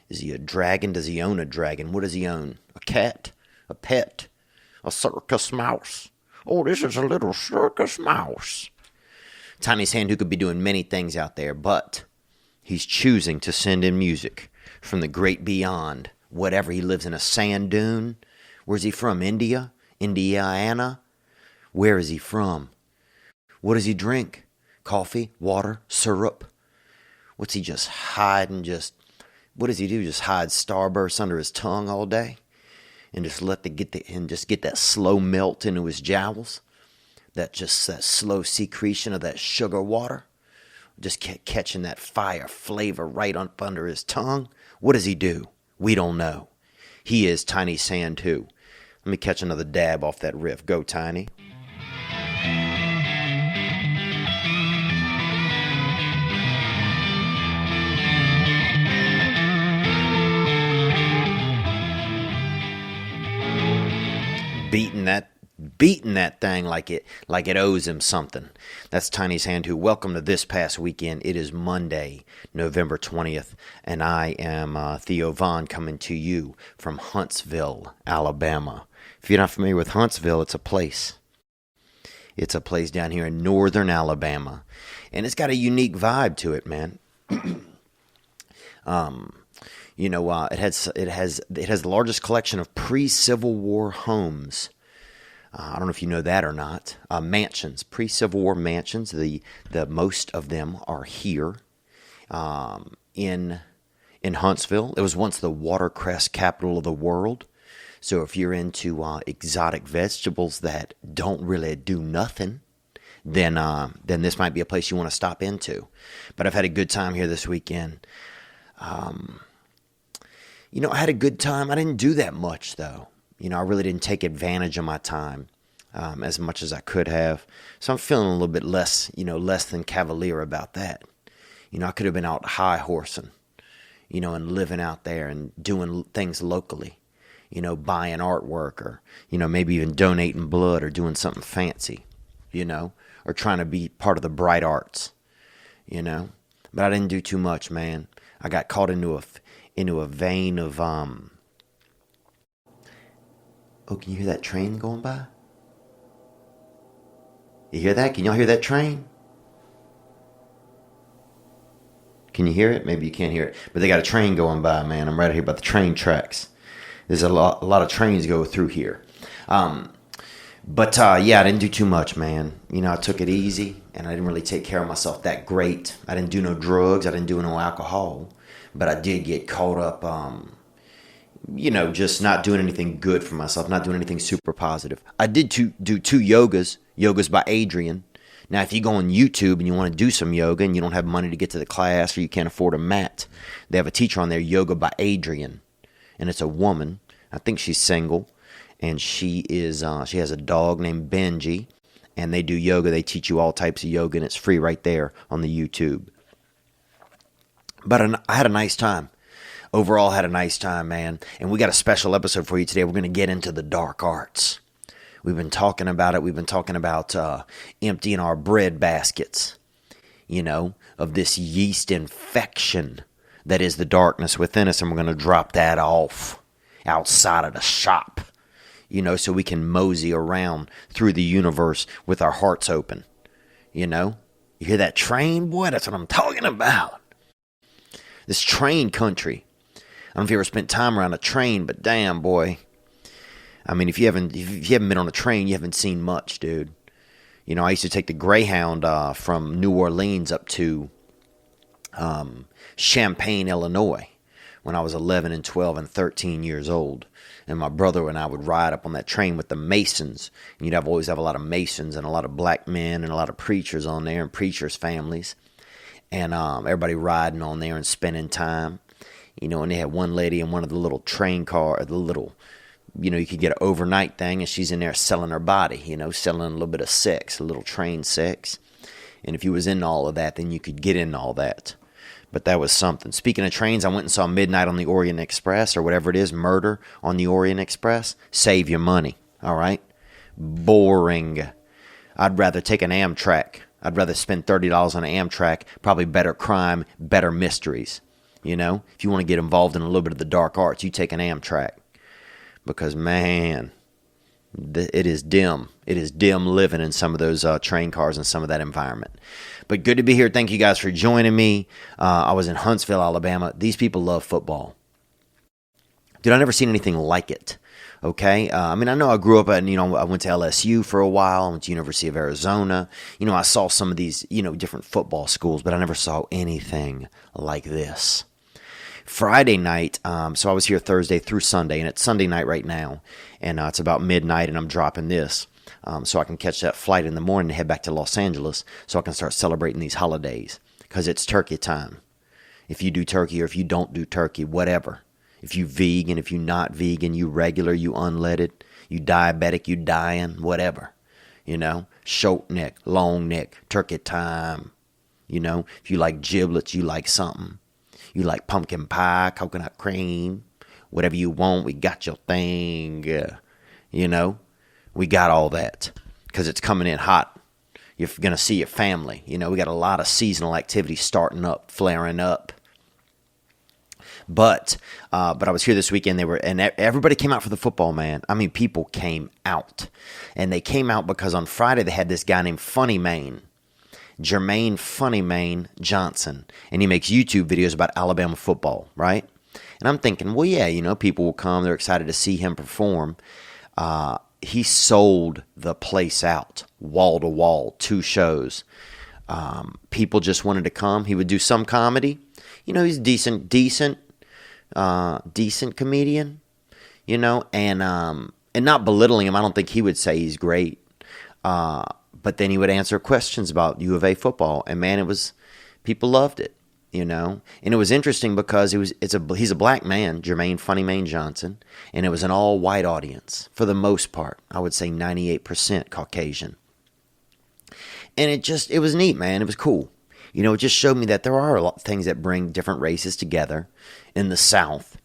Is he a dragon? Does he own a dragon? What does he own? A cat? A pet? A circus mouse? Oh, this is a little circus mouse. Tiny Sandu could be doing many things out there, but he's choosing to send in music from the great beyond. Whatever, he lives in a sand dune. Where's he from? India? Indiana? Where is he from? What does he drink? Coffee? Water? Syrup? What's he just hiding? What does he do? Just hide starbursts under his tongue all day? And just get that slow melt into his jowls? That slow secretion of that sugar water? Just catching that fire flavor right up under his tongue? What does he do? We don't know. He is Tiny Sandu. Let me catch another dab off that riff. Go, Tiny. Beating that thing like it owes him something. That's Tiny Sandu. Welcome to This Past Weekend. It is Monday, November 20th, and I am Theo Vaughn coming to you from Huntsville, Alabama. If you're not familiar with Huntsville, it's a place. It's a place down here in northern Alabama, and it's got a unique vibe to it, man. It has the largest collection of pre-Civil War homes. I don't know if you know that or not. Mansions, pre-Civil War mansions. The most of them are here in Huntsville. It was once the watercress capital of the world. So if you're into exotic vegetables that don't really do nothing, then this might be a place you want to stop into. But I've had a good time here this weekend. I had a good time. I didn't do that much, though. I really didn't take advantage of my time as much as I could have. So I'm feeling a little bit less than cavalier about that. I could have been out high horsing, and living out there and doing things locally, buying artwork or, maybe even donating blood or doing something fancy, or trying to be part of the bright arts, But I didn't do too much, man. I got caught into a vein of Oh, can you hear that train going by? You hear that? Can y'all hear that train? Can you hear it? Maybe you can't hear it. But they got a train going by, man. I'm right here by the train tracks. There's a lot of trains go through here. I didn't do too much, man. I took it easy, and I didn't really take care of myself that great. I didn't do no drugs. I didn't do no alcohol. But I did get caught up, just not doing anything good for myself, not doing anything super positive. I did do two yogas by Adrian. Now, if you go on YouTube and you want to do some yoga and you don't have money to get to the class or you can't afford a mat, they have a teacher on there, Yoga by Adrian. And it's a woman. I think she's single. And she has a dog named Benji. And they do yoga. They teach you all types of yoga, and it's free right there on the YouTube. But I had a nice time. Overall, had a nice time, man. And we got a special episode for you today. We're going to get into the dark arts. We've been talking about it. We've been talking about emptying our bread baskets, of this yeast infection that is the darkness within us. And we're going to drop that off outside of the shop, so we can mosey around through the universe with our hearts open. You hear that train? Boy, that's what I'm talking about. This train country. I don't know if you ever spent time around a train, but damn, boy. I mean, if you haven't been on a train, you haven't seen much, dude. I used to take the Greyhound from New Orleans up to Champaign, Illinois, when I was 11 and 12 and 13 years old. And my brother and I would ride up on that train with the Masons. And you'd always have a lot of Masons and a lot of black men and a lot of preachers on there and preachers' families. And everybody riding on there and spending time. And they had one lady in one of the little train car, you could get an overnight thing, and she's in there selling her body, selling a little bit of sex, a little train sex. And if you was in all of that, then you could get in all that. But that was something. Speaking of trains, I went and saw Midnight on the Orient Express, or whatever it is, Murder on the Orient Express. Save your money, all right? Boring. I'd rather take an Amtrak. I'd rather spend $30 on an Amtrak, probably better crime, better mysteries. You know, if you want to get involved in a little bit of the dark arts, you take an Amtrak. Because, man, it is dim. It is dim living in some of those train cars and some of that environment. But good to be here. Thank you guys for joining me. I was in Huntsville, Alabama. These people love football. Dude, I've never seen anything like it. Okay? I mean, I know I grew up at, I went to LSU for a while. I went to University of Arizona. I saw some of these, different football schools, but I never saw anything like this. Friday night, so I was here Thursday through Sunday, and it's Sunday night right now, and it's about midnight, and I'm dropping this so I can catch that flight in the morning and head back to Los Angeles so I can start celebrating these holidays, because it's turkey time. If you do turkey or if you don't do turkey, whatever. If you vegan, if you not vegan, you regular, you unleaded, you diabetic, you dying, whatever. Short neck, long neck, turkey time. If you like giblets, you like something. You like pumpkin pie, coconut cream, whatever you want, we got your thing. We got all that because it's coming in hot. You're going to see your family. We got a lot of seasonal activity starting up, flaring up. But I was here this weekend. And everybody came out for the football, man. I mean, people came out. And they came out because on Friday they had this guy named Funny Mane. Jermaine Funny Mane Johnson, and he makes YouTube videos about Alabama football, right? And I'm thinking, well, yeah, people will come. They're excited to see him perform. He sold the place out, wall to wall, 2 shows. People just wanted to come. He would do some comedy. He's decent comedian, and not belittling him. I don't think he would say he's great. But then he would answer questions about U of A football, and man, people loved it, and it was interesting because he's a black man, Jermaine Funny Mane Johnson, and it was an all white audience for the most part. I would say 98% Caucasian, and it was neat, man. It was cool, it just showed me that there are a lot of things that bring different races together in the South,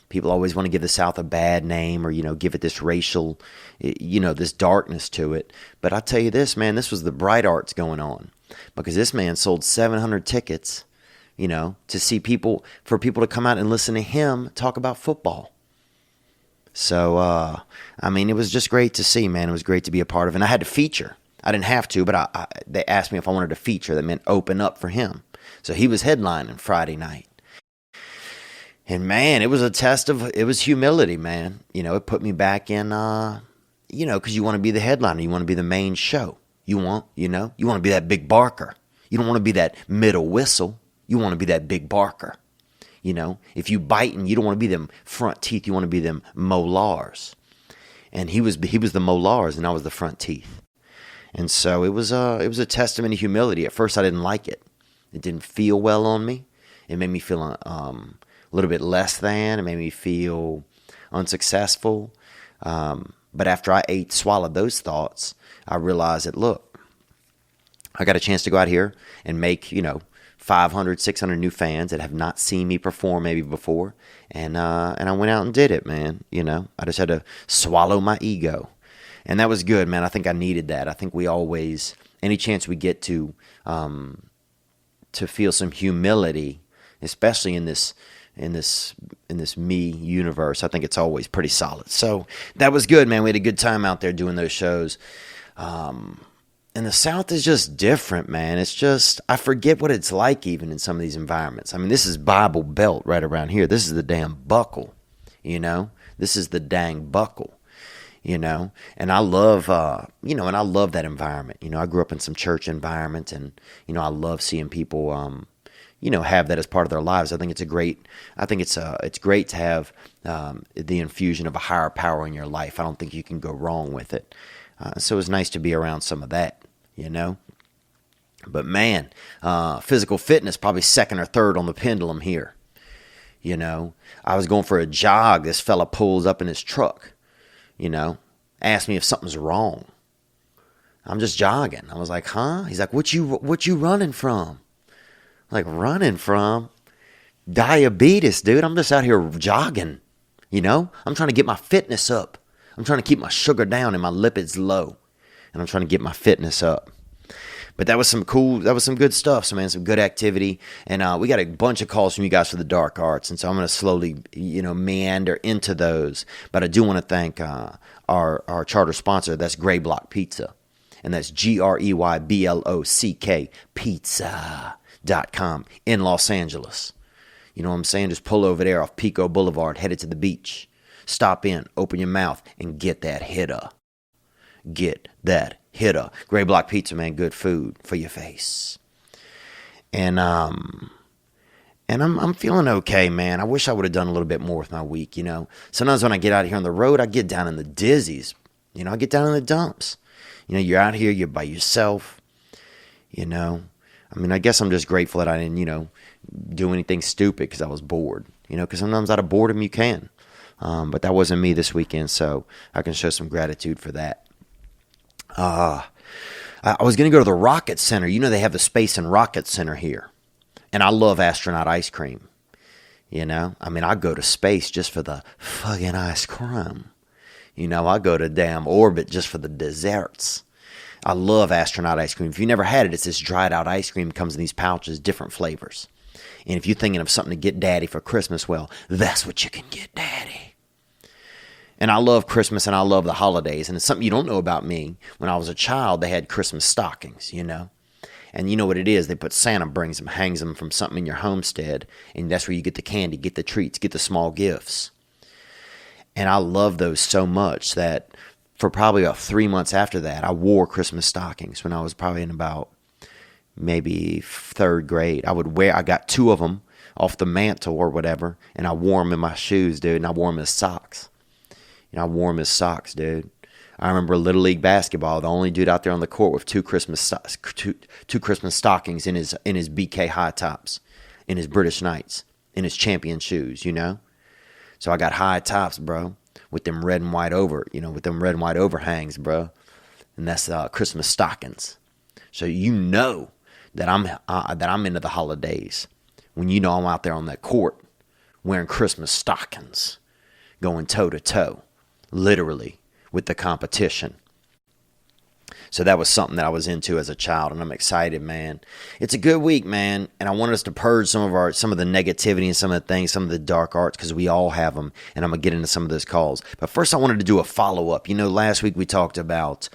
People always want to give the South a bad name or, give it this racial, this darkness to it. But I tell you this, man, this was the bright arts going on because this man sold 700 tickets, to see for people to come out and listen to him talk about football. So, it was just great to see, man. It was great to be a part of. And I had to feature. I didn't have to, but they asked me if I wanted to feature. That meant open up for him. So he was headlining Friday night. And man, it was it was humility, man. It put me back in, because you want to be the headliner. You want to be the main show. You want to be that big barker. You don't want to be that middle whistle. You want to be that big barker. If you biting, you don't want to be them front teeth. You want to be them molars. And he was the molars and I was the front teeth. And so it was a testament of humility. At first I didn't like it. It didn't feel well on me. It made me feel, a little bit less than. It made me feel unsuccessful. But after I swallowed those thoughts, I realized that, look, I got a chance to go out here and make, 500, 600 new fans that have not seen me perform maybe before. And I went out and did it, man. I just had to swallow my ego. And that was good, man. I think I needed that. I think we always, any chance we get to feel some humility, especially in this me universe, I think it's always pretty solid. So that was good, man. We had a good time out there doing those shows. And the South is just different, man. It's just, I forget what it's like even in some of these environments. This is Bible Belt right around here. This is the damn buckle, This is the dang buckle, And I love, and I love that environment. I grew up in some church environment and, I love seeing people, have that as part of their lives. I think it's great to have the infusion of a higher power in your life. I don't think you can go wrong with it. So it was nice to be around some of that, But man, physical fitness probably second or third on the pendulum here. I was going for a jog. This fella pulls up in his truck, asked me if something's wrong. I'm just jogging. I was like, huh? He's like, what you running from? Like, running from diabetes, dude. I'm just out here jogging, I'm trying to get my fitness up. I'm trying to keep my sugar down and my lipids low. And I'm trying to get my fitness up. But that was some good stuff. So, man, some good activity. And we got a bunch of calls from you guys for the dark arts. And so I'm going to slowly, meander into those. But I do want to thank our charter sponsor. That's Gray Block Pizza. And that's GREYBLOCK pizza.com in Los Angeles. You know what I'm saying? Just pull over there off Pico Boulevard, headed to the beach. Stop in, open your mouth, and get that hitter. Get that hitter. Gray Block Pizza, man, good food for your face. And I'm feeling okay, man. I wish I would have done a little bit more with my week, Sometimes when I get out here on the road, I get down in the dizzies. I get down in the dumps. You're out here, you're by yourself, I guess I'm just grateful that I didn't, do anything stupid because I was bored, because sometimes out of boredom you can. But that wasn't me this weekend, so I can show some gratitude for that. I was going to go to the Rocket Center. They have the Space and Rocket Center here. And I love astronaut ice cream. I go to space just for the fucking ice cream. I go to damn orbit just for the desserts. I love astronaut ice cream. If you never had it, it's this dried out ice cream. It comes in these pouches, different flavors. And if you're thinking of something to get daddy for Christmas, well, that's what you can get daddy. And I love Christmas and I love the holidays. And it's something you don't know about me. When I was a child, they had Christmas stockings, And you know what it is. They put Santa brings them, hangs them from something in your homestead. And that's where you get the candy, get the treats, get the small gifts. And I love those so much that for probably about 3 months after that, I wore Christmas stockings when I was probably in about maybe third grade. I got 2 of them off the mantle or whatever, and I wore them in my shoes, dude, and I wore them as socks. I wore them as socks, dude. I remember Little League basketball, the only dude out there on the court with two Christmas stockings in his BK high tops, in his British Knights, in his champion shoes, So I got high tops, bro, with them red and white with them red and white overhangs, bro. And that's Christmas stockings. So that I'm into the holidays when I'm out there on that court wearing Christmas stockings, going toe to toe, literally, with the competition. So that was something that I was into as a child, and I'm excited, man. It's a good week, man, and I want us to purge some of the negativity and some of the things, some of the dark arts, because we all have them, and I'm going to get into some of those calls. But first, I wanted to do a follow-up. Last week we talked about,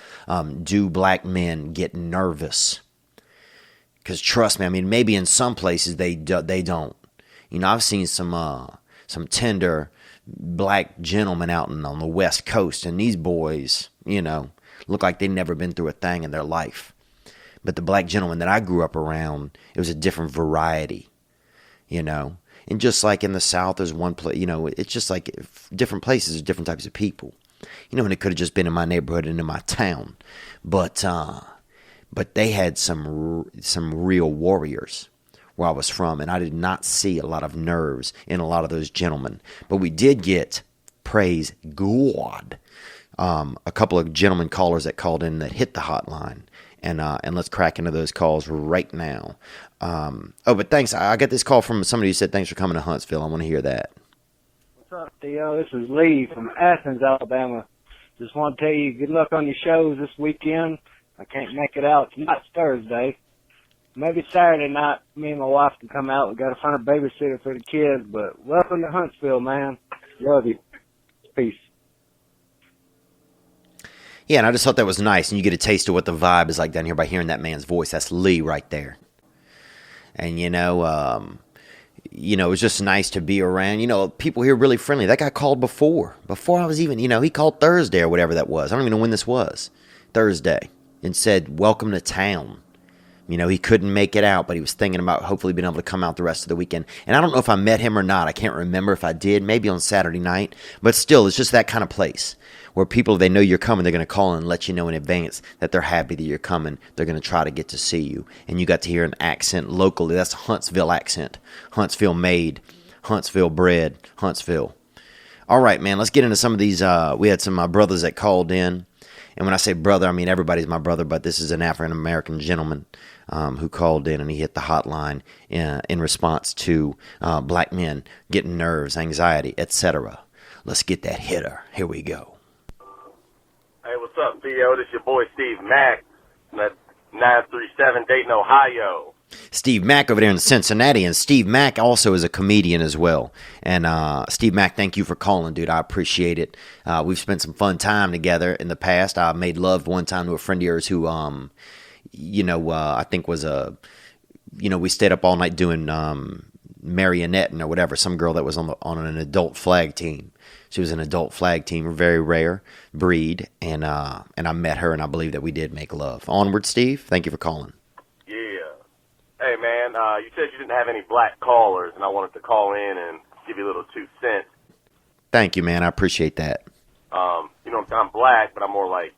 do black men get nervous? Because trust me, maybe in some places they don't. I've seen some tender black gentlemen out on the West Coast, and these boys, look like they've never been through a thing in their life. But the black gentleman that I grew up around, it was a different variety, And just like in the South, there's one place, it's just like different places, there's different types of people. And it could have just been in my neighborhood and in my town. But they had some real warriors where I was from, and I did not see a lot of nerves in a lot of those gentlemen. But we did get, praise God, a couple of gentlemen callers that called in that hit the hotline, and let's crack into those calls right now. But thanks. I got this call from somebody who said thanks for coming to Huntsville. I want to hear that. What's up, Theo? This is Lee from Athens, Alabama. Just want to tell you good luck on your shows this weekend. I can't make it out. Tonight's Thursday. Maybe Saturday night, me and my wife can come out. We got to find a babysitter for the kids, but welcome to Huntsville, man. Love you. Peace. Yeah, and I just thought that was nice, and you get a taste of what the vibe is like down here by hearing that man's voice. That's Lee right there. And, it was just nice to be around. People here really friendly. That guy called before I was even, he called Thursday or whatever that was. I don't even know when this was. Thursday. And said, welcome to town. He couldn't make it out, but he was thinking about hopefully being able to come out the rest of the weekend. And I don't know if I met him or not. I can't remember if I did, maybe on Saturday night. But still, it's just that kind of place where people, if they know you're coming, they're going to call and let you know in advance that they're happy that you're coming. They're going to try to get to see you. And you got to hear an accent locally. That's a Huntsville accent. Huntsville made, Huntsville bred, Huntsville. All right, man, let's get into some of these. We had some brothers that called in. And when I say brother, I mean everybody's my brother, but this is an African-American gentleman who called in, and he hit the hotline in response to black men getting nerves, anxiety, etc. Let's get that hitter. Here we go. Hey, what's up, Theo? This your boy Steve Mack. 937 Dayton, Ohio. Steve Mack over there in Cincinnati, and Steve Mack also is a comedian as well. And Steve Mack, thank you for calling, dude. I appreciate it. We've spent some fun time together in the past. I made love one time to a friend of yours who, I think was we stayed up all night doing marionetting or whatever. Some girl that was on an adult flag team. She was an adult flag team, a very rare breed, and I met her, and I believe that we did make love. Onward, Steve. Thank you for calling. Hey, man, you said you didn't have any black callers, and I wanted to call in and give you a little 2 cents. Thank you, man. I appreciate that. I'm black, but I'm more like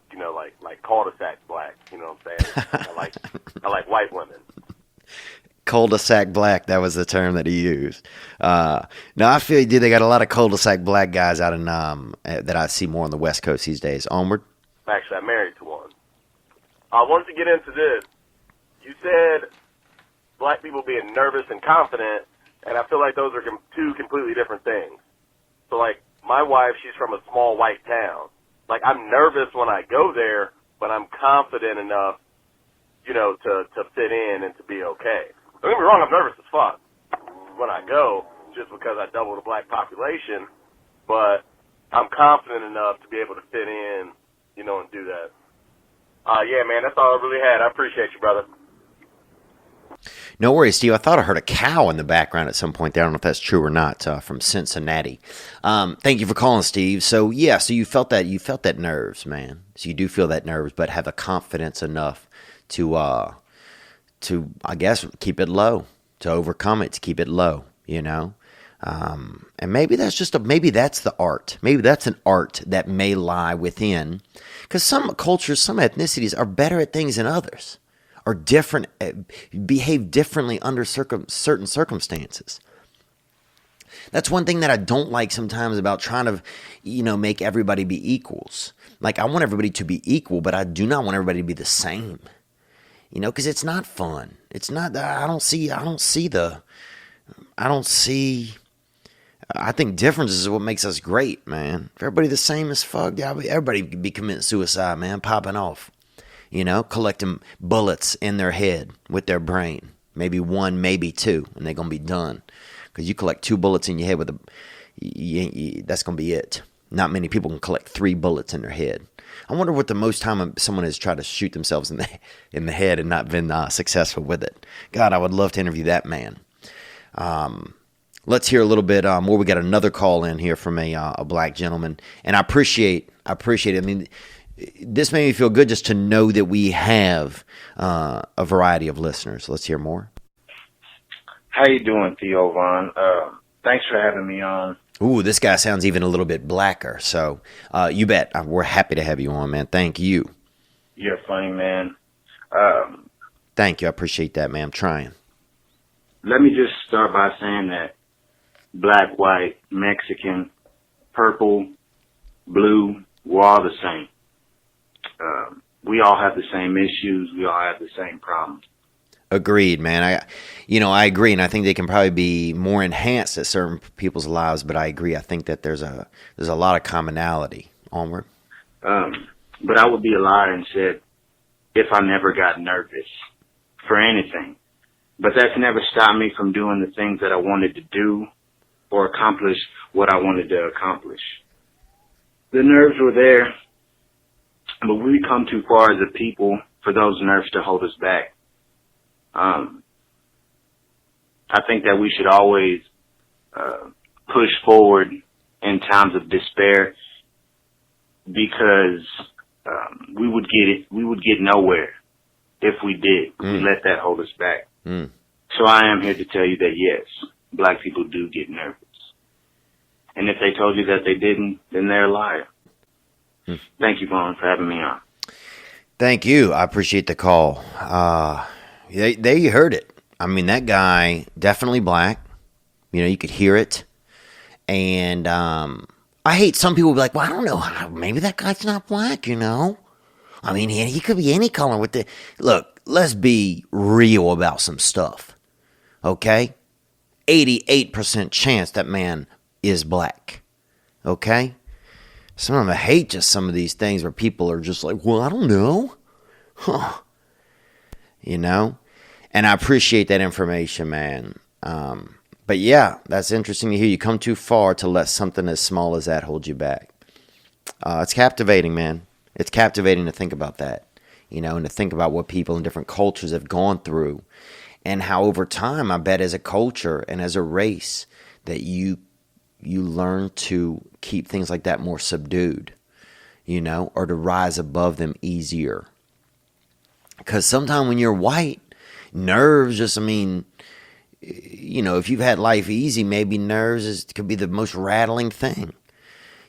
cul-de-sac black. You know what I'm saying? I like white women. Cul-de-sac black, that was the term that he used. Now, I feel, dude, they got a lot of cul-de-sac black guys out in that I see more on the West Coast these days. Onward? Actually, I'm married to one. I wanted to get into this. You said black people being nervous and confident, and I feel like those are two completely different things. So, like, my wife, she's from a small white town. Like, I'm nervous when I go there, but I'm confident enough, to fit in and to be okay. Don't get me wrong, I'm nervous as fuck when I go, just because I double the black population, but I'm confident enough to be able to fit in, and do that. Yeah, man, that's all I really had. I appreciate you, brother. No worries, Steve. I thought I heard a cow in the background at some point there. I don't know if that's true or not, from Cincinnati. Thank you for calling, Steve. So, yeah, so you felt that nerves, man. So you do feel that nerves, but have the confidence enough to I guess, keep it low, to overcome it, to keep it low, and maybe that's maybe that's the art. Maybe that's an art that may lie within, because some cultures, some ethnicities are better at things than others, are different, behave differently under certain circumstances. That's one thing that I don't like sometimes about trying to, make everybody be equals. Like, I want everybody to be equal, but I do not want everybody to be the same. Because it's not fun. It's not, I think differences is what makes us great, man. If everybody the same as fuck, everybody could be committing suicide, man, popping off. Collecting bullets in their head with their brain. Maybe one, maybe two, and they're going to be done. Because you collect 2 bullets in your head that's going to be it. Not many people can collect 3 bullets in their head. I wonder what the most time someone has tried to shoot themselves in the head and not been successful with it. God, I would love to interview that man. Let's hear a little bit more. We got another call in here from a black gentleman, and I appreciate it. I mean, this made me feel good just to know that we have a variety of listeners. Let's hear more. How you doing, Theo Vaughn? Thanks for having me on. Ooh, this guy sounds even a little bit blacker. So, you bet. We're happy to have you on, man. Thank you. You're funny, man. Thank you. I appreciate that, man. I'm trying. Let me just start by saying that black, white, Mexican, purple, blue, we're all the same. We all have the same issues. We all have the same problems. Agreed, man. I agree, and I think they can probably be more enhanced at certain people's lives. But I agree. I think that there's a lot of commonality. Onward. But I would be a liar and said if I never got nervous for anything. But that's never stopped me from doing the things that I wanted to do or accomplish what I wanted to accomplish. The nerves were there, but we come too far as a people for those nerves to hold us back. I think that we should always push forward in times of despair, because we would get nowhere if we did. We let that hold us back. So I am here to tell you that yes, black people do get nervous. And if they told you that they didn't, then they're a liar. Thank you, Vaughn, for having me on. Thank you. I appreciate the call. There you heard it. I mean, that guy, definitely black. You could hear it. And I hate some people be like, well, I don't know. Maybe that guy's not black, I mean, he could be any color with the... Look, let's be real about some stuff. Okay? 88% chance that man is black. Okay? Some of them hate just some of these things where people are just like, well, I don't know. Huh. you know? And I appreciate that information, man. But yeah, that's interesting to hear. You come too far to let something as small as that hold you back. It's captivating, man. It's captivating to think about that, you know, and to think about what people in different cultures have gone through, and how over time, I bet as a culture and as a race, that you learn to keep things like that more subdued, you know, or to rise above them easier. Because sometimes when you're white, nerves just, I mean, you know, if you've had life easy, maybe nerves could be the most rattling thing.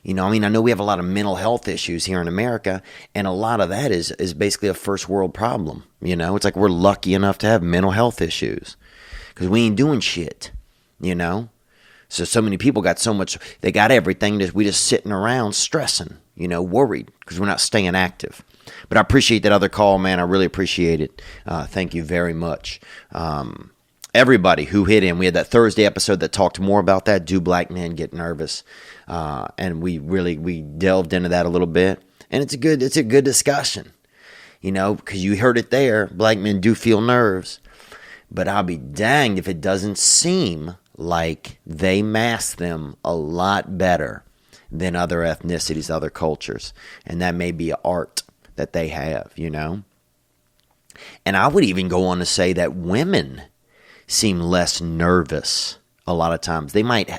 You know, I mean, I know we have a lot of mental health issues here in America, and a lot of that is basically a first world problem. You know, it's like we're lucky enough to have mental health issues because we ain't doing shit, you know. So many people got so much, they got everything that we just sitting around stressing, you know, worried because we're not staying active. But I appreciate that other call, man. I really appreciate it. Thank you very much. Everybody who hit in, we had that Thursday episode that talked more about that. Do black men get nervous? And we delved into that a little bit, and it's a good discussion, you know, because you heard it there. Black men do feel nerves, but I'll be danged if it doesn't seem like they mask them a lot better than other ethnicities, other cultures, and that may be an art that they have, you know. And I would even go on to say that women seem less nervous a lot of times. They might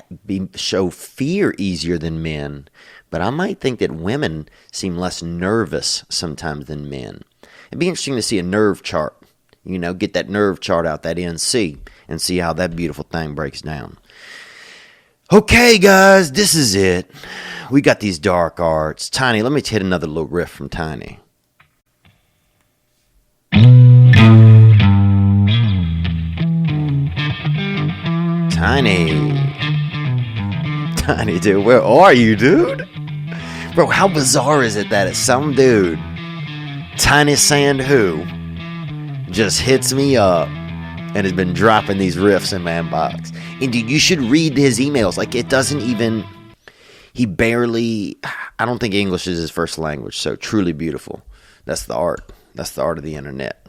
show fear easier than men, but I might think that women seem less nervous sometimes than men. It'd be interesting to see a nerve chart, you know, get that nerve chart out, that NC, and see how that beautiful thing breaks down. Okay, guys, this is it. We got these dark arts. Tiny, let me hit another little riff from Tiny. Tiny, dude, where are you, dude? Bro, how bizarre is it that some dude, Tiny Sand Who, just hits me up and has been dropping these riffs in my inbox. And dude, you should read his emails. Like, it doesn't even, he barely, I don't think English is his first language, so truly beautiful. That's the art. That's the art of the internet.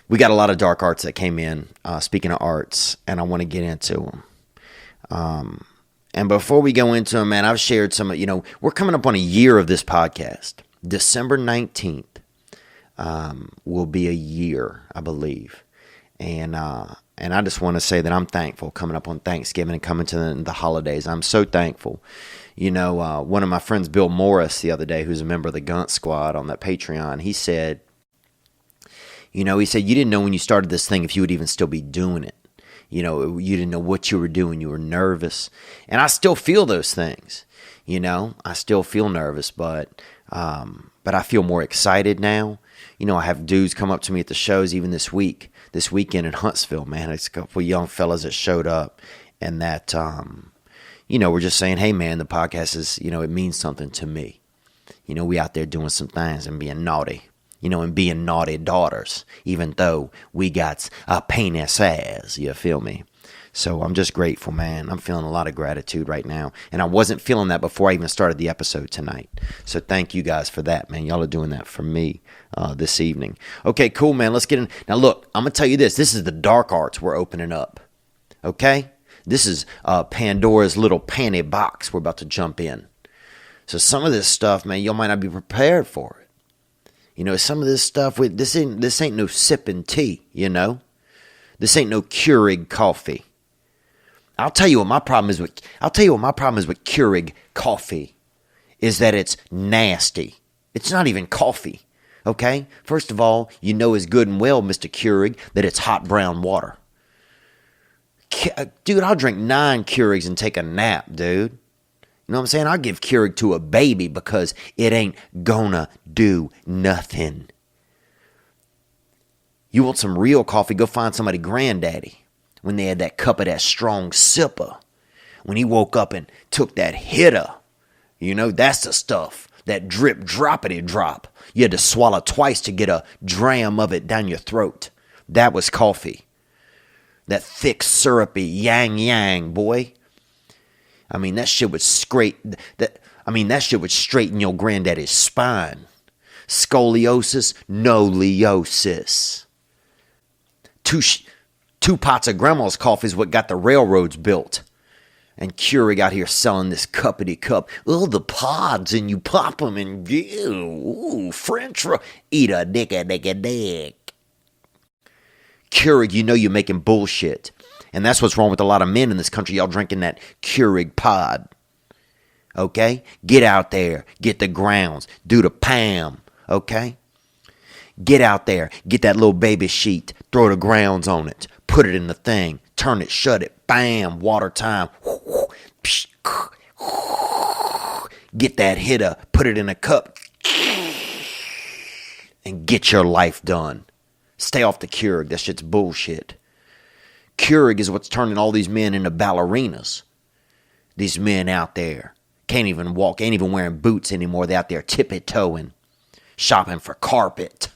We got a lot of dark arts that came in, speaking of arts, and I want to get into them. And before we go into them, man, I've shared some, you know, we're coming up on a year of this podcast. December 19th will be a year, I believe. And I just want to say that I'm thankful coming up on Thanksgiving and coming to the holidays. I'm so thankful. You know, one of my friends, Bill Morris, the other day, who's a member of the Gunt Squad on that Patreon, he said, you didn't know when you started this thing if you would even still be doing it. You know, you didn't know what you were doing. You were nervous. And I still feel those things. You know, I still feel nervous, but I feel more excited now. You know, I have dudes come up to me at the shows even this weekend in Huntsville, man. It's a couple of young fellas that showed up and that, you know, we're just saying, hey, man, the podcast is, you know, it means something to me. You know, we out there doing some things and being naughty. You know, and being naughty daughters, even though we got a penis ass, you feel me? So I'm just grateful, man. I'm feeling a lot of gratitude right now. And I wasn't feeling that before I even started the episode tonight. So thank you guys for that, man. Y'all are doing that for me this evening. Okay, cool, man. Let's get in. Now, look, I'm going to tell you this. This is the dark arts we're opening up. Okay? This is Pandora's little panty box we're about to jump in. So some of this stuff, man, y'all might not be prepared for it. You know, some of this stuff, this ain't no sipping tea, you know? This ain't no Keurig coffee. I'll tell you what my problem is with Keurig coffee is that it's nasty. It's not even coffee, okay? First of all, you know as good and well, Mr. Keurig, that it's hot brown water. Dude, I'll drink 9 Keurigs and take a nap, dude. You know what I'm saying? I'll give Keurig to a baby because it ain't gonna do nothing. You want some real coffee, go find somebody granddaddy when they had that cup of that strong sipper. When he woke up and took that hitter. You know, that's the stuff. That drip, droppity drop. You had to swallow twice to get a dram of it down your throat. That was coffee. That thick, syrupy yang, boy. I mean, that shit would straighten your granddaddy's spine. Scoliosis, no leosis. Two pots of grandma's coffee is what got the railroads built. And Keurig out here selling this cuppity cup. Oh, the pods, and you pop them, and ooh, French fry. Eat a dick. Keurig, you know you're making bullshit. And that's what's wrong with a lot of men in this country. Y'all drinking that Keurig pod. Okay? Get out there. Get the grounds. Do the Pam. Okay? Get out there. Get that little baby sheet. Throw the grounds on it. Put it in the thing. Turn it. Shut it. Bam. Water time. Get that hitter. Put it in a cup. And get your life done. Stay off the Keurig. That shit's bullshit. Keurig is what's turning all these men into ballerinas. These men out there can't even walk, ain't even wearing boots anymore. They're out there tippy-toeing, shopping for carpet.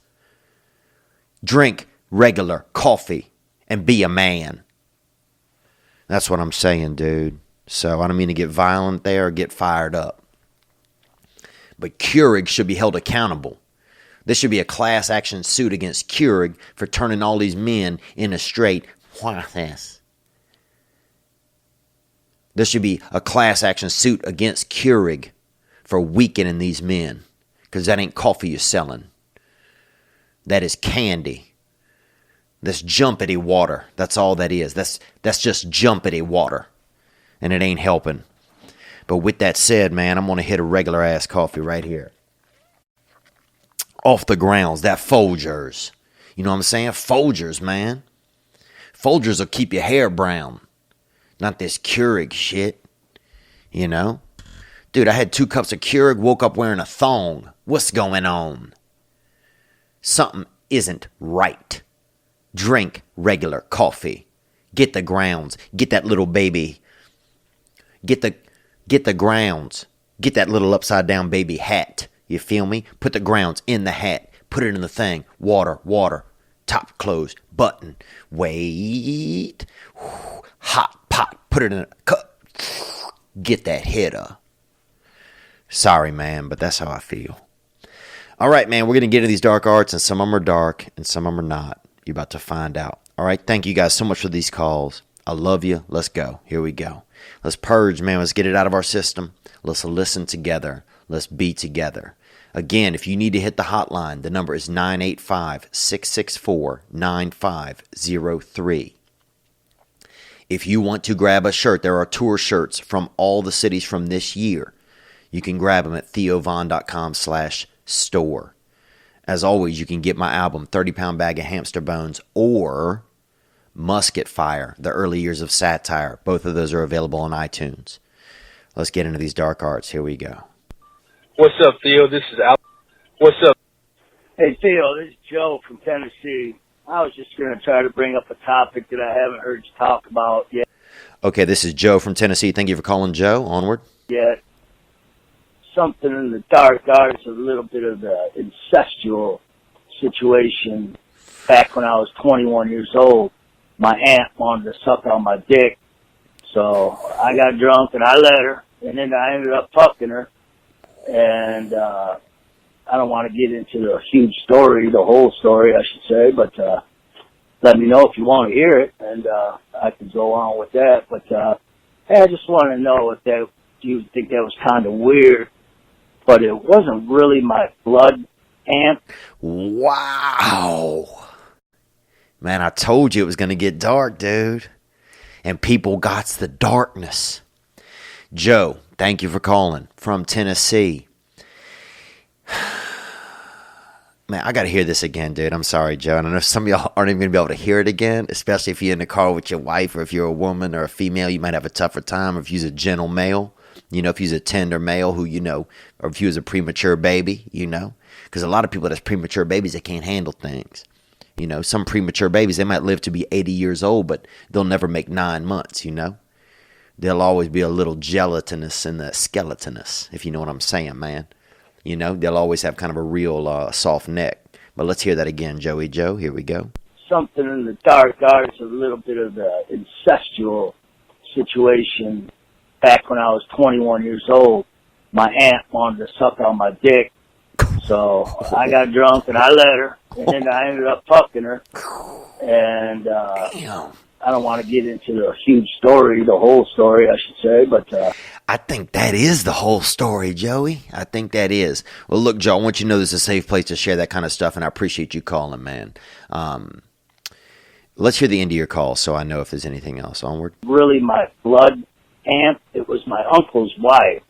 Drink regular coffee and be a man. That's what I'm saying, dude. So I don't mean to get violent there or get fired up. But Keurig should be held accountable. This should be a class action suit against Keurig for turning all these men into straight whites. There should be a class action suit against Keurig for weakening these men. Because that ain't coffee you're selling. That is candy. That's jumpity water. That's all that is. That's just jumpity water. And it ain't helping. But with that said, man, I'm going to hit a regular ass coffee right here. Off the grounds. That Folgers. You know what I'm saying? Folgers, man. Folgers will keep your hair brown. Not this Keurig shit. You know? Dude, I had 2 cups of Keurig, woke up wearing a thong. What's going on? Something isn't right. Drink regular coffee. Get the grounds. Get that little baby. Get the grounds. Get that little upside down baby hat. You feel me? Put the grounds in the hat. Put it in the thing. Water. Top closed. Button. Wait. Hot pot. Put it in a cup. Get that hitter. Sorry, man, but that's how I feel. All right, man, we're going to get into these dark arts, and some of them are dark, and some of them are not. You're about to find out. All right, thank you guys so much for these calls. I love you. Let's go. Here we go. Let's purge, man. Let's get it out of our system. Let's listen together. Let's be together. Again, if you need to hit the hotline, the number is 985-664-9503. If you want to grab a shirt, there are tour shirts from all the cities from this year. You can grab them at theovon.com/store. As always, you can get my album, 30-Pound Bag of Hamster Bones, or Musket Fire, The Early Years of Satire. Both of those are available on iTunes. Let's get into these dark arts. Here we go. What's up, Theo? This is Al. What's up? Hey, Theo, this is Joe from Tennessee. I was just going to try to bring up a topic that I haven't heard you talk about yet. Okay, this is Joe from Tennessee. Thank you for calling, Joe. Onward. Something in the dark arts, a little bit of the incestual situation. Back when I was 21 years old, my aunt wanted to suck on my dick. So I got drunk and I let her, and then I ended up fucking her. And I don't want to get into the huge story, the whole story, I should say, but let me know if you want to hear it, and I can go on with that. But hey, I just want to know if you think that was kind of weird, but it wasn't really my blood aunt. Wow. Man, I told you it was going to get dark, dude. And people got the darkness. Joe, thank you for calling from Tennessee. Man, I got to hear this again, dude. I'm sorry, Joe. And I know some of y'all aren't even going to be able to hear it again, especially if you're in the car with your wife, or if you're a woman or a female, you might have a tougher time. Or if you're a gentle male, you know, if you're a tender male who, you know, or if you're a premature baby, you know, because a lot of people that's premature babies, they can't handle things. You know, some premature babies, they might live to be 80 years old, but they'll never make 9 months, you know. There'll always be a little gelatinous in the skeletonous, if you know what I'm saying, man. You know, they'll always have kind of a real soft neck. But let's hear that again, Joey Joe. Here we go. Something in the dark arts, a little bit of the incestual situation. Back when I was 21 years old, my aunt wanted to suck on my dick. So I got drunk and I let her, and then I ended up fucking her. And Damn. I don't want to get into the huge story, the whole story, I should say, but I think that is the whole story, Joey. I think that is. Well, look, Joe, I want you to know this is a safe place to share that kind of stuff, and I appreciate you calling, man. Let's hear the end of your call so I know if there's anything else. Onward. really my blood aunt, it was my uncle's wife.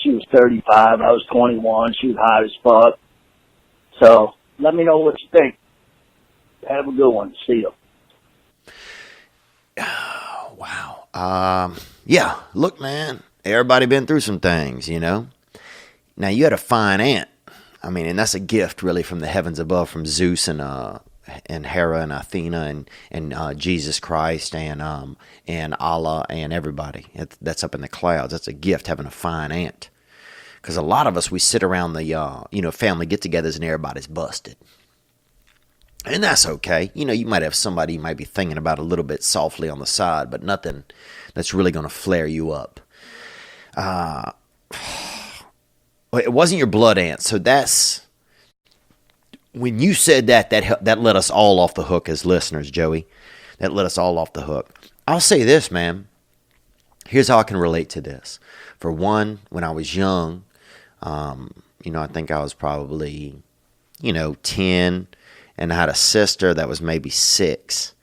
She was 35, I was 21, she was hot as fuck. So, let me know what you think. Have a good one. See you. Wow. Yeah, look, man, everybody been through some things, you know. Now, you had a fine aunt. I mean, and that's a gift, really, from the heavens above, from Zeus and Hera and Athena and Jesus Christ and Allah and everybody. That's up in the clouds. That's a gift, having a fine aunt. Because a lot of us, we sit around the family get-togethers and everybody's busted. And that's okay. You know, you might have somebody you might be thinking about a little bit softly on the side, but nothing that's really going to flare you up. It wasn't your blood aunt, so that's... When you said that let us all off the hook as listeners, Joey. That let us all off the hook. I'll say this, man. Here's how I can relate to this. For one, when I was young, I think I was probably, 10, and I had a sister that was maybe 6.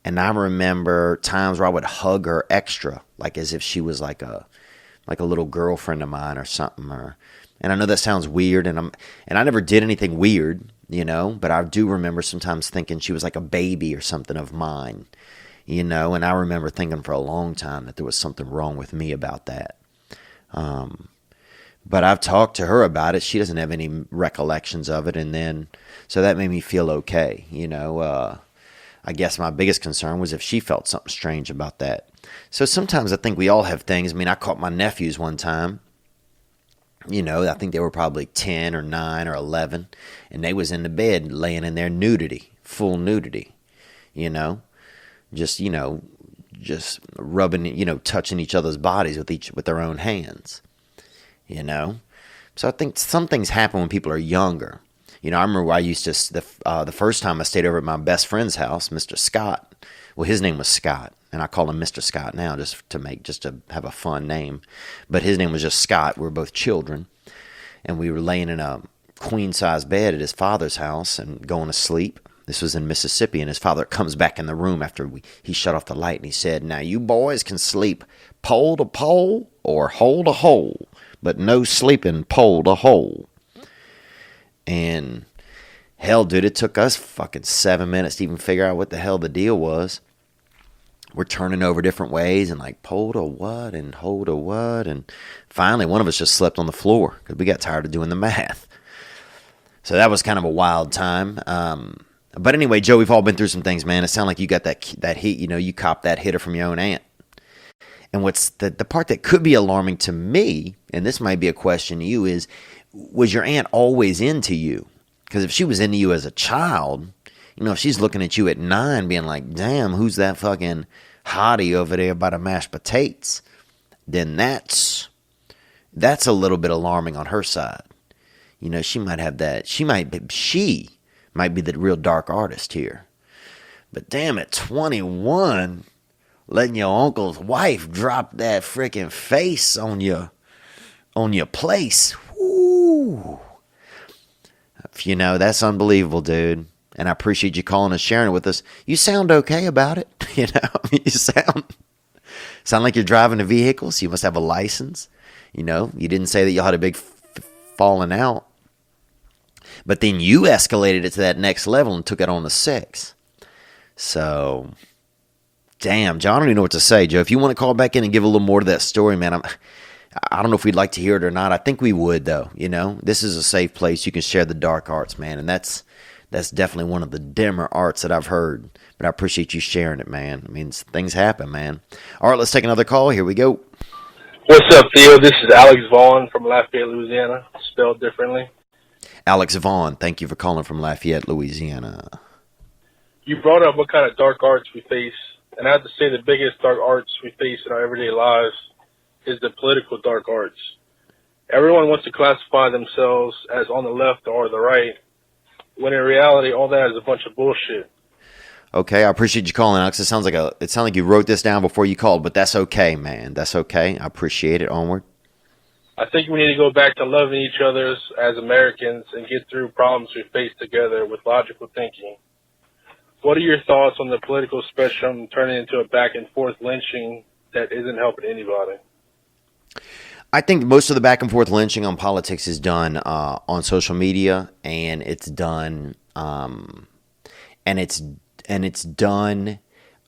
And I remember times where I would hug her extra, like as if she was like a little girlfriend of mine or something. And I know that sounds weird, and I never did anything weird, but I do remember sometimes thinking she was like a baby or something of mine, and I remember thinking for a long time that there was something wrong with me about that. But I've talked to her about it. She doesn't have any recollections of it, and then so that made me feel okay. I guess my biggest concern was if she felt something strange about that. So sometimes I think we all have things. I mean, I caught my nephews one time. I think they were probably 10 or 9 or 11, and they was in the bed laying in their nudity, full nudity, just rubbing, touching each other's bodies with their own hands, So I think some things happen when people are younger. I remember I used to, the first time I stayed over at my best friend's house, Mr. Scott. Well, his name was Scott, and I call him Mr. Scott now just to have a fun name. But his name was just Scott. We were both children, and we were laying in a queen-size bed at his father's house and going to sleep. This was in Mississippi, and his father comes back in the room after he shut off the light, and he said, "Now you boys can sleep pole to pole or hole to hole, but no sleeping pole to hole." And hell, dude, it took us fucking 7 minutes to even figure out what the hell the deal was. We're turning over different ways and like pole to what and hole to what. And finally, one of us just slept on the floor because we got tired of doing the math. So that was kind of a wild time. But anyway, Joe, we've all been through some things, man. It sounded like you got that heat, you copped that hitter from your own aunt. And what's the part that could be alarming to me, and this might be a question to you, is was your aunt always into you? Because if she was into you as a child, if she's looking at you at 9 being like, damn, who's that fucking hottie over there by the mashed potatoes? Then that's a little bit alarming on her side. She might have that. She might be the real dark artist here. But damn, at 21, letting your uncle's wife drop that freaking face on your place. Woo. That's unbelievable, dude. And I appreciate you calling and sharing it with us. You sound okay about it. You sound like you're driving a vehicle, so you must have a license. You didn't say that y'all had a big falling out. But then you escalated it to that next level and took it on to 6. So, damn, John, I don't even know what to say, Joe. If you want to call back in and give a little more to that story, man, I don't know if we'd like to hear it or not. I think we would, though. This is a safe place. You can share the dark arts, man, and that's definitely one of the dimmer arts that I've heard. But I appreciate you sharing it, man. I mean, things happen, man. All right, let's take another call. Here we go. What's up, Theo? This is Alex Vaughn from Lafayette, Louisiana, spelled differently. Alex Vaughn, thank you for calling from Lafayette, Louisiana. You brought up what kind of dark arts we face, and I have to say the biggest dark arts we face in our everyday lives is the political dark arts. Everyone wants to classify themselves as on the left or the right, when in reality, all that is a bunch of bullshit. Okay, I appreciate you calling, Alex. It sounds like you wrote this down before you called, but that's okay, man. That's okay. I appreciate it. Onward. I think we need to go back to loving each other as Americans and get through problems we face together with logical thinking. What are your thoughts on the political spectrum turning into a back and forth lynching that isn't helping anybody? I think most of the back and forth lynching on politics is done on social media, and it's done, it's done.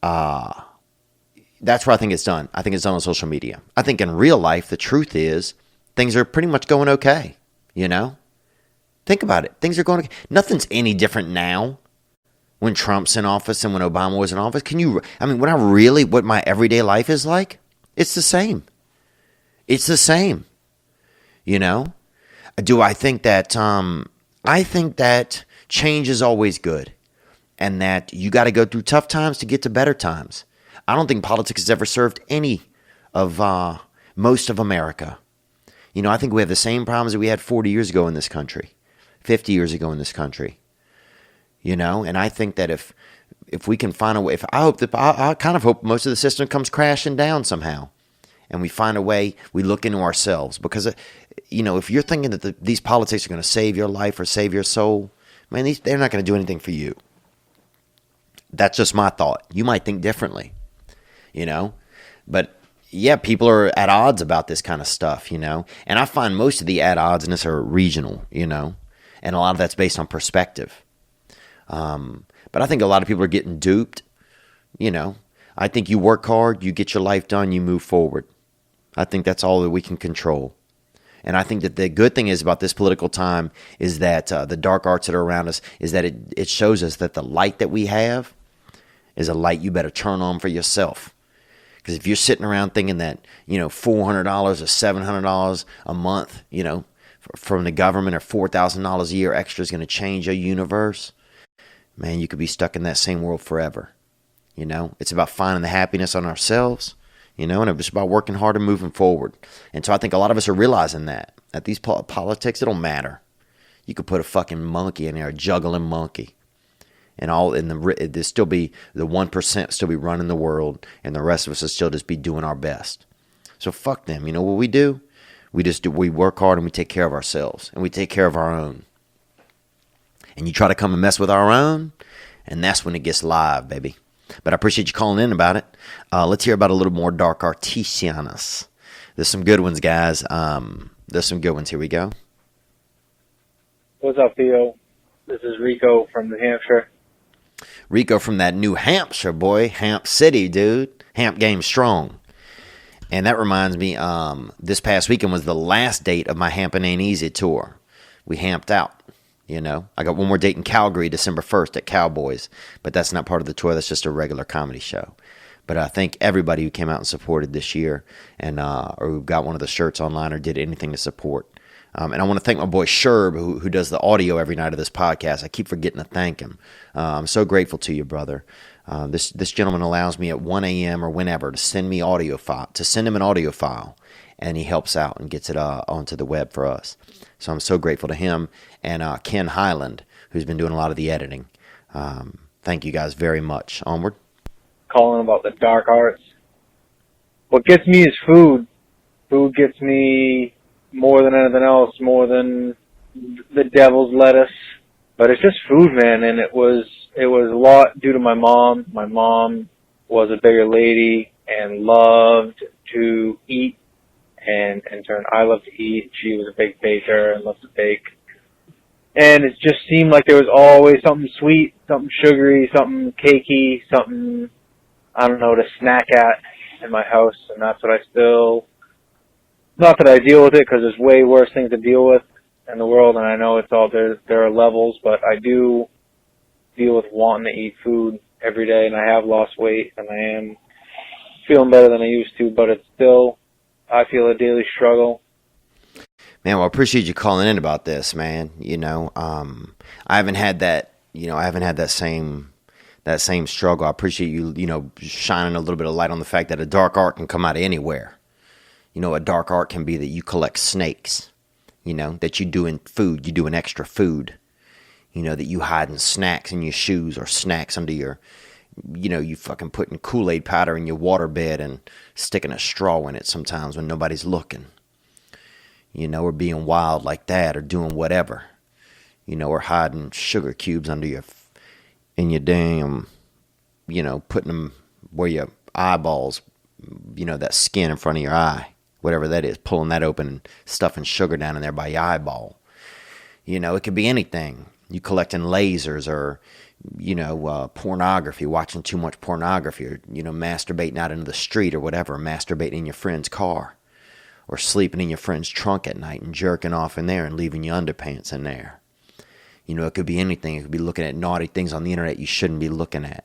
That's where I think it's done. I think it's done on social media. I think in real life, the truth is things are pretty much going okay. You know, think about it. Things are going okay. Nothing's any different now when Trump's in office and when Obama was in office. What my everyday life is like, it's the same. It's the same. You know, do I think that, I think that change is always good and that you got to go through tough times to get to better times. I don't think politics has ever served any of, most of America. You know, I think we have the same problems that we had 40 years ago in this country, 50 years ago in this country. You know, and I think that if we can find a way, I kind of hope most of the system comes crashing down somehow, and we find a way, we look into ourselves. Because, you know, if you're thinking that these politics are going to save your life or save your soul, man, they're not going to do anything for you. That's just my thought. You might think differently, you know, but yeah, people are at odds about this kind of stuff, you know, and I find most of the at oddsness are regional, you know, and a lot of that's based on perspective. But I think a lot of people are getting duped. You know, I think you work hard, you get your life done, you move forward. I think that's all that we can control. And I think that the good thing is about this political time is that the dark arts that are around us is that it shows us that the light that we have is a light you better turn on for yourself. Because if you're sitting around thinking that, you know, $400 or $700 a month, you know, from the government or $4,000 a year extra is going to change your universe, man, you could be stuck in that same world forever. You know, it's about finding the happiness on ourselves, you know, and it's about working hard and moving forward. And so I think a lot of us are realizing that these politics, it don't matter. You could put a fucking monkey in there, a juggling monkey, and there's still be the 1% still be running the world, and the rest of us will still just be doing our best. So fuck them. You know what we do? We work hard and we take care of ourselves, and we take care of our own. And you try to come and mess with our own, and that's when it gets live, baby. But I appreciate you calling in about it. Let's hear about a little more dark artesianus. There's some good ones, guys. There's some good ones. Here we go. What's up, Theo? This is Rico from New Hampshire. Rico from that New Hampshire, boy. Hamp City, dude. Hamp game strong. And that reminds me, this past weekend was the last date of my Hampin' Ain't Easy tour. We hamped out. You know, I got one more date in Calgary, December 1st at Cowboys, but that's not part of the tour. That's just a regular comedy show. But I thank everybody who came out and supported this year, and or who got one of the shirts online or did anything to support. And I want to thank my boy Sherb, who does the audio every night of this podcast. I keep forgetting to thank him. I'm so grateful to you, brother. This gentleman allows me at 1 a.m. or whenever to send him an audio file, and he helps out and gets it onto the web for us. So I'm so grateful to him and Ken Highland, who's been doing a lot of the editing. Thank you guys very much. Onward. Calling about the dark arts. What gets me is food. Food gets me more than anything else, more than the devil's lettuce. But it's just food, man, and it was a lot due to my mom. My mom was a bigger lady and loved to eat. And in turn, I love to eat. She was a big baker and loved to bake. And it just seemed like there was always something sweet, something sugary, something cakey, something, I don't know, to snack at in my house. And that's what I still, not that I deal with it, because there's way worse things to deal with in the world. And I know it's all, there are levels, but I do deal with wanting to eat food every day. And I have lost weight and I am feeling better than I used to, but it's still, I feel, a daily struggle. Man, well, I appreciate you calling in about this, man. You know, I haven't had that. You know, I haven't had that same struggle. I appreciate you, you know, shining a little bit of light on the fact that a dark art can come out of anywhere. You know, a dark art can be that you collect snakes. You know, that you do in food. You do an extra food. that you hiding snacks in your shoes or snacks under your, you fucking putting Kool-Aid powder in your water bed and sticking a straw in it sometimes when nobody's looking. Or being wild like that, or doing whatever. Or hiding sugar cubes in your damn, putting them where your eyeballs, that skin in front of your eye, whatever that is, pulling that open and stuffing sugar down in there by your eyeball. It could be anything. You collecting lasers, or, pornography, watching too much pornography, or, masturbating out into the street or whatever, masturbating in your friend's car, or sleeping in your friend's trunk at night and jerking off in there and leaving your underpants in there. It could be anything. It could be looking at naughty things on the internet you shouldn't be looking at.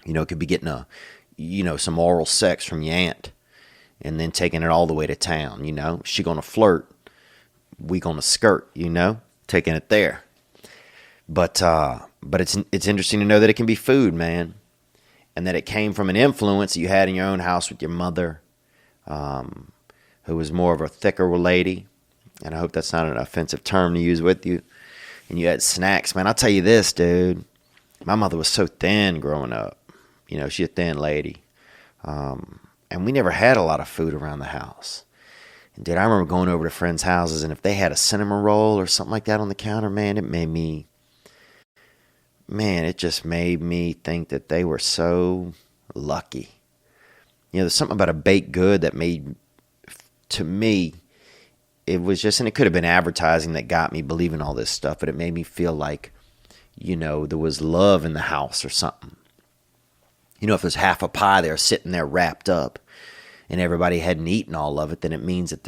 It could be getting some oral sex from your aunt and then taking it all the way to town. She gonna flirt, we gonna skirt. Taking it there. But it's interesting to know that it can be food, man, and that it came from an influence that you had in your own house with your mother, who was more of a thicker lady, and I hope that's not an offensive term to use with you. And you had snacks, man. I'll tell you this, dude. My mother was so thin growing up. She's a thin lady. And we never had a lot of food around the house. And, dude, I remember going over to friends' houses, and if they had a cinnamon roll or something like that on the counter, man, it just made me think that they were so lucky. There's something about a baked good that made, to me, it was just, and it could have been advertising that got me believing all this stuff, but it made me feel like, there was love in the house or something. If there's half a pie there sitting there wrapped up and everybody hadn't eaten all of it, then it means that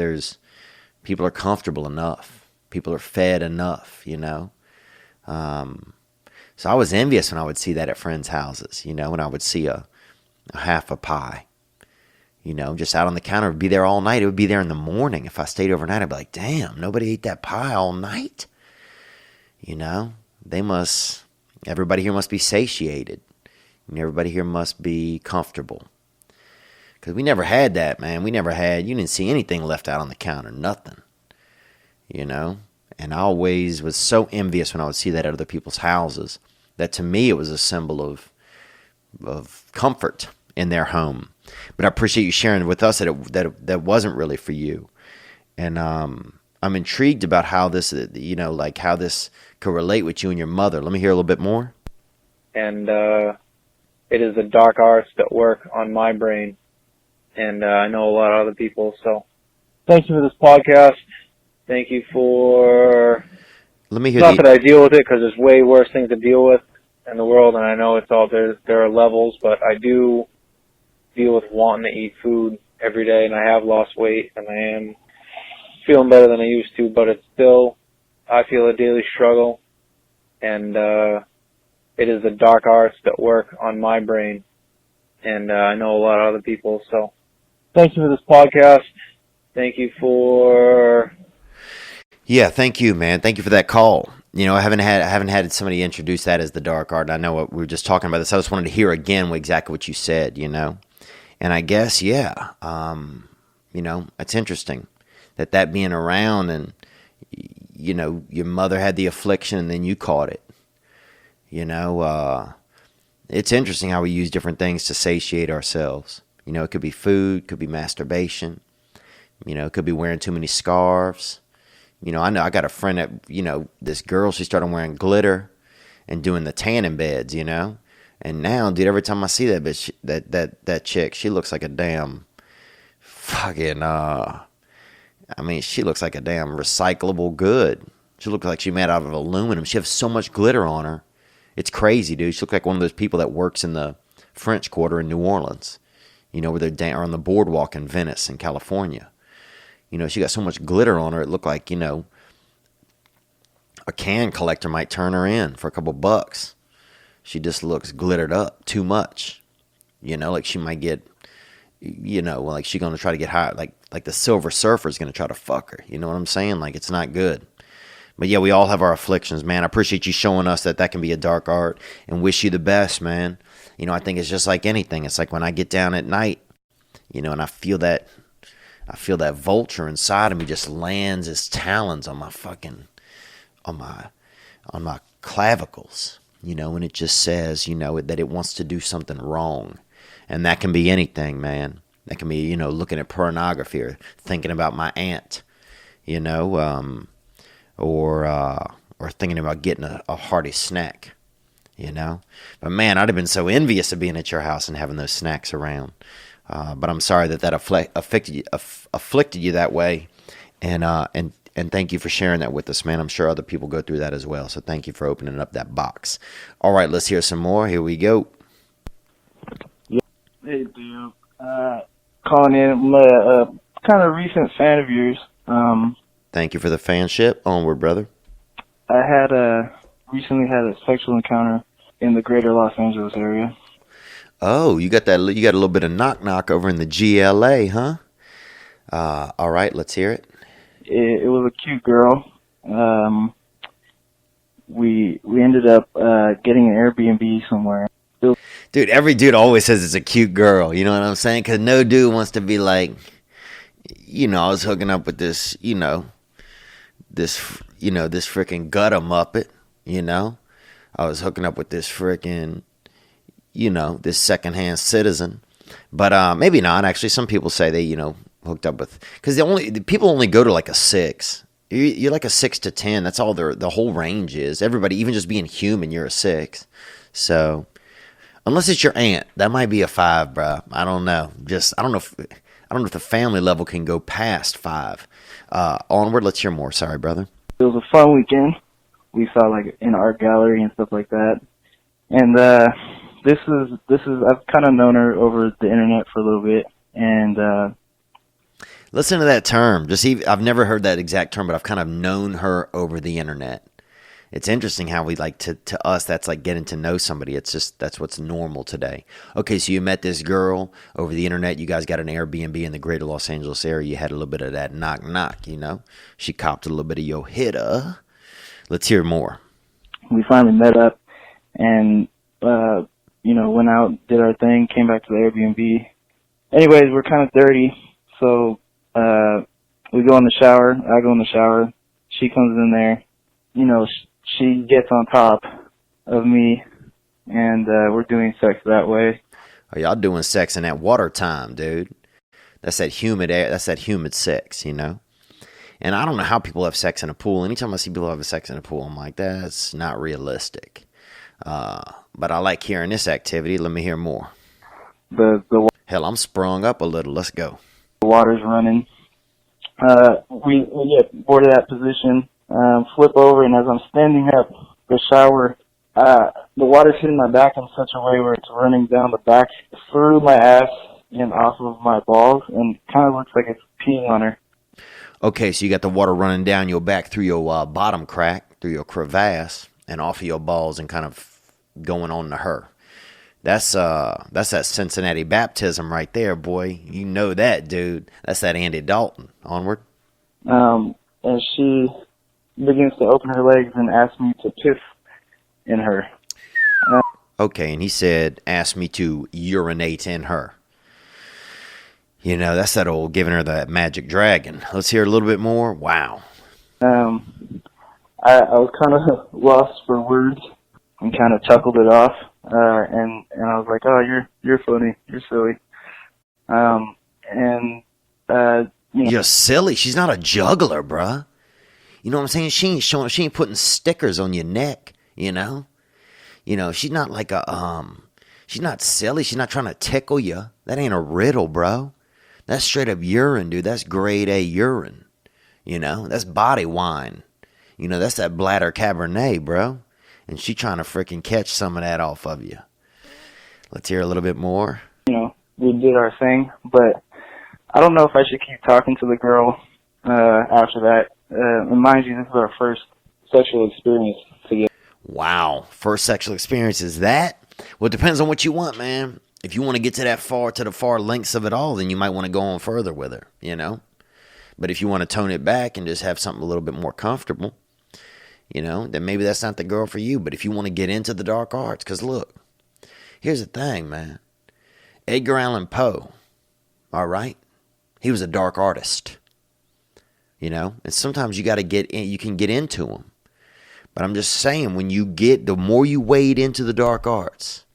people are comfortable enough. People are fed enough, So I was envious when I would see that at friends' houses, when I would see a half a pie. Just out on the counter. It would be there all night. It would be there in the morning. If I stayed overnight, I'd be like, damn, nobody ate that pie all night. Everybody here must be satiated. And everybody here must be comfortable. Because we never had that, man. You didn't see anything left out on the counter. Nothing. And I always was so envious when I would see that at other people's houses. That to me, it was a symbol of comfort in their home. But I appreciate you sharing with us that wasn't really for you. And I'm intrigued about how this, how this could relate with you and your mother. Let me hear a little bit more. And it is the dark arts that work on my brain. And I know a lot of other people. So thank you for this podcast. Thank you for... Let me hear not that I deal with it, because there's way worse things to deal with in the world, and I know it's all there are levels, but I do deal with wanting to eat food every day, and I have lost weight, and I am feeling better than I used to, but it's still, I feel, a daily struggle, and it is the dark arts that work on my brain, and I know a lot of other people, so thank you for this podcast. Thank you for... Yeah, thank you, man. Thank you for that call. I haven't had somebody introduce that as the dark art. I know what we were just talking about this. I just wanted to hear again exactly what you said, And I guess, yeah, it's interesting that being around and, your mother had the affliction and then you caught it. It's interesting how we use different things to satiate ourselves. It could be food, could be masturbation, it could be wearing too many scarves. I know I got a friend that, this girl, she started wearing glitter and doing the tanning beds, And now, dude, every time I see that bitch, that chick, she looks like a damn fucking, she looks like a damn recyclable good. She looks like she made out of aluminum. She has so much glitter on her. It's crazy, dude. She looks like one of those people that works in the French Quarter in New Orleans, where they're on the boardwalk in Venice in California. She got so much glitter on her, it looked like, a can collector might turn her in for a couple bucks. She just looks glittered up too much. Like she might get, like she's going to try to get high. Like the Silver Surfer is going to try to fuck her. You know what I'm saying? Like, it's not good. But yeah, we all have our afflictions, man. I appreciate you showing us that can be a dark art, and wish you the best, man. I think it's just like anything. It's like when I get down at night, and I feel that vulture inside of me just lands its talons on my clavicles, and it just says, that it wants to do something wrong. And that can be anything, man. That can be, looking at pornography or thinking about my aunt, or thinking about getting a hearty snack, But man, I'd have been so envious of being at your house and having those snacks around. But I'm sorry that afflicted you that way, and thank you for sharing that with us, man. I'm sure other people go through that as well. So thank you for opening up that box. All right, let's hear some more. Here we go. Hey, dude. Calling in. I'm a kind of recent fan of yours. Thank you for the fanship. Onward, brother. I recently had a sexual encounter in the greater Los Angeles area. Oh, you got that? You got a little bit of knock over in the GLA, huh? All right, let's hear it. It was a cute girl. We ended up getting an Airbnb somewhere. Dude, every dude always says it's a cute girl. You know what I'm saying? Because no dude wants to be like, I was hooking up with this, this freaking gutter muppet. I was hooking up with this freaking, this secondhand citizen. But maybe not. Actually, some people say they, hooked up with, because people only go to like a 6. You're like a 6 to 10. That's all the whole range is. Everybody, even just being human, you're a 6. So unless it's your aunt, that might be a 5, bro. I don't know. I don't know if the family level can go past 5. Onward, let's hear more. Sorry, brother. It was a fun weekend. We saw like an art gallery and stuff like that. And this is I've kind of known her over the internet for a little bit. And listen to that term. I've never heard that exact term, but I've kind of known her over the internet. It's interesting how we like to us, that's like getting to know somebody. It's just, that's what's normal today. Okay, so you met this girl over the internet. You guys got an Airbnb in the greater Los Angeles area. You had a little bit of that knock. She copped a little bit of your hitter. Let's hear more. We finally met up and, went out, did our thing, came back to the Airbnb. Anyways, we're kind of dirty. So, we go in the shower. I go in the shower. She comes in there. She gets on top of me, and we're doing sex that way. Oh, y'all doing sex in that water time, dude. That's that humid air. That's that humid sex, And I don't know how people have sex in a pool. Anytime I see people have sex in a pool, I'm like, that's not realistic. But I like hearing this activity. Let me hear more. Hell, I'm sprung up a little. Let's go. The water's running. We get bored of that position. Flip over, and as I'm standing up the shower, the water's hitting my back in such a way where it's running down the back through my ass and off of my balls, and kind of looks like it's peeing on her. Okay, so you got the water running down your back through your bottom crack, through your crevasse, and off of your balls, and kind of going on to her. That's that Cincinnati baptism right there, boy. You know that, dude. That's that Andy Dalton. Onward. And she begins to open her legs and ask me to piss in her. Okay, and he said, ask me to urinate in her. That's that old giving her that magic dragon. Let's hear a little bit more. Wow. I was kind of lost for words and kind of chuckled it off. And I was like, oh, you're funny. You're silly. You're silly. She's not a juggler, bruh. You know what I'm saying? She ain't putting stickers on your neck, She's not like she's not silly. She's not trying to tickle you. That ain't a riddle, bro. That's straight up urine, dude. That's grade A urine. That's body wine. That's that bladder Cabernet, bro. And she trying to freaking catch some of that off of you. Let's hear a little bit more. We did our thing, but I don't know if I should keep talking to the girl after that. And mind you, this is our first sexual experience together. Wow. First sexual experience is that? Well, it depends on what you want, man. If you want to get to the far lengths of it all, then you might want to go on further with her, But if you want to tone it back and just have something a little bit more comfortable, then maybe that's not the girl for you. But if you want to get into the dark arts, because look, here's the thing, man. Edgar Allan Poe, all right? He was a dark artist, and sometimes you got to get in, you can get into him. But I'm just saying, when you get, the more you wade into the dark arts,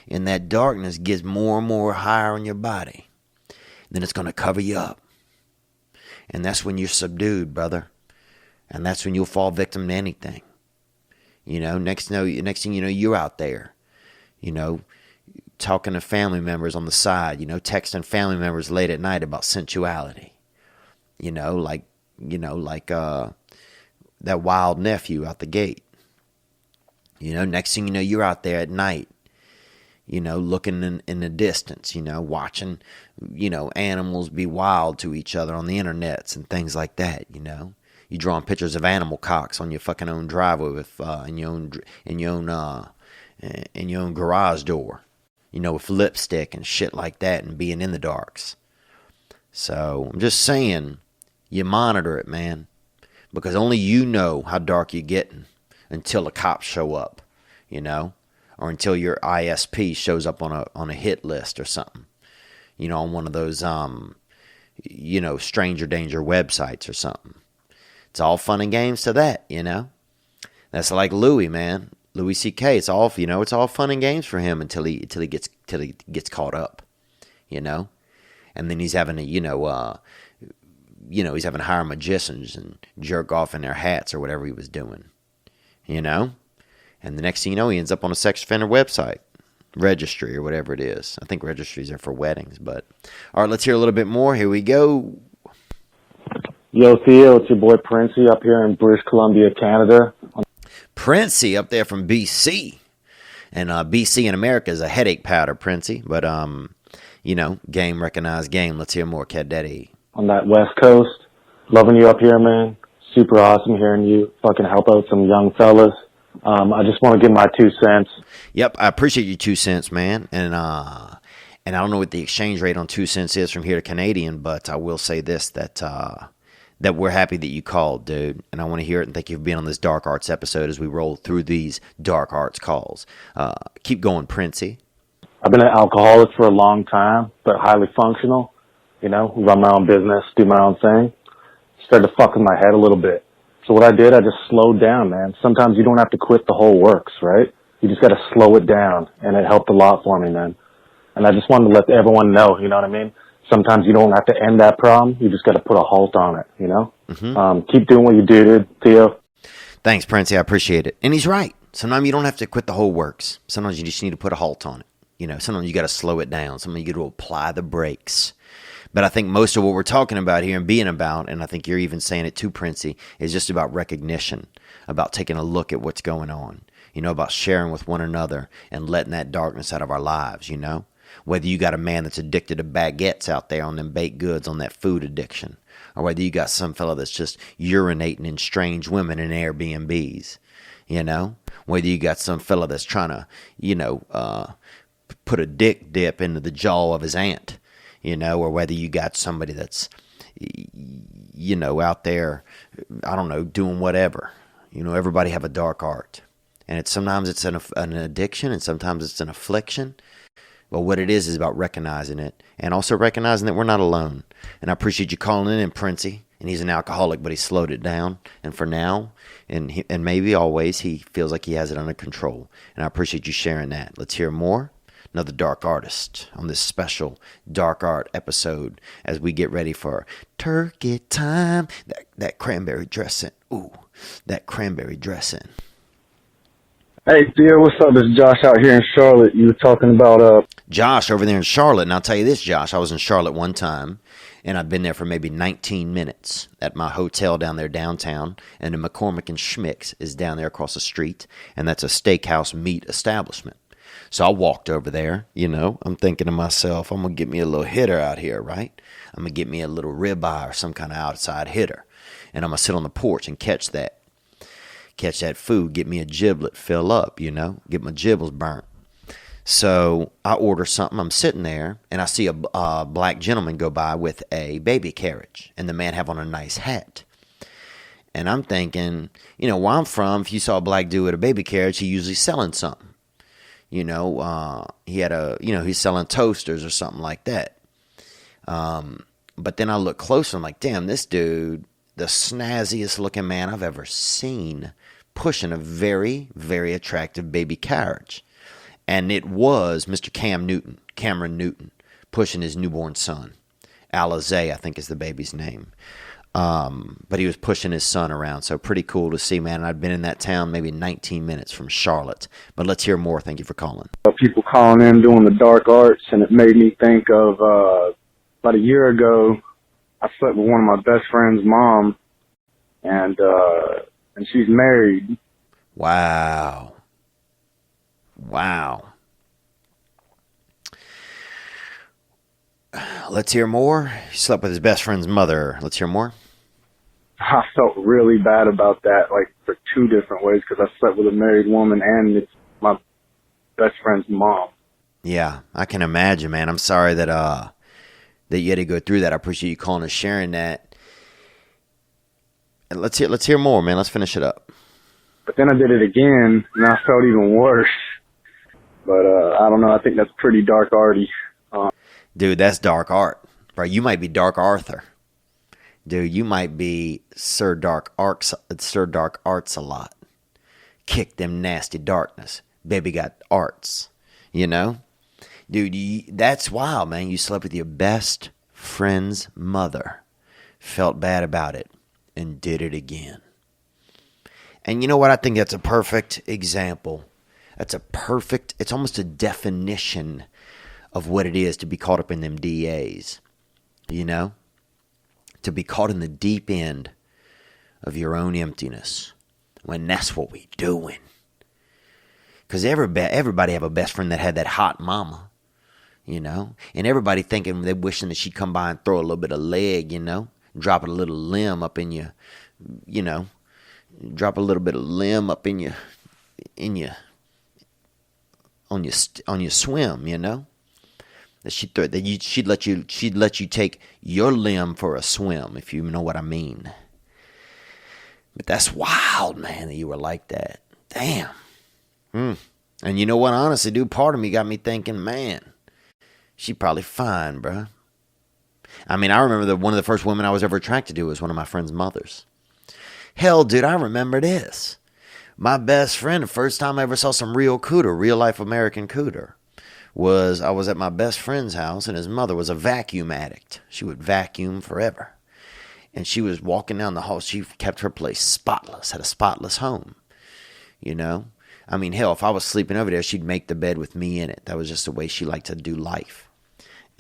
and that darkness gets more and more higher on your body, then it's going to cover you up. And that's when you're subdued, brother. And that's when you'll fall victim to anything. You know, next thing you know, you're out there, you know, talking to family members on the side, you know, texting family members late at night about sensuality. You know, like that wild nephew out the gate. You know, next thing you know, you're out there at night, you know, looking in the distance, you know, watching, you know, animals be wild to each other on the internets and things like that, you know. You drawing pictures of animal cocks on your fucking own driveway with in your own garage door, you know, with lipstick and shit like that, and being in the darks. So I'm just saying, you monitor it, man, because only you know how dark you're getting until the cops show up, you know, or until your ISP shows up on a hit list or something, you know, on one of those you know, stranger danger websites or something. It's all fun and games to that, you know. That's like Louis, man. Louis C.K. It's all, you know, it's all fun and games for him until he gets caught up, you know. And then he's having to, he's having to hire magicians and jerk off in their hats or whatever he was doing, you know. And the next thing you know, he ends up on a sex offender website, registry or whatever it is. I think registries are for weddings, but all right, let's hear a little bit more. Here we go. Yo, Theo, it's your boy Princey up here in British Columbia, Canada. Princey up there from BC. And BC in America is a headache powder, Princey. But, you know, game recognized game. Let's hear more, Cat Daddy. On that West Coast. Loving you up here, man. Super awesome hearing you fucking help out some young fellas. I just want to give my 2 cents. Yep, I appreciate your 2 cents, man. And I don't know what the exchange rate on 2 cents is from here to Canadian, but I will say this, that we're happy that you called, dude. And I want to hear it, and thank you for being on this Dark Arts episode as we roll through these Dark Arts calls. Keep going, Princey. I've been an alcoholic for a long time, but highly functional. You know, run my own business, do my own thing. Started to fuck with my head a little bit. So what I did, I just slowed down, man. Sometimes you don't have to quit the whole works, right? You just got to slow it down, and it helped a lot for me, man. And I just wanted to let everyone know, you know what I mean? Sometimes you don't have to end that problem. You just got to put a halt on it, you know? Mm-hmm. Keep doing what you do, dude. Theo. Thanks, Princey. I appreciate it. And he's right. Sometimes you don't have to quit the whole works. Sometimes you just need to put a halt on it. You know, sometimes you got to slow it down. Sometimes you got to apply the brakes. But I think most of what we're talking about here and being about, and I think you're even saying it too, Princey, is just about recognition, about taking a look at what's going on, you know, about sharing with one another and letting that darkness out of our lives, you know? Whether you got a man that's addicted to baguettes out there on them baked goods, on that food addiction, or whether you got some fella that's just urinating in strange women in Airbnbs, you know? Whether you got some fella that's trying to, you know, put a dick dip into the jaw of his aunt, you know, or whether you got somebody that's, you know, out there, I don't know, doing whatever. You know, everybody have a dark art. And sometimes it's an addiction, and sometimes it's an affliction. But what it is about recognizing it, and also recognizing that we're not alone. And I appreciate you calling in, Princey. And he's an alcoholic, but he slowed it down. And for now, and maybe always, he feels like he has it under control. And I appreciate you sharing that. Let's hear more. Another dark artist on this special dark art episode as we get ready for turkey time. That cranberry dressing. Ooh, that cranberry dressing. Hey, Theo, what's up? It's Josh out here in Charlotte. You were talking about... Josh over there in Charlotte. And I'll tell you this, Josh. I was in Charlotte one time, and I've been there for maybe 19 minutes at my hotel down there downtown. And the McCormick and Schmick's is down there across the street, and that's a steakhouse meat establishment. So I walked over there, you know. I'm thinking to myself, I'm going to get me a little hitter out here, right? I'm going to get me a little ribeye or some kind of outside hitter. And I'm going to sit on the porch and catch that food, get me a giblet, fill up, you know, get my gibbles burnt. So I order something. I'm sitting there, and I see a black gentleman go by with a baby carriage, and the man have on a nice hat. And I'm thinking, you know, where I'm from, if you saw a black dude with a baby carriage, he usually selling something. You know, he's selling toasters or something like that. But then I look closer, I'm like, damn, this dude, the snazziest looking man I've ever seen, pushing a very, very attractive baby carriage. And it was Mr. Cameron Newton, pushing his newborn son. Alizé, I think, is the baby's name. But he was pushing his son around, so pretty cool to see, man. I'd been in that town maybe 19 minutes from Charlotte. But let's hear more. Thank you for calling. People calling in doing the dark arts, and it made me think of about a year ago, I slept with one of my best friend's mom, and she's married. Wow. Let's hear more. He slept with his best friend's mother. Let's hear more. I felt really bad about that, like for two different ways, because I slept with a married woman and it's my best friend's mom. Yeah, I can imagine, man. I'm sorry that you had to go through that. I appreciate you calling and sharing that. And let's hear more, man. Let's finish it up. But then I did it again, and I felt even worse. But I don't know. I think that's pretty dark arty. Dude, that's dark art. Bro, you might be Dark Arthur. Dude, you might be Sir Dark Arts a lot. Kick them nasty darkness. Baby got arts. You know? Dude, that's wild, man. You slept with your best friend's mother. Felt bad about it. And did it again. And you know what? I think that's a perfect example. It's almost a definition of what it is to be caught up in them DAs. You know? To be caught in the deep end of your own emptiness. When that's what we doing. Because everybody have a best friend that had that hot mama. You know? And everybody thinking they're wishing that she'd come by and throw a little bit of leg, you know? Drop a little limb up in you know? Drop a little bit of limb up on your swim, you know? That she'd let you take your limb for a swim, if you know what I mean. But that's wild, man, that you were like that. Damn. And you know what? Honestly, dude, part of me got me thinking, man, she probably fine, bruh. I mean, I remember that one of the first women I was ever attracted to was one of my friend's mothers. Hell, dude, I remember this. My best friend, the first time I ever saw some real life American cooter, I was at my best friend's house, and his mother was a vacuum addict. She would vacuum forever. And she was walking down the hall. She kept her place spotless, had a spotless home. You know? I mean, hell, if I was sleeping over there, she'd make the bed with me in it. That was just the way she liked to do life.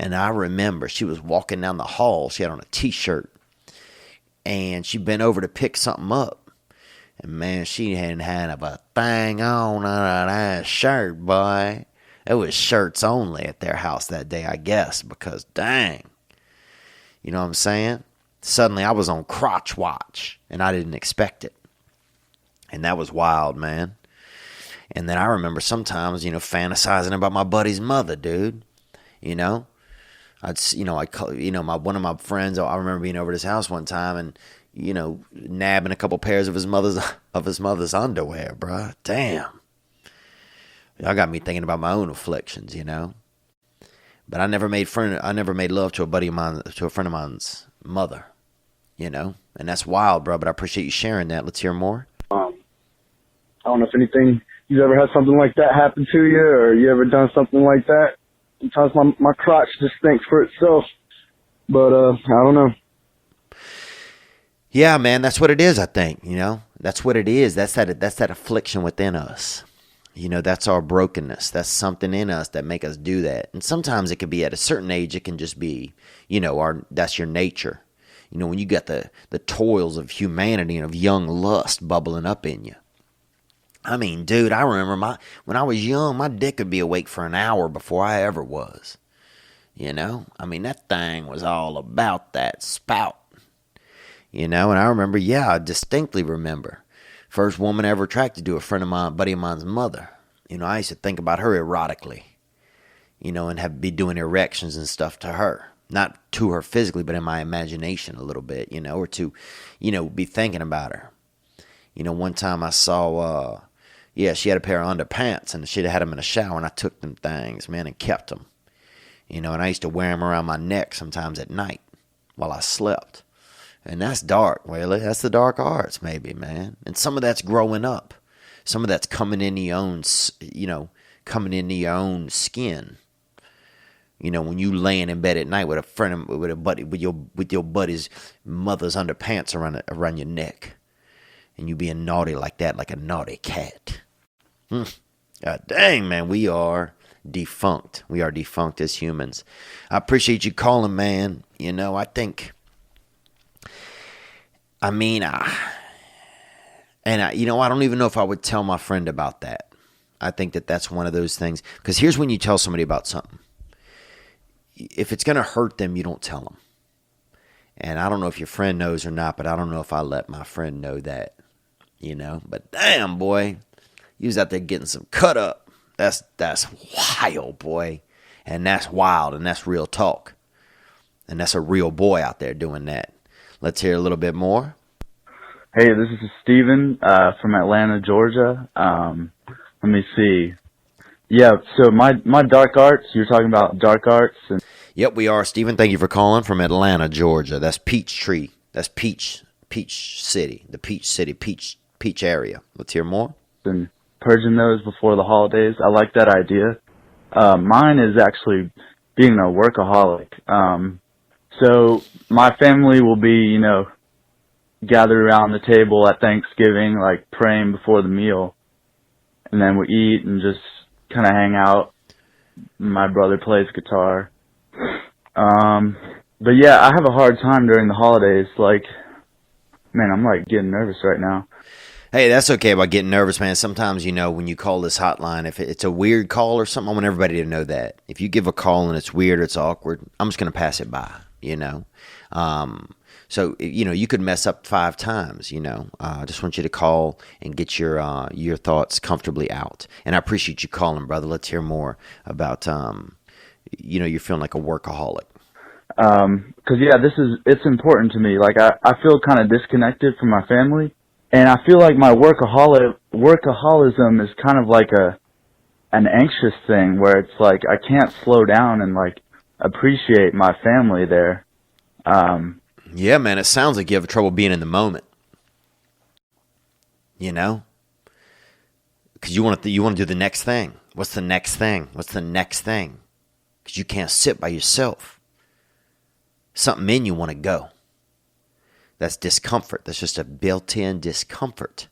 And I remember she was walking down the hall. She had on a T-shirt. And she bent over to pick something up. And, man, she hadn't had a thing on that shirt, boy. It was shirts only at their house that day, I guess, because dang. You know what I'm saying? Suddenly I was on crotch watch, and I didn't expect it. And that was wild, man. And then I remember sometimes, you know, fantasizing about my buddy's mother, dude. You know? One of my friends, I remember being over at his house one time and, you know, nabbing a couple pairs of his mother's underwear, bruh. Damn. Y'all got me thinking about my own afflictions, you know. But I never made love to a friend of mine's mother, you know. And that's wild, bro. But I appreciate you sharing that. Let's hear more. I don't know if you've ever had something like that happen to you, or you ever done something like that. Sometimes my crotch just thinks for itself. But I don't know. Yeah, man, that's what it is. I think, you know, that's what it is. That's that affliction within us. You know, that's our brokenness. That's something in us that make us do that. And sometimes it could be at a certain age. It can just be, you know, that's your nature. You know, when you got the toils of humanity and of young lust bubbling up in you. I mean, dude, I remember when I was young, my dick could be awake for an hour before I ever was. You know? I mean, that thing was all about that spout. You know? And I remember, I distinctly remember. First woman ever attracted to a buddy of mine's mother. You know, I used to think about her erotically. You know, and be doing erections and stuff to her. Not to her physically, but in my imagination a little bit, you know, or to, you know, be thinking about her. You know, one time I saw, she had a pair of underpants, and she'd had them in a shower, and I took them things, man, and kept them. You know, and I used to wear them around my neck sometimes at night while I slept. And that's dark, really. That's the dark arts, maybe, man. And some of that's growing up. Some of that's coming into your own, coming into your own skin. When you laying in bed at night with a friend, with a buddy, with your buddy's mother's underpants around your neck, and you being naughty like that, like a naughty cat. God dang, man, we are defunct. We are defunct as humans. I appreciate you calling, man. I think. I don't even know if I would tell my friend about that. I think that's one of those things. Because here's when you tell somebody about something. If it's going to hurt them, you don't tell them. And I don't know if your friend knows or not, but I don't know if I let my friend know that. But damn, boy, you was out there getting some cut up. That's wild, boy. And that's wild, and that's real talk. And that's a real boy out there doing that. Let's hear a little bit more. Hey, this is Steven from Atlanta, Georgia. Let me see. Yeah, so my dark arts, you're talking about dark arts. Yep, we are, Steven. Thank you for calling from Atlanta, Georgia. That's Peachtree. That's Peach City. The Peach City, Peach area. Let's hear more. And purging those before the holidays. I like that idea. Mine is actually being a workaholic. So my family will be, gathered around the table at Thanksgiving, like praying before the meal. And then we eat and just kind of hang out. My brother plays guitar. But yeah, I have a hard time during the holidays. Like, man, I'm like getting nervous right now. Hey, that's okay about getting nervous, man. Sometimes, when you call this hotline, if it's a weird call or something, I want everybody to know that. If you give a call and it's weird or it's awkward, I'm just going to pass it by, So, you could mess up 5 times, I just want you to call and get your thoughts comfortably out. And I appreciate you calling, brother. Let's hear more about, you're feeling like a workaholic. Cause yeah, it's important to me. Like I feel kind of disconnected from my family, and I feel like my workaholism is kind of like an anxious thing where it's like I can't slow down and like appreciate my family there. Yeah, man, it sounds like you have trouble being in the moment. Because you want to do the next thing. What's the next thing? What's the next thing? Because you can't sit by yourself. Something in you want to go. That's discomfort. That's just a built-in discomfort.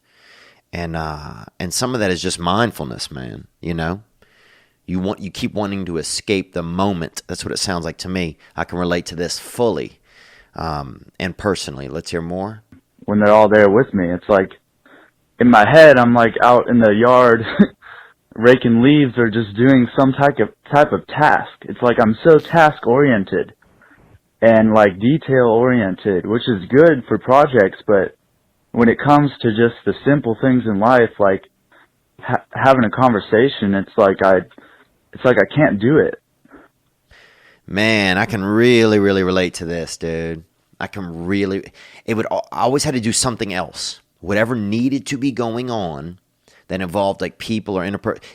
And some of that is just mindfulness, man. You keep wanting to escape the moment. That's what it sounds like to me. I can relate to this fully. And personally. Let's hear more. When they're all there with me, it's like in my head, I'm like out in the yard raking leaves or just doing some type of task. It's like I'm so task oriented and like detail oriented, which is good for projects, but when it comes to just the simple things in life, like having a conversation, it's like I can't do it. Man, I can really, really relate to this, dude. I always had to do something else. Whatever needed to be going on that involved like people or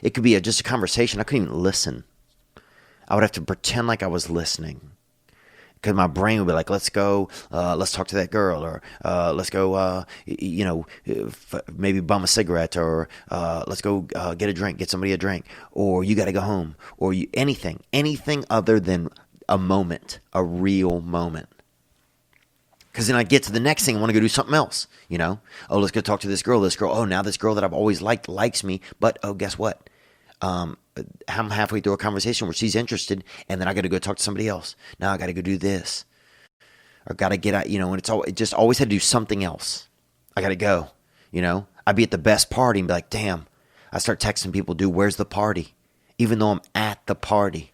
it could be just a conversation. I couldn't even listen. I would have to pretend like I was listening. Because my brain would be like, let's go, let's talk to that girl, or let's go, maybe bum a cigarette, or let's go get somebody a drink, or you got to go home, or anything other than a moment, a real moment. Because then I get to the next thing, I want to go do something else, Oh, let's go talk to this girl. Oh, now this girl that I've always liked likes me, but oh, guess what? I'm halfway through a conversation where she's interested, and then I got to go talk to somebody else. Now I got to go do this, or got to get out, and it just always had to do something else. I got to go, I'd be at the best party and be like, damn, I start texting people, dude, where's the party? Even though I'm at the party.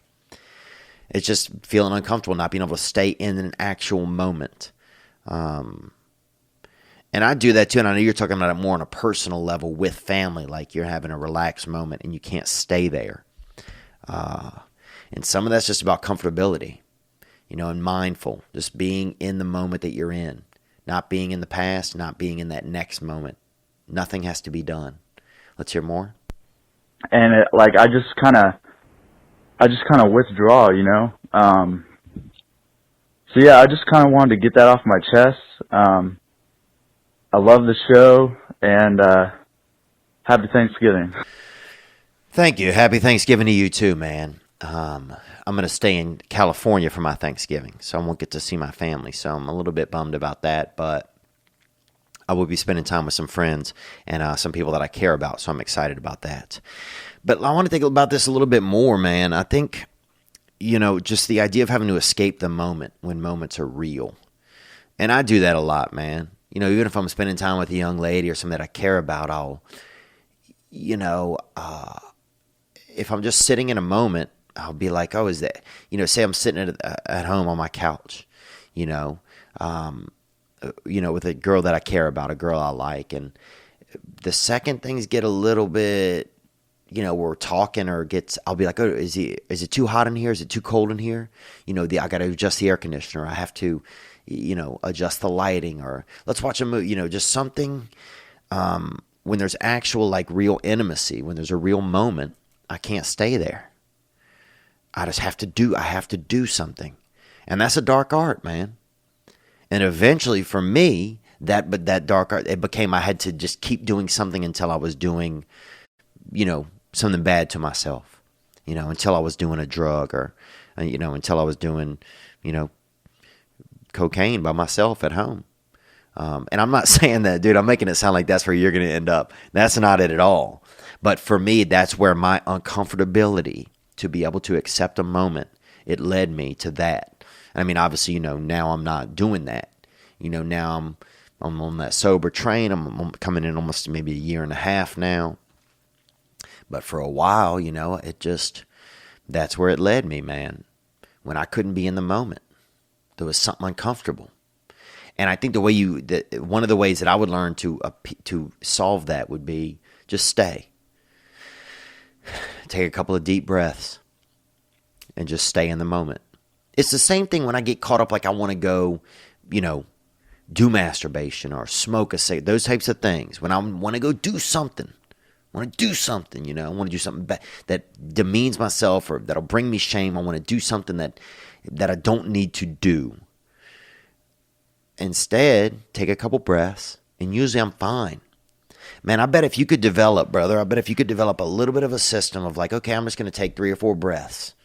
It's just feeling uncomfortable, not being able to stay in an actual moment. And I do that too, and I know you're talking about it more on a personal level with family, like you're having a relaxed moment and you can't stay there. And some of that's just about comfortability, and mindful, just being in the moment that you're in, not being in the past, not being in that next moment. Nothing has to be done. Let's hear more. And I just kind of withdraw, So yeah, I just kind of wanted to get that off my chest. I love the show, and happy Thanksgiving. Thank you. Happy Thanksgiving to you too, man. I'm going to stay in California for my Thanksgiving, so I won't get to see my family. So I'm a little bit bummed about that, but I will be spending time with some friends and some people that I care about, so I'm excited about that. But I want to think about this a little bit more, man. I think, just the idea of having to escape the moment when moments are real. And I do that a lot, man. Even if I'm spending time with a young lady or something that I care about, I'll, if I'm just sitting in a moment, I'll be like, oh, is that, say I'm sitting at home on my couch, with a girl that I care about, a girl I like. And the second things get a little bit, we're talking I'll be like, oh, is it too hot in here? Is it too cold in here? I got to adjust the air conditioner. I have to, adjust the lighting, or let's watch a movie, just something, when there's actual like real intimacy, when there's a real moment, I can't stay there. I have to do something. And that's a dark art, man. And eventually for me, that dark art, it became, I had to just keep doing something until I was doing, something bad to myself, until I was doing a drug or, until I was doing, cocaine by myself at home. And I'm not saying that, dude, I'm making it sound like that's where you're going to end up. That's not it at all. But for me, that's where my uncomfortability to be able to accept a moment, it led me to that. I mean, obviously, now I'm not doing that. Now I'm on that sober train. I'm coming in almost maybe a year and a half now. But for a while, that's where it led me, man. When I couldn't be in the moment, there was something uncomfortable. And I think one of the ways that I would learn to solve that would be just stay. Take a couple of deep breaths and just stay in the moment. It's the same thing when I get caught up, like I want to go, do masturbation or smoke a cigarette, those types of things. When I want to go do something, I want to do something that demeans myself or that'll bring me shame. I want to do something that I don't need to do. Instead, take a couple breaths, and usually I'm fine. Man, I bet if you could develop, brother, a little bit of a system of like, okay, I'm just going to take 3 or 4 breaths.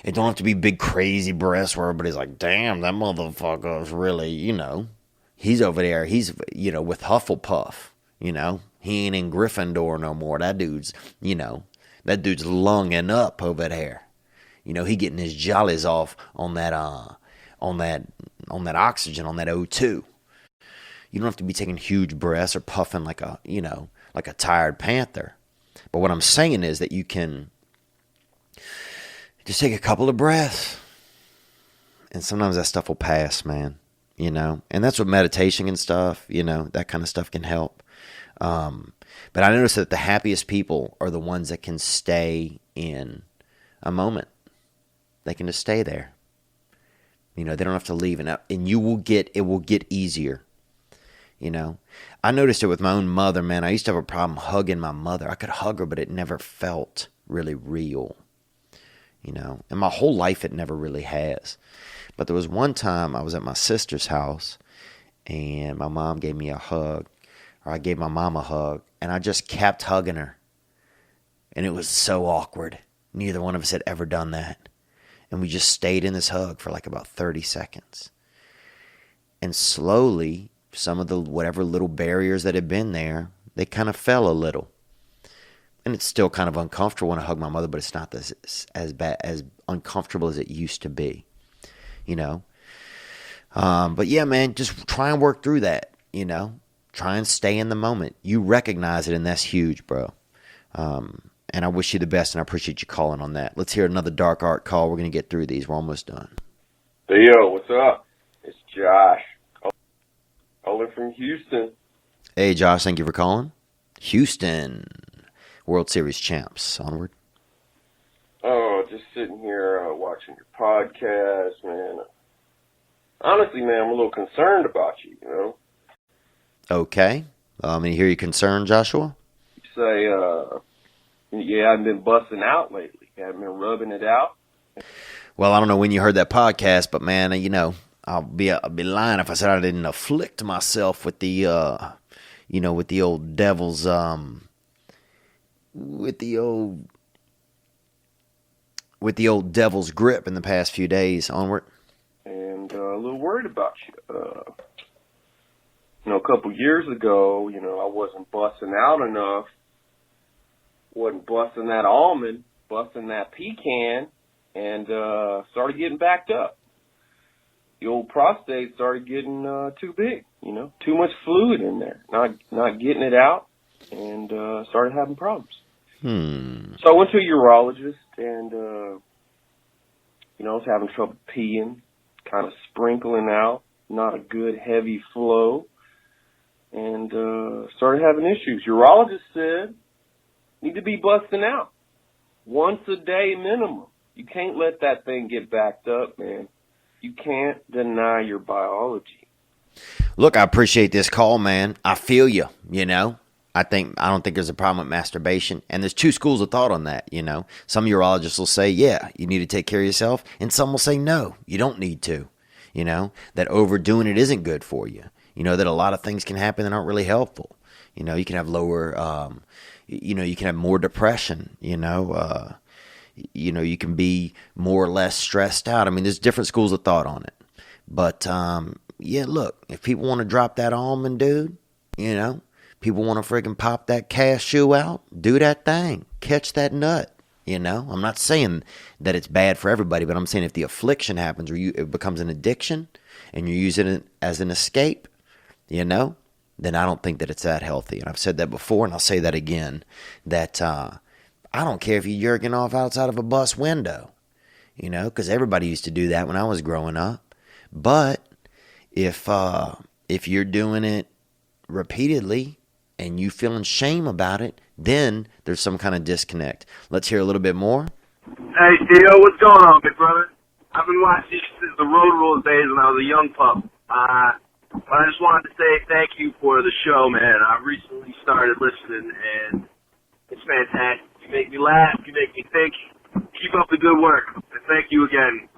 It don't have to be big, crazy breaths where everybody's like, damn, that motherfucker's really, he's over there. He's, with Hufflepuff, he ain't in Gryffindor no more. That dude's lunging up over there. He getting his jollies off on that oxygen, on that O2. You don't have to be taking huge breaths or puffing like a tired panther. But what I'm saying is that you can just take a couple of breaths. And sometimes that stuff will pass, man. And that's what meditation and stuff, that kind of stuff can help. But I notice that the happiest people are the ones that can stay in a moment. They can just stay there. They don't have to leave. And it will get easier. I noticed it with my own mother, man. I used to have a problem hugging my mother. I could hug her, but it never felt really real. And my whole life it never really has. But there was one time I was at my sister's house and my mom gave me a hug, or I gave my mom a hug, and I just kept hugging her. And it was so awkward. Neither one of us had ever done that. And we just stayed in this hug for like about 30 seconds. And slowly, some of the whatever little barriers that had been there, they kind of fell a little. And it's still kind of uncomfortable when I hug my mother, but it's not as bad, as uncomfortable as it used to be, But yeah, man, just try and work through that, Try and stay in the moment. You recognize it, and that's huge, bro. And I wish you the best, and I appreciate you calling on that. Let's hear another dark art call. We're going to get through these. We're almost done. Theo, what's up? It's Josh. Calling from Houston. Hey, Josh, thank you for calling. Houston, World Series champs. Onward. Oh, just sitting here watching your podcast, man. Honestly, man, I'm a little concerned about you, Okay. And hear you concerned, Joshua? You say, you haven't been busting out lately. You haven't been rubbing it out. Well, I don't know when you heard that podcast, but man, you know, I'll be lying if I said I didn't afflict myself with the, you know, with the old devil's, with the old devil's grip in the past few days. Onward. And a little worried about you. You know, a couple years ago, you know, I wasn't busting out enough. Wasn't busting that almond, busting that pecan, and started getting backed up. The old prostate started getting too big, you know, too much fluid in there, not getting it out, and started having problems. So I went to a urologist, and you know, I was having trouble peeing, kind of sprinkling out, not a good heavy flow, and started having issues. Urologist said, need to be busting out once a day minimum. You can't let that thing get backed up, man. You can't deny your biology. Look, I appreciate this call, man. I feel you, you know. I don't think there's a problem with masturbation. And there's two schools of thought on that, you know. Some urologists will say, yeah, you need to take care of yourself. And some will say, no, you don't need to. You know, that overdoing it isn't good for you. You know, that a lot of things can happen that aren't really helpful. You know, you can have lower, you know, you can have more depression, you know, you can be more or less stressed out. I mean, there's different schools of thought on it. But, yeah, look, if people want to drop that almond, dude, you know, people want to freaking pop that cashew out, do that thing, catch that nut, you know. I'm not saying that it's bad for everybody, but I'm saying if the affliction happens or it becomes an addiction and you're using it as an escape, you know, then I don't think that it's that healthy. And I've said that before, and I'll say that again, that I don't care if you're jerking off outside of a bus window, you know, because everybody used to do that when I was growing up. But if you're doing it repeatedly and you feeling shame about it, then there's some kind of disconnect. Let's hear a little bit more. Hey, Theo, what's going on, big brother? I've been watching you since the Road Rules days when I was a young pup. But I just wanted to say thank you for the show, man. I recently started listening, and it's fantastic. You make me laugh. You make me think. Keep up the good work. And thank you again.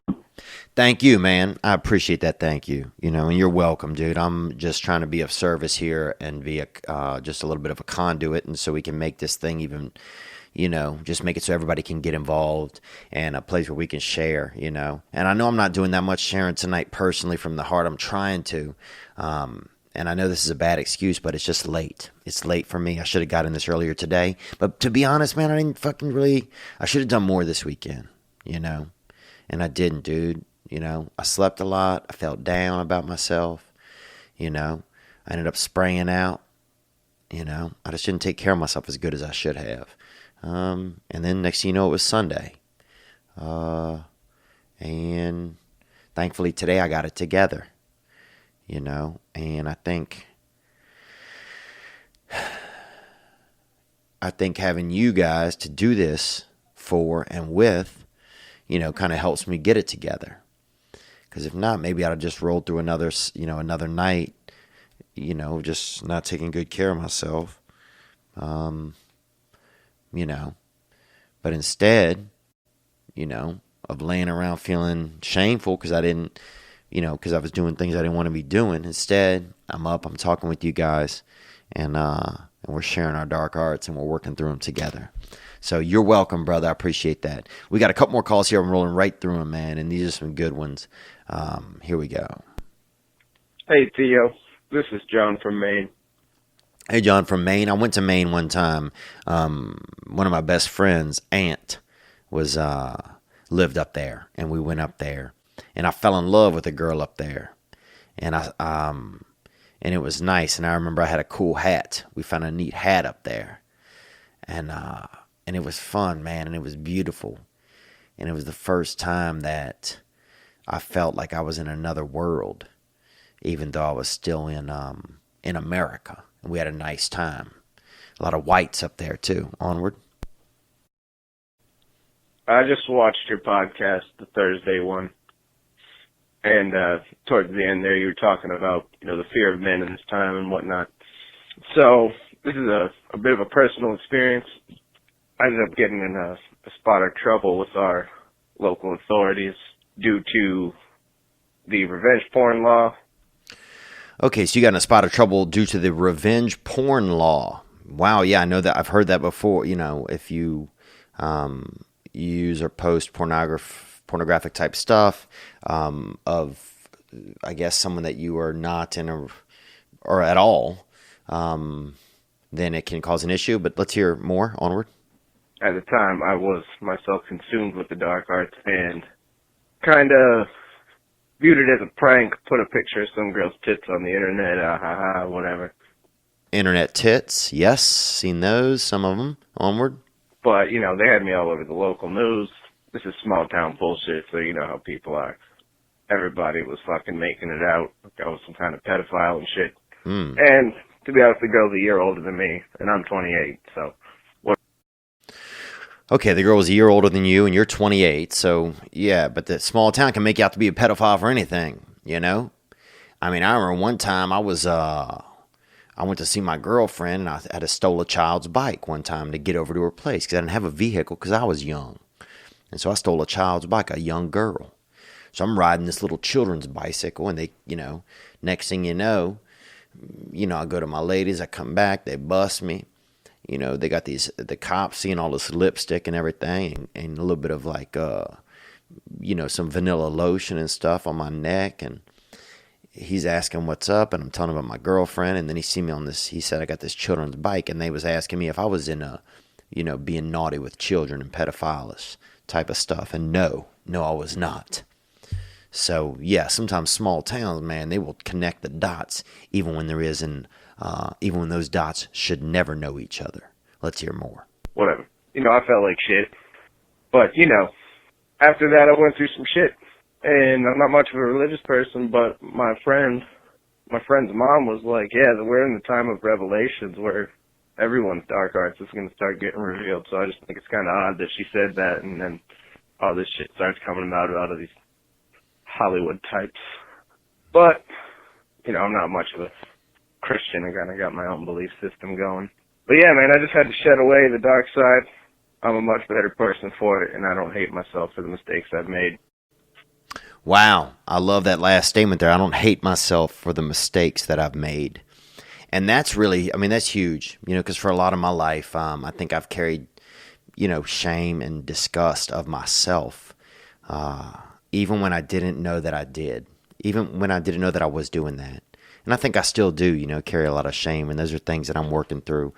Thank you, man. I appreciate that. Thank you. You know, and you're welcome, dude. I'm just trying to be of service here and be just a little bit of a conduit, and so we can make this thing even, you know, just make it so everybody can get involved and a place where we can share, you know. And I know I'm not doing that much sharing tonight personally from the heart. I'm trying to. And I know this is a bad excuse, but it's just late. It's late for me. I should have gotten this earlier today. But to be honest, man, I didn't fucking really, I should have done more this weekend, you know. And I didn't, dude. You know, I slept a lot. I felt down about myself. You know, I ended up spraying out. You know, I just didn't take care of myself as good as I should have. And then next thing you know, it was Sunday. And thankfully today I got it together. You know, and I think having you guys to do this for and with, you know, kind of helps me get it together. Because if not, maybe I'd have just rolled through another night, you know, just not taking good care of myself. You know, but instead, you know, of laying around feeling shameful because I didn't, you know, because I was doing things I didn't want to be doing. Instead, I'm up, I'm talking with you guys, and we're sharing our dark arts, and we're working through them together. So you're welcome, brother. I appreciate that. We got a couple more calls here. I'm rolling right through them, man, and these are some good ones. Here we go. Hey, Theo. This is John from Maine. Hey, John from Maine. I went to Maine one time. One of my best friends' aunt was lived up there, and we went up there. And I fell in love with a girl up there, and and it was nice. And I remember I had a cool hat. We found a neat hat up there, and it was fun, man. And it was beautiful, and it was the first time that I felt like I was in another world, even though I was still in America. And we had a nice time. A lot of whites up there too. Onward. I just watched your podcast, the Thursday one. And towards the end there, you were talking about, you know, the fear of men in this time and whatnot. So this is a bit of a personal experience. I ended up getting in a spot of trouble with our local authorities due to the revenge porn law. Okay, so you got in a spot of trouble due to the revenge porn law. Wow, yeah, I know that. I've heard that before. You know, if you use or post pornographic type stuff of, I guess, someone that you are not in a, or at all, then it can cause an issue. But let's hear more. Onward. At the time, I was myself consumed with the dark arts and kind of viewed it as a prank, put a picture of some girl's tits on the internet, whatever. Internet tits, yes, seen those, some of them. Onward. But, you know, they had me all over the local news. This is small town bullshit, so you know how people are. Everybody was fucking making it out like I was some kind of pedophile and shit. And to be honest, the girl's a year older than me, and I'm 28, so... Okay, the girl was a year older than you, and you're 28, so, yeah, but the small town can make you out to be a pedophile for anything, you know? I mean, I remember one time I went to see my girlfriend, and I had to stole a child's bike one time to get over to her place, because I didn't have a vehicle, because I was young. And so I stole a child's bike, a young girl. So I'm riding this little children's bicycle, and they, you know, next thing you know, I go to my ladies, I come back, they bust me. You know, they got the cops seeing all this lipstick and everything, and a little bit of like, some vanilla lotion and stuff on my neck. And he's asking what's up, and I'm telling him about my girlfriend. And then he see me on this, he said, I got this children's bike. And they was asking me if I was in being naughty with children and pedophiles type of stuff. And no, I was not. So yeah, sometimes small towns, man, they will connect the dots even when even when those dots should never know each other. Let's hear more. Whatever. You know, I felt like shit. But, you know, after that I went through some shit. And I'm not much of a religious person, but my friend's mom was like, yeah, we're in the time of revelations where everyone's dark arts is going to start getting revealed. So I just think it's kind of odd that she said that, and then all this shit starts coming out of these Hollywood types. But, you know, I'm not much of a Christian. I kind of got my own belief system going. But yeah, man, I just had to shed away the dark side. I'm a much better person for it, and I don't hate myself for the mistakes I've made. Wow, I love that last statement there. I don't hate myself for the mistakes that I've made. And that's really, that's huge, because for a lot of my life, I think I've carried, shame and disgust of myself, even when I didn't know that I did, even when I didn't know that I was doing that. And I think I still do, carry a lot of shame, and those are things that I'm working through,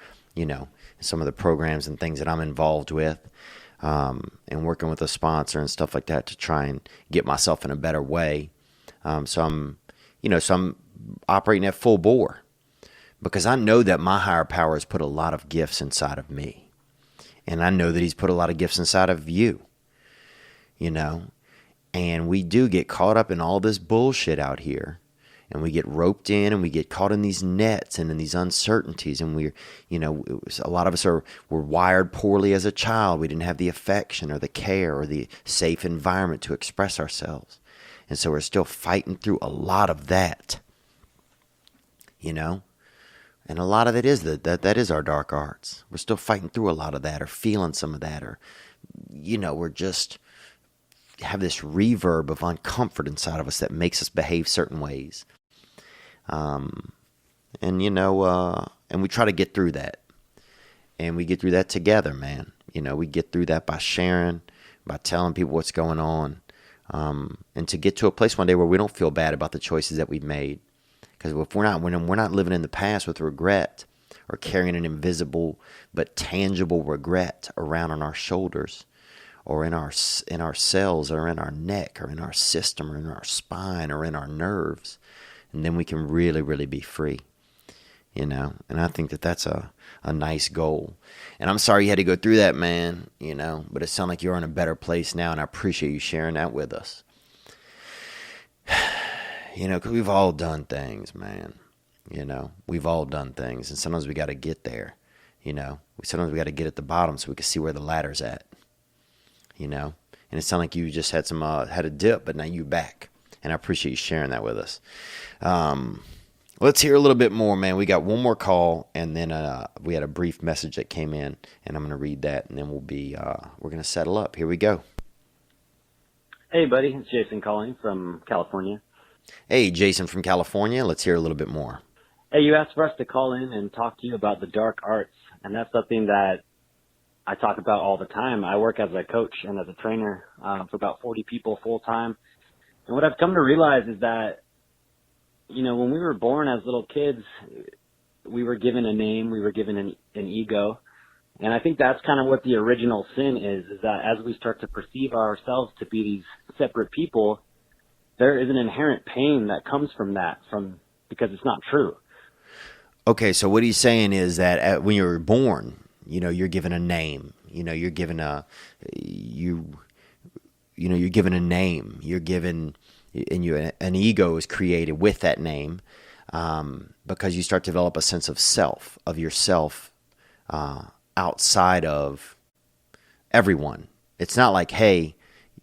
some of the programs and things that I'm involved with. And working with a sponsor and stuff like that to try and get myself in a better way. So I'm operating at full bore because I know that my higher power has put a lot of gifts inside of me. And I know that he's put a lot of gifts inside of you, and we do get caught up in all this bullshit out here. And we get roped in, and we get caught in these nets and in these uncertainties. And a lot of us were wired poorly as a child. We didn't have the affection or the care or the safe environment to express ourselves. And so we're still fighting through a lot of that, And a lot of it is that is our dark arts. We're still fighting through a lot of that, or feeling some of that, or, we're just have this reverb of uncomfort inside of us that makes us behave certain ways. And we try to get through that. And we get through that together, man. We get through that by sharing, by telling people what's going on. And to get to a place one day where we don't feel bad about the choices that we've made. Because when we're not living in the past with regret, or carrying an invisible but tangible regret around on our shoulders, or in our cells, or in our neck, or in our system, or in our spine, or in our nerves. And then we can really, really be free, And I think that that's a nice goal. And I'm sorry you had to go through that, man, but it sounds like you're in a better place now, and I appreciate you sharing that with us. Because we've all done things, man. We've all done things, and sometimes we got to get there, Sometimes we got to get at the bottom so we can see where the ladder's at. And it sounded like you just had had a dip, but now you're back. And I appreciate you sharing that with us. Let's hear a little bit more, man. We got one more call, and then we had a brief message that came in, and I'm going to read that, and then we're going to settle up. Here we go. Hey, buddy. It's Jason calling from California. Hey, Jason from California. Let's hear a little bit more. Hey, you asked for us to call in and talk to you about the dark arts, and that's something that I talk about all the time. I work as a coach and as a trainer for about 40 people full time. And what I've come to realize is that, you know, when we were born as little kids, we were given a name, we were given an ego. And I think that's kind of what the original sin is that as we start to perceive ourselves to be these separate people, there is an inherent pain that comes from that, because it's not true. Okay, so what he's saying is that when you're born, you know, you're given a name. You know, you're given you're given a name. You're given, and an ego is created with that name, because you start to develop a sense of self, of yourself, outside of everyone. It's not like, hey,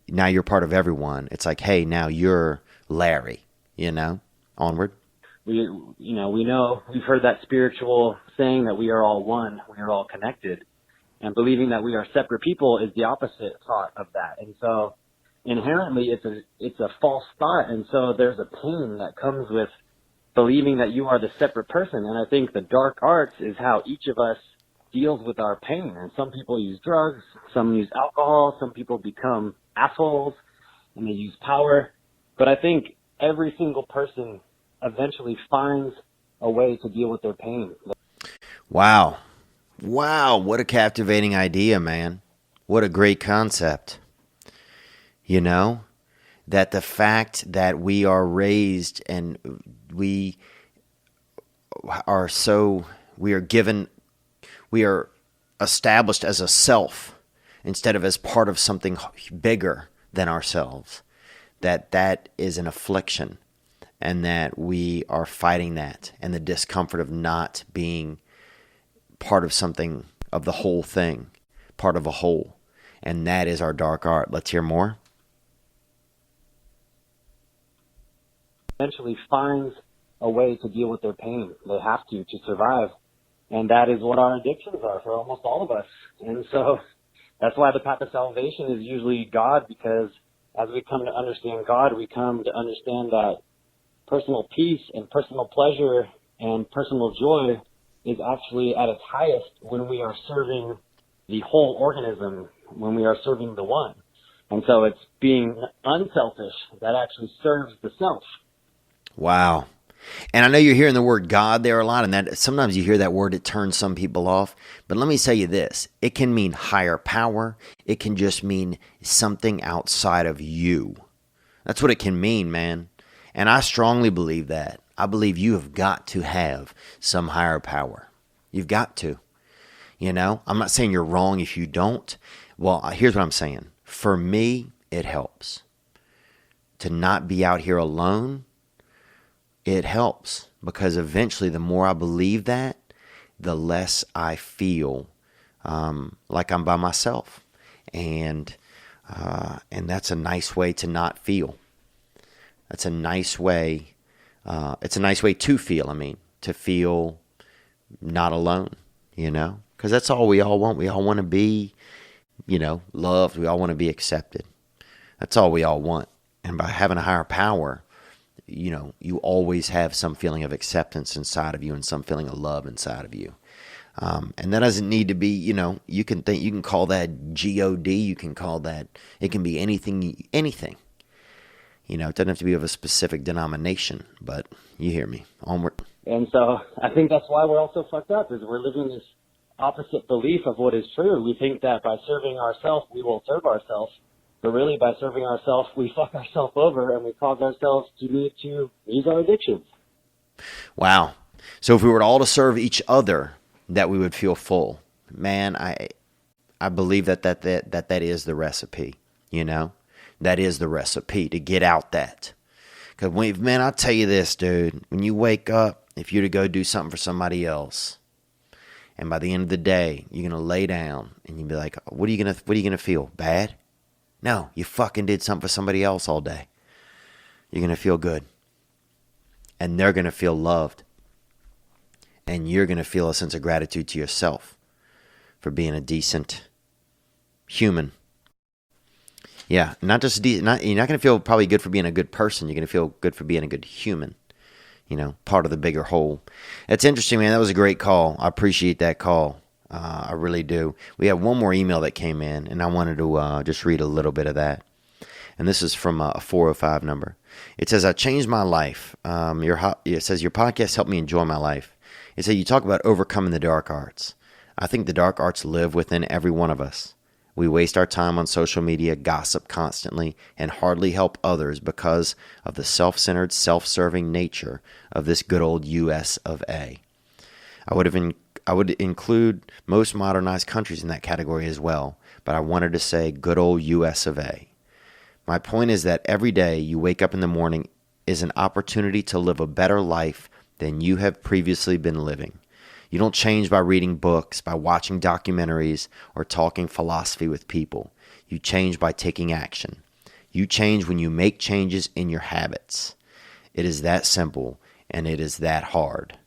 now you're part of everyone. It's like, hey, now you're Larry, you know, onward. We've heard that spiritual saying that we are all one, we are all connected, and believing that we are separate people is the opposite thought of that. And so inherently it's a false thought. And so there's a pain that comes with believing that you are the separate person. And I think the dark arts is how each of us deals with our pain. And some people use drugs, some use alcohol, some people become assholes and they use power. But I think every single person eventually finds a way to deal with their pain. Wow. What a captivating idea, man. What a great concept. You know, that the fact that we are raised and we are established as a self instead of as part of something bigger than ourselves, that is an affliction, and that we are fighting that and the discomfort of not being part of something, of the whole thing, part of a whole. And that is our dark art. Let's hear more. Eventually finds a way to deal with their pain. They have to survive. And that is what our addictions are for almost all of us. And so that's why the path of salvation is usually God, because as we come to understand God, we come to understand that personal peace and personal pleasure and personal joy is actually at its highest when we are serving the whole organism, when we are serving the one. And so it's being unselfish that actually serves the self. Wow. And I know you're hearing the word God there a lot, and that sometimes you hear that word, it turns some people off. But let me tell you this, it can mean higher power. It can just mean something outside of you. That's what it can mean, man. And I strongly believe that. I believe you have got to have some higher power. You've got to. You know, I'm not saying you're wrong if you don't. Well, here's what I'm saying. For me, it helps. To not be out here alone, it helps. Because eventually, the more I believe that, the less I feel like I'm by myself. And that's a nice way to not feel. That's a nice way. It's a nice way to feel. To feel not alone, you know, because that's all we all want. We all want to be, you know, loved. We all want to be accepted. That's all we all want. And by having a higher power, you know, you always have some feeling of acceptance inside of you and some feeling of love inside of you. And that doesn't need to be, you know, you can call that G-O-D. You can call that, it can be anything. You know, it doesn't have to be of a specific denomination, but you hear me. Onward. And so I think that's why we're all so fucked up, is we're living this opposite belief of what is true. We think that by serving ourselves, we will serve ourselves. But really, by serving ourselves, we fuck ourselves over and we cause ourselves to need to use our addictions. Wow. So if we were all to serve each other, that we would feel full. Man, I believe that is the recipe, you know? That is the recipe to get out that. Because, man, I'll tell you this, dude. When you wake up, if you're to go do something for somebody else, and by the end of the day, you're going to lay down and you'll be like, what are you going to feel? Bad? No, you fucking did something for somebody else all day. You're going to feel good. And they're going to feel loved. And you're going to feel a sense of gratitude to yourself for being a decent human. Yeah, not just you're not going to feel probably good for being a good person. You're going to feel good for being a good human. Part of the bigger whole. That's interesting, man. That was a great call. I appreciate that call. I really do. We have one more email that came in, and I wanted to just read a little bit of that. And this is from a 405 number. It says, I changed my life. It says, your podcast helped me enjoy my life. It says, you talk about overcoming the dark arts. I think the dark arts live within every one of us. We waste our time on social media, gossip constantly, and hardly help others because of the self-centered, self-serving nature of this good old U.S. of A. I would include most modernized countries in that category as well, but I wanted to say good old U.S. of A. My point is that every day you wake up in the morning is an opportunity to live a better life than you have previously been living. You don't change by reading books, by watching documentaries, or talking philosophy with people. You change by taking action. You change when you make changes in your habits. It is that simple, and it is that hard.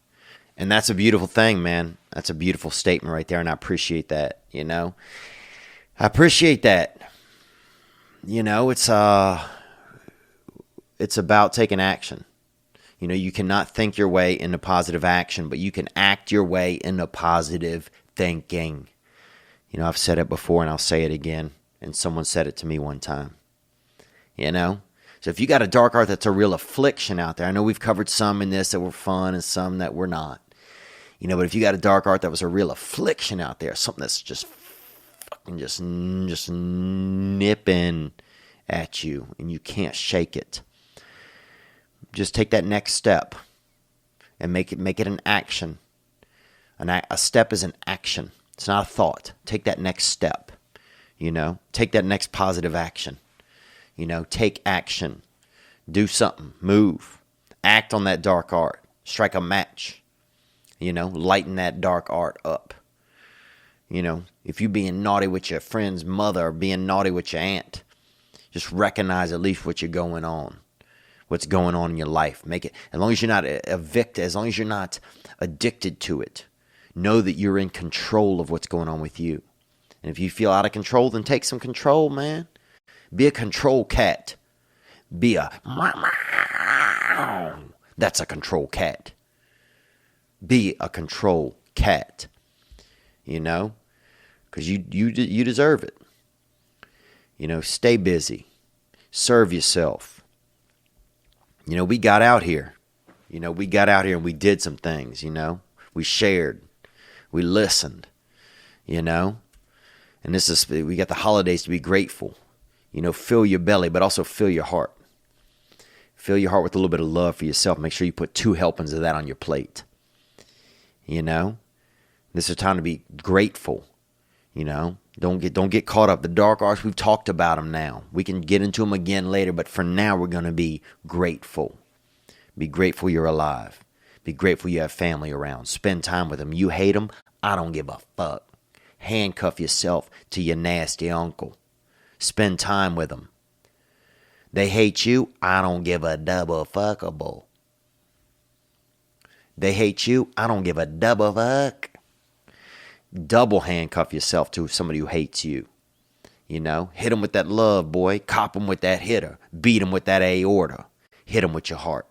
And that's a beautiful thing, man. That's a beautiful statement right there, and I appreciate that, I appreciate that. It's about taking action. You cannot think your way into positive action, but you can act your way into positive thinking. I've said it before and I'll say it again, and someone said it to me one time. So if you got a dark art that's a real affliction out there, I know we've covered some in this that were fun and some that were not. But if you got a dark art that was a real affliction out there, something that's just fucking just nipping at you and you can't shake it, just take that next step and make it an action. A step is an action. It's not a thought. Take that next step. Take that next positive action. Take action. Do something. Move. Act on that dark art. Strike a match. Lighten that dark art up. If you being naughty with your friend's mother or being naughty with your aunt, just recognize at least what's going on in your life. Make it, as long as you're not a victim, as long as you're not addicted to it, know that you're in control of what's going on with you. And if you feel out of control, then take some control, man. Be a control cat. Be a that's a control cat. Be a control cat. Because you deserve it. Stay busy. Serve yourself. We got out here. We got out here and we did some things, We shared. We listened, And we got the holidays to be grateful. Fill your belly, but also fill your heart. Fill your heart with a little bit of love for yourself. Make sure you put 2 helpings of that on your plate. This is a time to be grateful. Don't get caught up. The dark arts, we've talked about them now. We can get into them again later, but for now we're going to be grateful. Be grateful you're alive. Be grateful you have family around. Spend time with them. You hate them? I don't give a fuck. Handcuff yourself to your nasty uncle. Spend time with them. They hate you? I don't give a double fuckable. They hate you? I don't give a double fuck. Double handcuff yourself to somebody who hates you. Hit them with that love, boy. Cop them with that hitter. Beat them with that aorta. Hit them with your heart.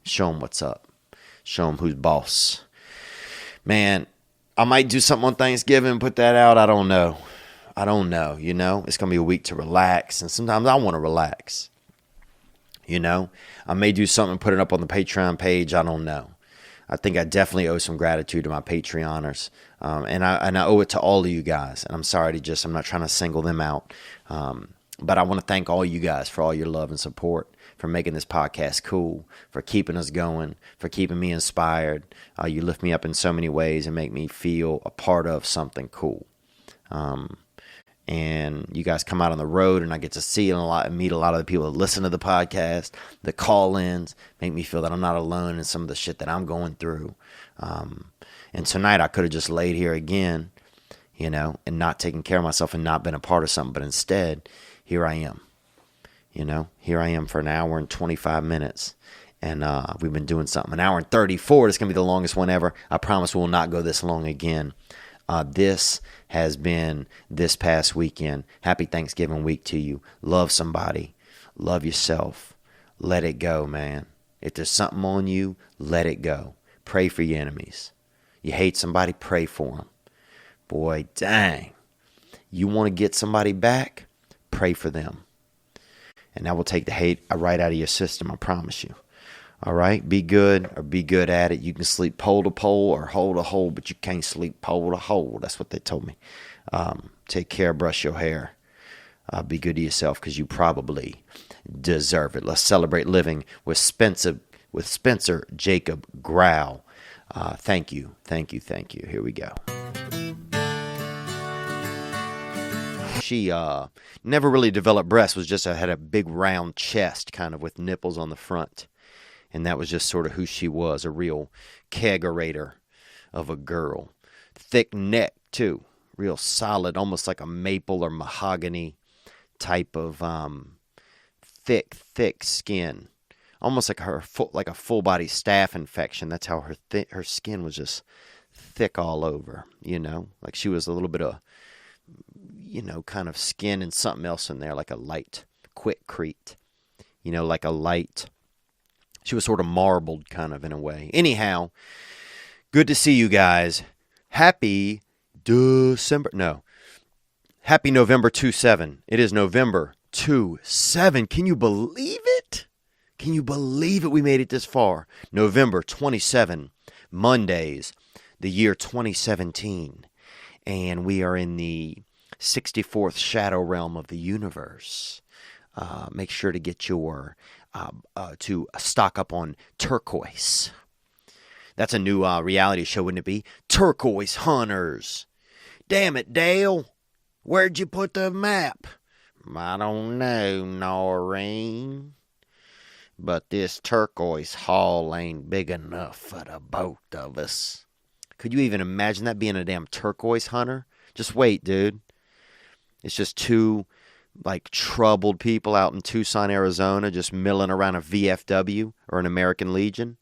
Show them what's up. Show them who's boss. Man, I might do something on Thanksgiving, put that out. I don't know. It's going to be a week to relax, and sometimes I want to relax. I may do something, put it up on the Patreon page. I don't know. I think I definitely owe some gratitude to my Patreoners, and I owe it to all of you guys. And I'm sorry I'm not trying to single them out, but I want to thank all you guys for all your love and support, for making this podcast cool, for keeping us going, for keeping me inspired. You lift me up in so many ways and make me feel a part of something cool. And you guys come out on the road, and I get to see and meet a lot of the people that listen to the podcast, the call-ins, make me feel that I'm not alone in some of the shit that I'm going through. And tonight I could have just laid here again, and not taken care of myself and not been a part of something. But instead, here I am. Here I am for an hour and 25 minutes. And we've been doing something. An hour and 34. This is going to be the longest one ever. I promise we'll not go this long again. This has been this past weekend. Happy Thanksgiving week to you. Love somebody. Love yourself. Let it go, man. If there's something on you, let it go. Pray for your enemies. You hate somebody, pray for them. Boy, dang. You want to get somebody back? Pray for them. And that will take the hate right out of your system, I promise you. All right? Be good or be good at it. You can sleep pole to pole or hole to hole, but you can't sleep pole to hole. That's what they told me. Take care, brush your hair. Be good to yourself because you probably deserve it. Let's celebrate living with Spencer Jacob Growl. Thank you. Here we go. She never really developed breasts, was just had a big round chest kind of with nipples on the front. And that was just sort of who she was, a real kegerator of a girl. Thick neck, too. Real solid, almost like a maple or mahogany type of thick skin. Almost like a full body staph infection. That's how her skin was just thick all over, Like she was a little bit of, kind of skin and something else in there, like a light quitcrete. Like a light. She was sort of marbled kind of in a way. Anyhow, good to see you guys. Happy November 2/7. It is November 2/7. Can you believe it? Can you believe it? We made it this far. November 27, Mondays, the year 2017. And we are in the 64th shadow realm of the universe. Make sure to get your to stock up on turquoise. That's a new reality show, wouldn't it be? Turquoise Hunters. Damn it, Dale. Where'd you put the map? I don't know, Noreen. But this turquoise haul ain't big enough for the both of us. Could you even imagine that being a damn turquoise hunter? Just wait, dude. It's just two troubled people out in Tucson, Arizona, just milling around a VFW or an American Legion,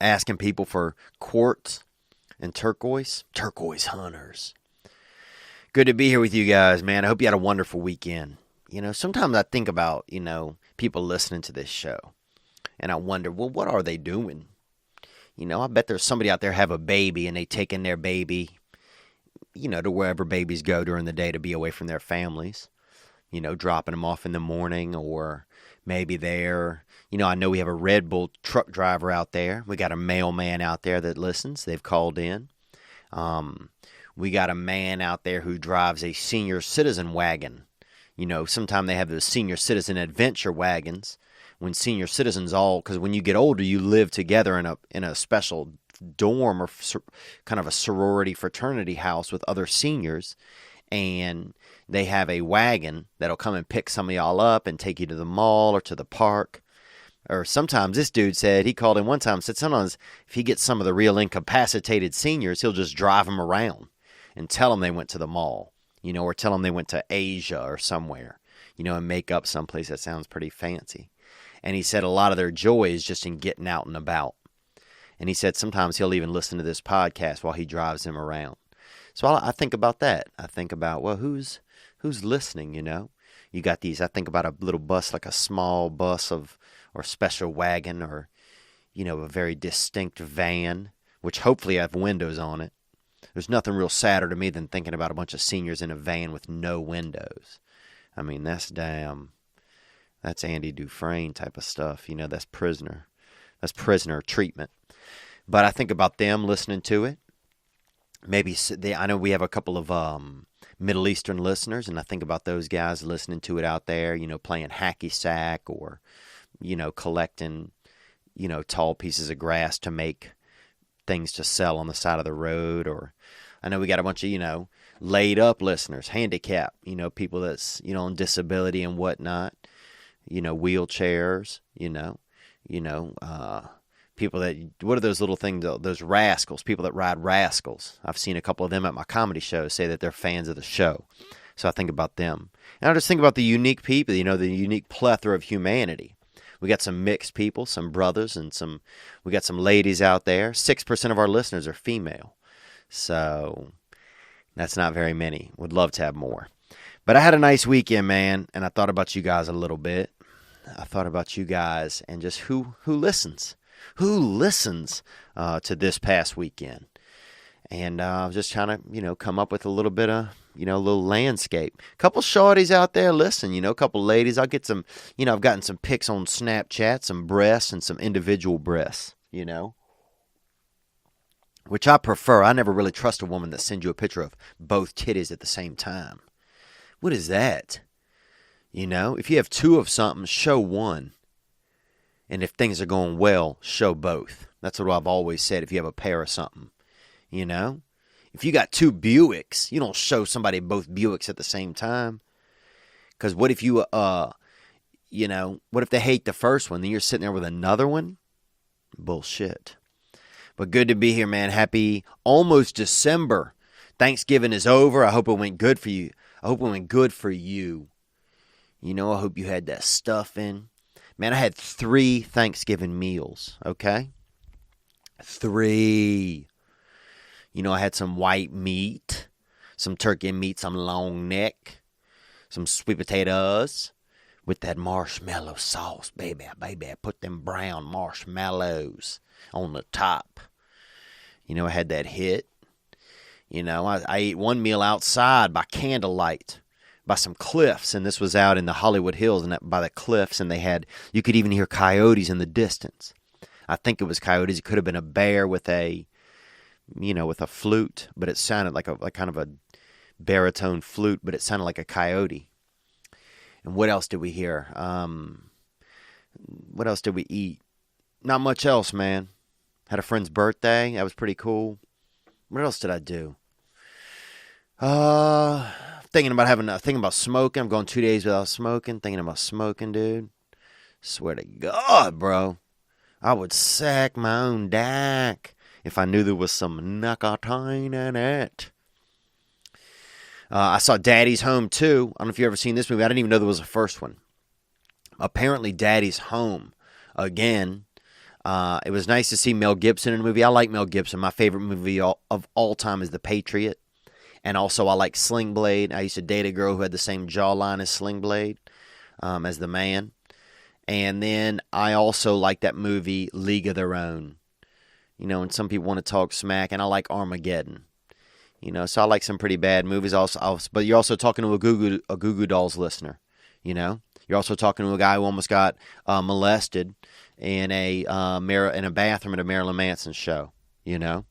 asking people for quartz and turquoise hunters. Good to be here with you guys, man. I hope you had a wonderful weekend. Sometimes I think about, people listening to this show, and I wonder, well, what are they doing? I bet there's somebody out there have a baby, and they taking their baby, to wherever babies go during the day to be away from their families, dropping them off in the morning, or maybe they're, I know we have a Red Bull truck driver out there. We got a mailman out there that listens. They've called in. We got a man out there who drives a senior citizen wagon. Sometimes they have the senior citizen adventure wagons when senior citizens because when you get older, you live together in a special dorm or kind of a sorority fraternity house with other seniors, and they have a wagon that'll come and pick some of y'all up and take you to the mall or to the park. Or sometimes this dude said, he called in one time, said sometimes if he gets some of the real incapacitated seniors, he'll just drive them around and tell them they went to the mall, or tell them they went to Asia or somewhere, and make up someplace that sounds pretty fancy. And he said a lot of their joy is just in getting out and about. And he said sometimes he'll even listen to this podcast while he drives them around. So I think about that. I think about, well, who's listening, You got these, I think about a little bus, like a small bus or special wagon or, a very distinct van, which hopefully have windows on it. There's nothing real sadder to me than thinking about a bunch of seniors in a van with no windows. I mean, that's Andy Dufresne type of stuff. That's prisoner treatment. But I think about them listening to it. Maybe I know we have a couple of Middle Eastern listeners, and I think about those guys listening to it out there, playing hacky sack or, collecting, tall pieces of grass to make things to sell on the side of the road. Or I know we got a bunch of, laid up listeners, handicap, people that's, on disability and whatnot, wheelchairs, people that, what are those little things, those rascals, people that ride rascals. I've seen a couple of them at my comedy shows say that they're fans of the show. So I think about them. And I just think about the unique people, the unique plethora of humanity. We got some mixed people, some brothers, and we got some ladies out there. 6% of our listeners are female. So that's not very many. Would love to have more. But I had a nice weekend, man, and I thought about you guys a little bit. I thought about you guys and just who listens. Who listens to this past weekend. And I was just trying to, come up with a little bit of, a little landscape. A couple shorties out there, listen, a couple ladies. I'll get some, I've gotten some pics on Snapchat, some breasts and some individual breasts, which I prefer. I never really trust a woman that sends you a picture of both titties at the same time. What is that? If you have two of something, show one. And if things are going well, show both. That's what I've always said if you have a pair of something. If you got two Buicks, you don't show somebody both Buicks at the same time. Because what if what if they hate the first one, then you're sitting there with another one? Bullshit. But good to be here, man. Happy almost December. Thanksgiving is over. I hope it went good for you. I hope you had that stuffing. Man, I had 3 Thanksgiving meals, okay? 3. I had some white meat, some turkey meat, some long neck, some sweet potatoes with that marshmallow sauce, baby. I put them brown marshmallows on the top. I had that hit. I ate one meal outside by candlelight, by some cliffs, and this was out in the Hollywood Hills, and by the cliffs, and you could even hear coyotes in the distance. I think it was coyotes. It could have been a bear with a flute, but it sounded like kind of a baritone flute, but it sounded like a coyote. And what else did we hear? What else did we eat? Not much else, man. Had a friend's birthday. That was pretty cool. What else did I do? Thinking about smoking. I'm going 2 days without smoking. Thinking about smoking, dude. Swear to God, bro. I would sack my own dack if I knew there was some nicotine in it. I saw Daddy's Home 2. I don't know if you've ever seen this movie. I didn't even know there was a first one. Apparently, Daddy's Home. Again, it was nice to see Mel Gibson in a movie. I like Mel Gibson. My favorite movie of all time is The Patriot. And also, I like Sling Blade. I used to date a girl who had the same jawline as Sling Blade, as the man. And then I also like that movie, League of Their Own. And some people want to talk smack, and I like Armageddon. So I like some pretty bad movies also. But you're also talking to a Goo Goo Dolls listener. You're also talking to a guy who almost got molested in a bathroom at a Marilyn Manson show. You're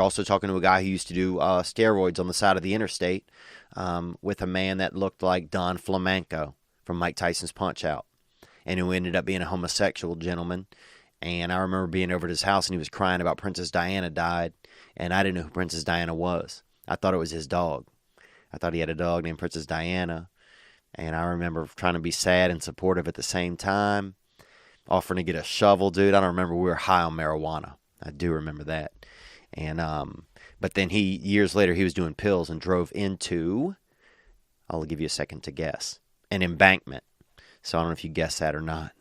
also talking to a guy who used to do steroids on the side of the interstate with a man that looked like Don Flamenco from Mike Tyson's Punch-Out, and who ended up being a homosexual gentleman. And I remember being over at his house, and he was crying about Princess Diana died, and I didn't know who Princess Diana was. I thought it was his dog. I thought he had a dog named Princess Diana, and I remember trying to be sad and supportive at the same time, offering to get a shovel, dude. I don't remember. We were high on marijuana. I do remember that. And but then years later, he was doing pills and drove into, I'll give you a second to guess, an embankment. So I don't know if you guessed that or not.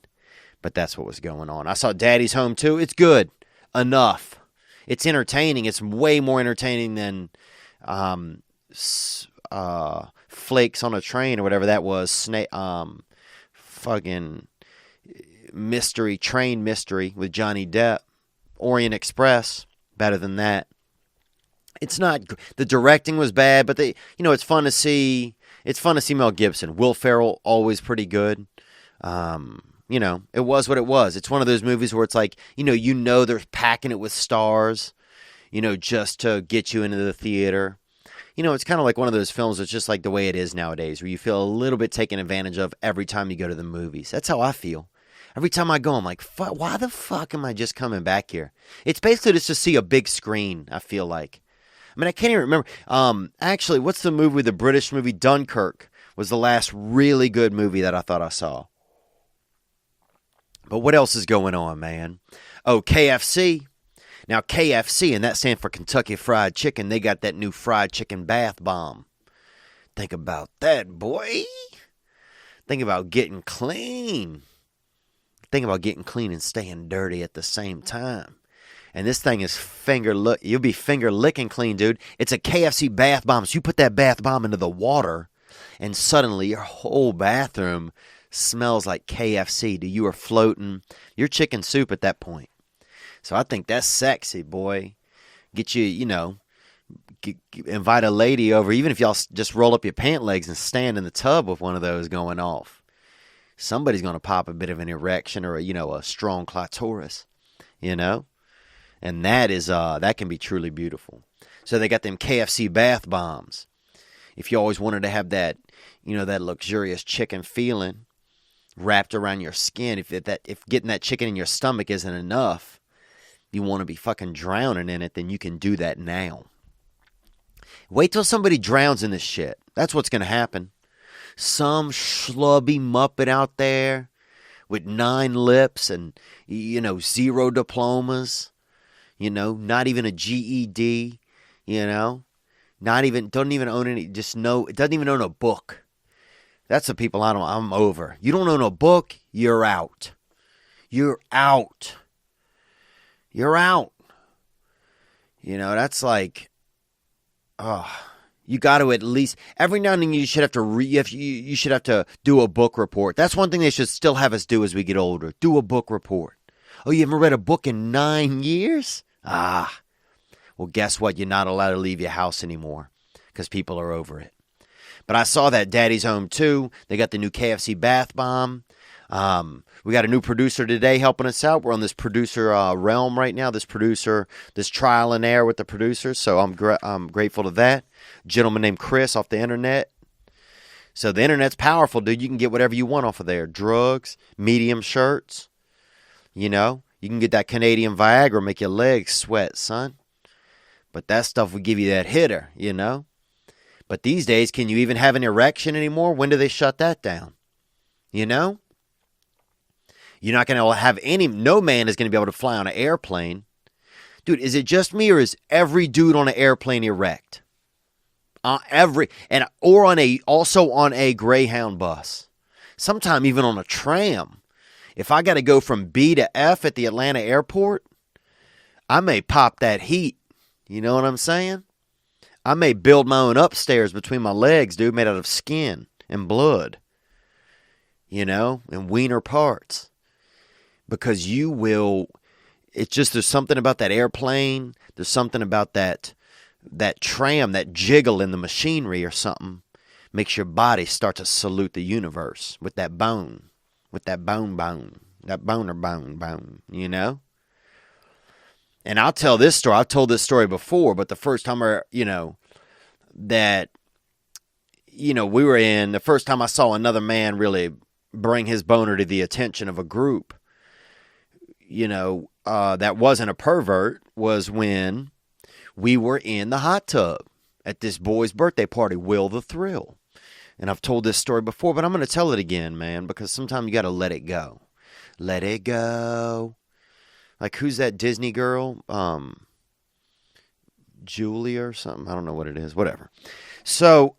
But that's what was going on. I saw Daddy's Home 2. It's good. Enough. It's entertaining. It's way more entertaining than Flakes on a Train or whatever that was. Fucking train mystery with Johnny Depp. Orient Express. Better than that. It's not. The directing was bad, but it's fun to see. It's fun to see Mel Gibson. Will Ferrell, always pretty good. It was what it was. It's one of those movies where it's like, they're packing it with stars, just to get you into the theater. It's kind of like one of those films that's just like the way it is nowadays, where you feel a little bit taken advantage of every time you go to the movies. That's how I feel. Every time I go, I'm like, why the fuck am I just coming back here? It's basically just to see a big screen, I feel like. I mean, I can't even remember. Actually, what's the movie, the British movie Dunkirk was the last really good movie that I thought I saw. But what else is going on, man? Oh, KFC. Now, KFC, and that stands for Kentucky Fried Chicken, they got that new fried chicken bath bomb. Think about that, boy. Think about getting clean. Think about getting clean and staying dirty at the same time. And this thing is you'll be finger licking clean, dude. It's a KFC bath bomb. So you put that bath bomb into the water, and suddenly your whole bathroom smells like KFC. Dude, you are floating. You're chicken soup at that point. So I think that's sexy, boy. Get you, invite a lady over, even if y'all just roll up your pant legs and stand in the tub with one of those going off. Somebody's going to pop a bit of an erection or, a strong clitoris, And that is that can be truly beautiful. So they got them KFC bath bombs. If you always wanted to have that, that luxurious chicken feeling wrapped around your skin, if getting that chicken in your stomach isn't enough, you want to be fucking drowning in it, then you can do that now. Wait till somebody drowns in this shit. That's what's going to happen. Some schlubby muppet out there with 9 lips and, 0 diplomas, not even a GED, doesn't even own any, it doesn't even own a book. That's the people I'm over. You don't own a book, you're out. You're out. You're out. That's like, you got to at least every now and then you should have to you should have to do a book report. That's one thing they should still have us do as we get older. Do a book report. Oh, you haven't read a book in 9 years? Well, guess what? You're not allowed to leave your house anymore because people are over it. But I saw that Daddy's Home 2. They got the new KFC bath bomb. We got a new producer today helping us out. We're on this producer realm right now. This trial and error with the producers. So I'm grateful to that. Gentleman named Chris off the internet. So the internet's powerful, dude. You can get whatever you want off of there. Drugs, medium shirts. You can get that Canadian Viagra, make your legs sweat, son. But that stuff will give you that hitter, But these days, can you even have an erection anymore? When do they shut that down? You're not going to have no man is going to be able to fly on an airplane. Dude, is it just me or is every dude on an airplane erect? Also on a Greyhound bus. Sometime even on a tram. If I got to go from B to F at the Atlanta airport, I may pop that heat. You know what I'm saying? I may build my own upstairs between my legs, dude, made out of skin and blood. And wiener parts. Because there's something about that airplane. There's something about that tram, that jiggle in the machinery or something. Makes your body start to salute the universe with that bone. With that bone. That boner bone, And I'll tell this story. I've told this story before, but the first time the first time I saw another man really bring his boner to the attention of a group, that wasn't a pervert, was when we were in the hot tub at this boy's birthday party, Will the Thrill. And I've told this story before, but I'm going to tell it again, man, because sometimes you got to let it go. Let it go. Like, who's that Disney girl? Julia or something? I don't know what it is. Whatever. So,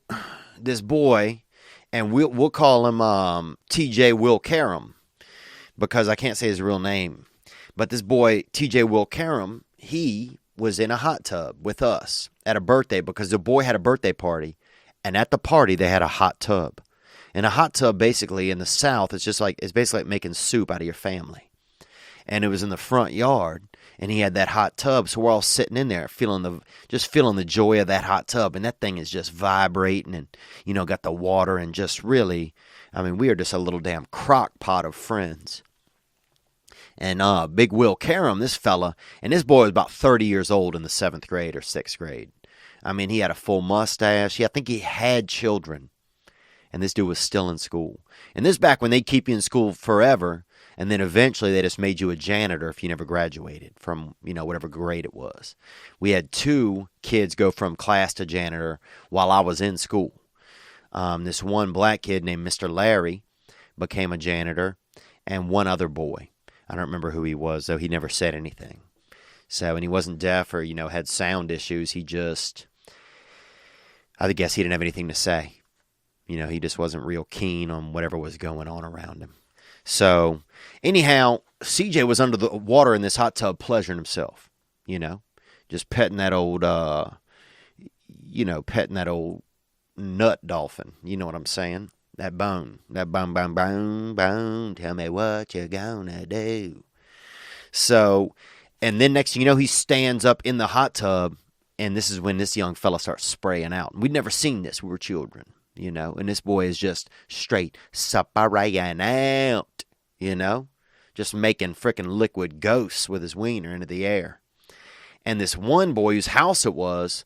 this boy, and we'll call him TJ Will Karam, because I can't say his real name. But this boy, TJ Will Karam, he was in a hot tub with us at a birthday because the boy had a birthday party. And at the party, they had a hot tub. And a hot tub, basically, in the South, it's basically like making soup out of your family. And it was in the front yard, and he had that hot tub. So we're all sitting in there, feeling the joy of that hot tub. And that thing is just vibrating and, got the water and just really, we are just a little damn crock pot of friends. And Big Will Karam, this fella, and this boy was about 30 years old in the 7th grade or 6th grade. He had a full mustache. I think he had children. And this dude was still in school. And this back when they'd keep you in school forever, and then eventually they just made you a janitor if you never graduated from, whatever grade it was. We had 2 kids go from class to janitor while I was in school. This one black kid named Mr. Larry became a janitor, and one other boy. I don't remember who he was, though he never said anything. So, and he wasn't deaf or, had sound issues. I guess he didn't have anything to say. He just wasn't real keen on whatever was going on around him. So, anyhow, CJ was under the water in this hot tub pleasuring himself. just petting that old, petting that old nut dolphin. You know what I'm saying? That bone, bone. Tell me what you gonna do. So, and then next thing you know, he stands up in the hot tub, and this is when this young fella starts spraying out. We'd never seen this. We were children, and this boy is just straight spraying out, just making frickin' liquid ghosts with his wiener into the air. And this one boy whose house it was,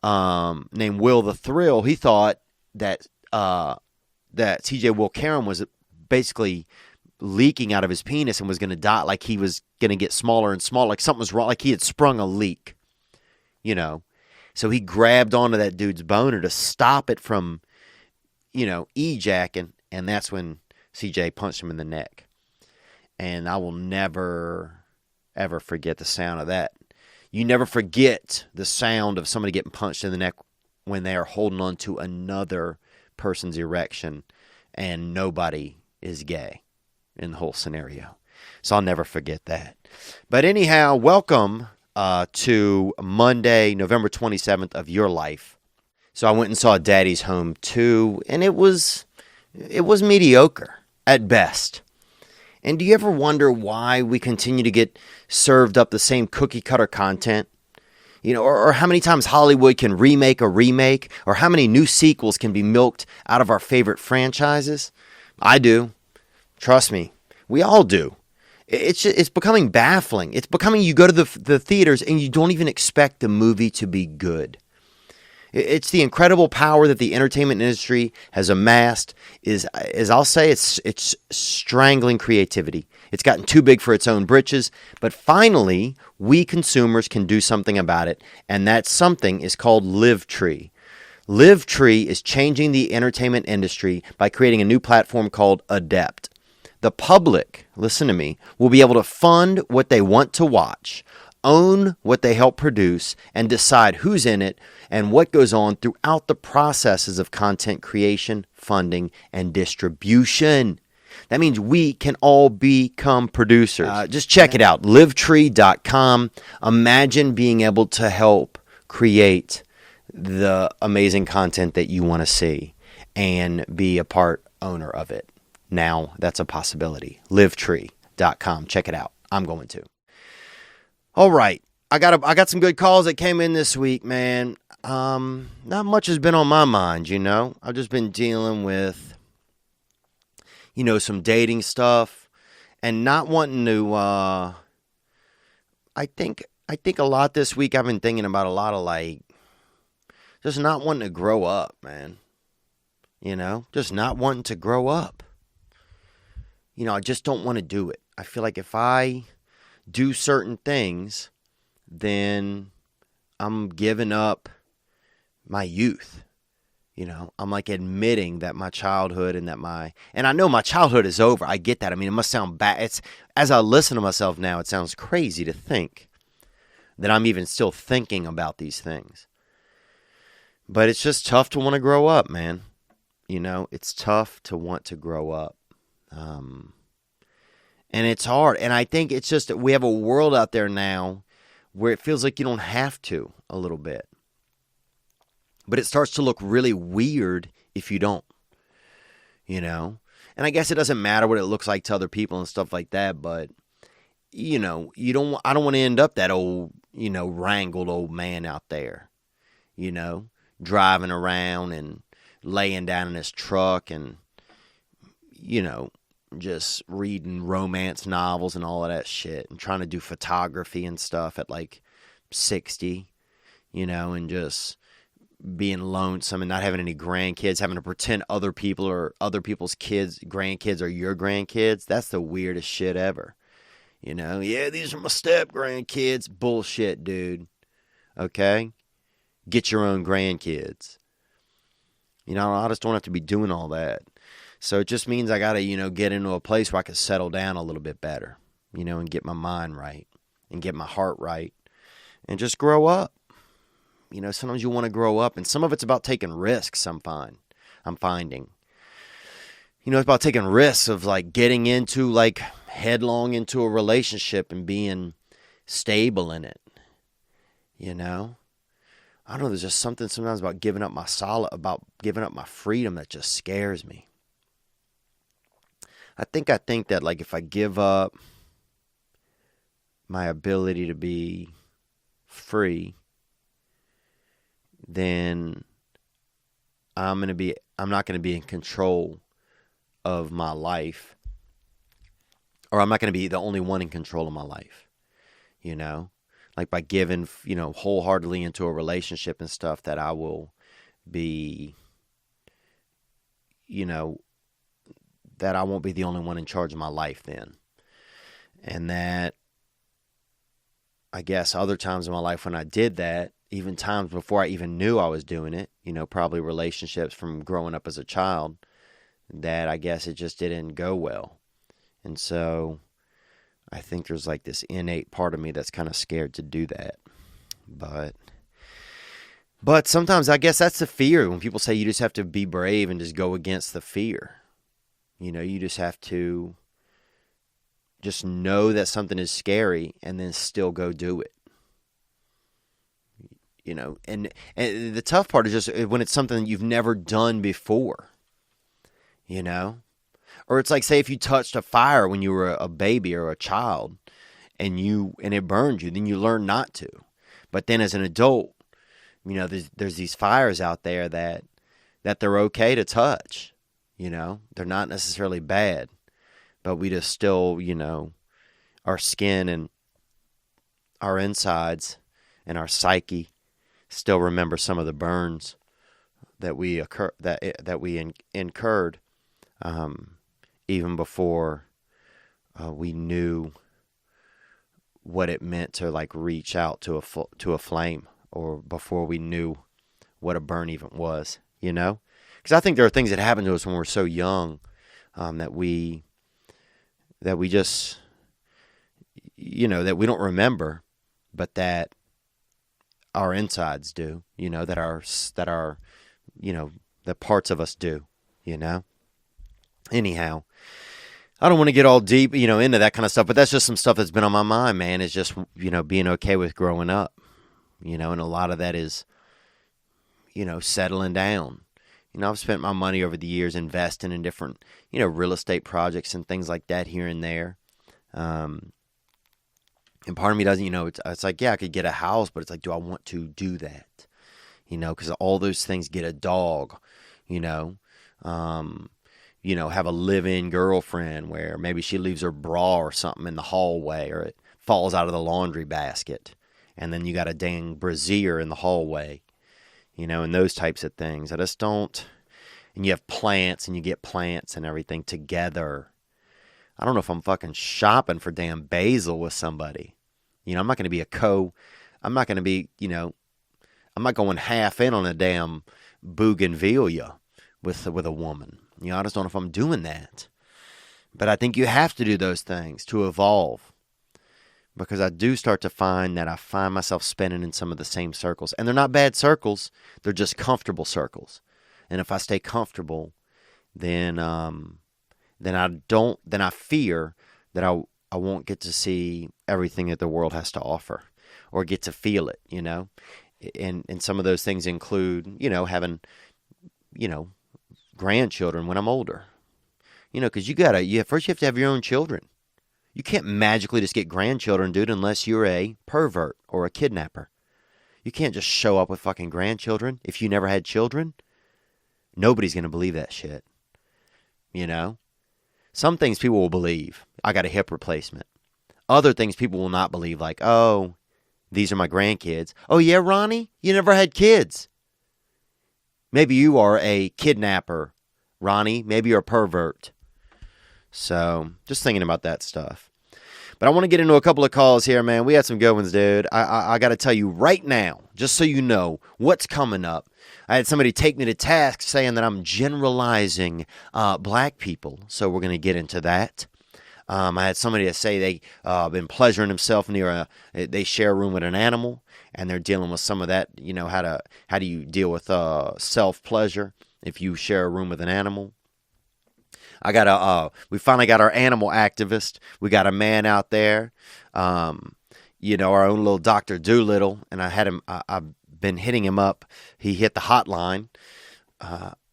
named Will the Thrill, he thought that TJ Will Karam was basically leaking out of his penis and was going to die, like he was going to get smaller and smaller, like something was wrong, like he had sprung a leak, So he grabbed onto that dude's boner to stop it from, ejacking, and that's when CJ punched him in the neck. And I will never, ever forget the sound of that. You never forget the sound of somebody getting punched in the neck when they are holding on to another person's erection and nobody is gay in the whole scenario. So I'll never forget that. But anyhow, welcome to Monday, November 27th of your life. So I went and saw Daddy's Home 2, and it was mediocre at best. And do you ever wonder why we continue to get served up the same cookie cutter content? Or how many times Hollywood can remake a remake, or how many new sequels can be milked out of our favorite franchises? I do. Trust me. We all do. It's becoming baffling. It's becoming, you go to the theaters and you don't even expect the movie to be good. It's the incredible power that the entertainment industry has amassed is I'll say, it's strangling creativity. It's gotten too big for its own britches, but finally, we consumers can do something about it, and that something is called Livetree. Livetree is changing the entertainment industry by creating a new platform called Adept. The public, listen to me, will be able to fund what they want to watch, own what they help produce, and decide who's in it and what goes on throughout the processes of content creation, funding, and distribution. That means we can all become producers. Just check it out, livetree.com. Imagine being able to help create the amazing content that you want to see and be a part owner of it. Now, that's a possibility. Livetree.com. Check it out. I'm going to. All right. I got some good calls that came in this week, man. Not much has been on my mind, I've just been dealing with, some dating stuff and not wanting to, I think a lot this week I've been thinking about a lot of just not wanting to grow up, man. Just not wanting to grow up. I just don't want to do it. I feel like if I do certain things, then I'm giving up my youth. I'm admitting that my childhood and I know my childhood is over. I get that. I mean, it must sound bad. As I listen to myself now, it sounds crazy to think that I'm even still thinking about these things. But it's just tough to want to grow up, man. It's tough to want to grow up. And it's hard. And I think it's just that we have a world out there now where it feels like you don't have to a little bit. But it starts to look really weird if you don't, And I guess it doesn't matter what it looks like to other people and stuff like that. But, I don't want to end up that old, wrangled old man out there, driving around and laying down in his truck and, just reading romance novels and all of that shit and trying to do photography and stuff at 60, and just being lonesome and not having any grandkids, having to pretend other people's grandkids are your grandkids. That's the weirdest shit ever. Yeah, these are my step grandkids. Bullshit, dude. Okay? Get your own grandkids. I just don't have to be doing all that. So it just means I got to, get into a place where I can settle down a little bit better, and get my mind right and get my heart right and just grow up. Sometimes you want to grow up, and some of it's about taking risks, I'm finding. It's about taking risks of getting into headlong into a relationship and being stable in it, You know? I don't know, there's just something sometimes about giving up my freedom that just scares me. I think that like if I give up my ability to be free, then I'm not going to be in control of my life, or I'm not going to be the only one in control of my life, you know? Like by giving, wholeheartedly into a relationship and stuff, that I will be, that I won't be the only one in charge of my life then. And that, I guess, other times in my life when I did that, even times before I even knew I was doing it, probably relationships from growing up as a child, that I guess it just didn't go well. And so I think there's like this innate part of me that's kind of scared to do that. But sometimes I guess that's the fear. When people say you just have to be brave and just go against the fear. You just have to just know that something is scary and then still go do it. And the tough part is just when it's something you've never done before. Or it's like, say, if you touched a fire when you were a baby or a child and it burned you, then you learn not to. But then as an adult, there's these fires out there that they're okay to touch. They're not necessarily bad, but we just still, our skin and our insides and our psyche still remember some of the burns that we incurred. Even before we knew what it meant to like reach out to a flame, or before we knew what a burn even was, Because I think there are things that happen to us when we're so young, that we just, that we don't remember, but that our insides do, that our that parts of us do, Anyhow, I don't want to get all deep, into that kind of stuff, but that's just some stuff that's been on my mind, man. It's just, being okay with growing up, and a lot of that is, settling down. I've spent my money over the years investing in different, real estate projects and things like that here and there. And part of me doesn't, it's like, yeah, I could get a house, but it's like, do I want to do that? Because all those things, get a dog, have a live-in girlfriend where maybe she leaves her bra or something in the hallway, or it falls out of the laundry basket, and then you got a dang brassiere in the hallway, and those types of things. I just don't. And you have plants, and you get plants and everything together. I don't know if I'm fucking shopping for damn basil with somebody. I'm not going to be I'm not going to be, I'm not going half in on a damn bougainvillea with a woman. I just don't know if I'm doing that. But I think you have to do those things to evolve. Because I do start to find that I find myself spinning in some of the same circles. And they're not bad circles. They're just comfortable circles. And if I stay comfortable, then I fear that I won't get to see everything that the world has to offer, or get to feel it, And some of those things include, having, grandchildren when I'm older, because first you have to have your own children. You can't magically just get grandchildren, dude, unless you're a pervert or a kidnapper. You can't just show up with fucking grandchildren if you never had children. Nobody's going to believe that shit. Some things people will believe. I got a hip replacement. Other things people will not believe, like, oh, these are my grandkids. Oh yeah, Ronnie, you never had kids. Maybe you are a kidnapper, Ronnie. Maybe you're a pervert. So, just thinking about that stuff. But I want to get into a couple of calls here, man. We had some good ones, dude. I got to tell you right now, just so you know what's coming up. I had somebody take me to task saying that I'm generalizing black people. So we're going to get into that. I had somebody that say they been pleasuring themselves near they share a room with an animal, and they're dealing with some of that. How do you deal with self-pleasure if you share a room with an animal? We finally got our animal activist. We got a man out there, our own little Dr. Doolittle, and I had him. I've been hitting him up. He hit the hotline,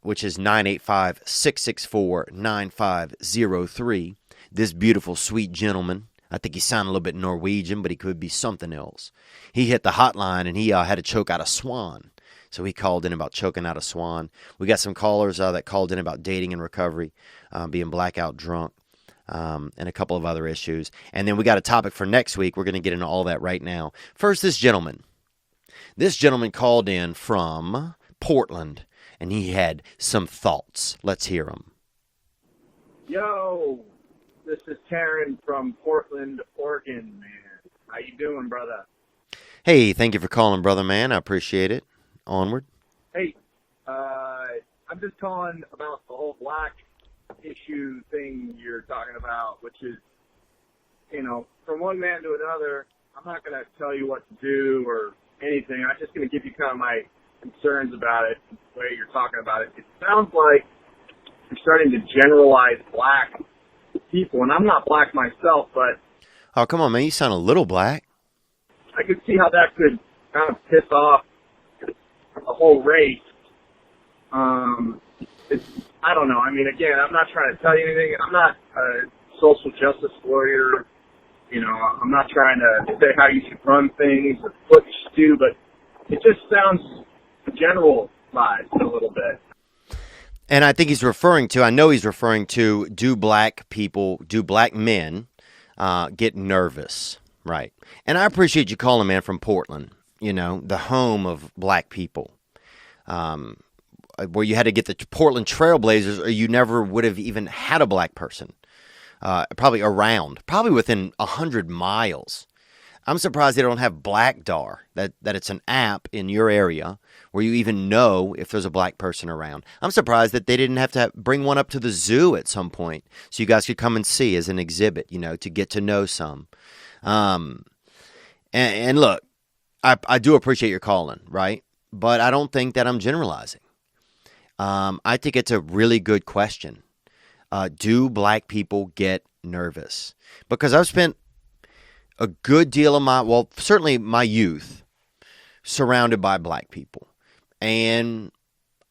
which is 985-664-9503. This beautiful, sweet gentleman. I think he sounded a little bit Norwegian, but he could be something else. He hit the hotline, and he had to choke out a swan. So he called in about choking out a swan. We got some callers that called in about dating and recovery, being blackout drunk, and a couple of other issues. And then we got a topic for next week. We're going to get into all that right now. First, this gentleman. This gentleman called in from Portland, and he had some thoughts. Let's hear him. Yo, this is Taryn from Portland, Oregon, man. How you doing, brother? Hey, thank you for calling, brother man. I appreciate it. Onward. Hey, I'm just calling about the whole black issue thing you're talking about, which is, from one man to another, I'm not going to tell you what to do or anything. I'm just going to give you kind of my concerns about it, the way you're talking about it. It sounds like you're starting to generalize black people, and I'm not black myself, but... Oh, come on, man. You sound a little black. I could see how that could kind of piss off a whole race. I don't know. I mean, again, I'm not trying to tell you anything. I'm not a social justice lawyer. I'm not trying to say how you should run things or what you should do, but it just sounds generalized a little bit. And I think he's referring to, do black men get nervous, right? And I appreciate you calling, man, from Portland, the home of black people, where you had to get the Portland Trailblazers, or you never would have even had a black person, probably within 100 miles. I'm surprised they don't have Blackdar, that it's an app in your area where you even know if there's a black person around. I'm surprised that they didn't have to bring one up to the zoo at some point so you guys could come and see as an exhibit, to get to know some. And look, I do appreciate your calling, right? But I don't think that I'm generalizing. I think it's a really good question. Do black people get nervous? Because I've spent a good deal of certainly my youth surrounded by black people. And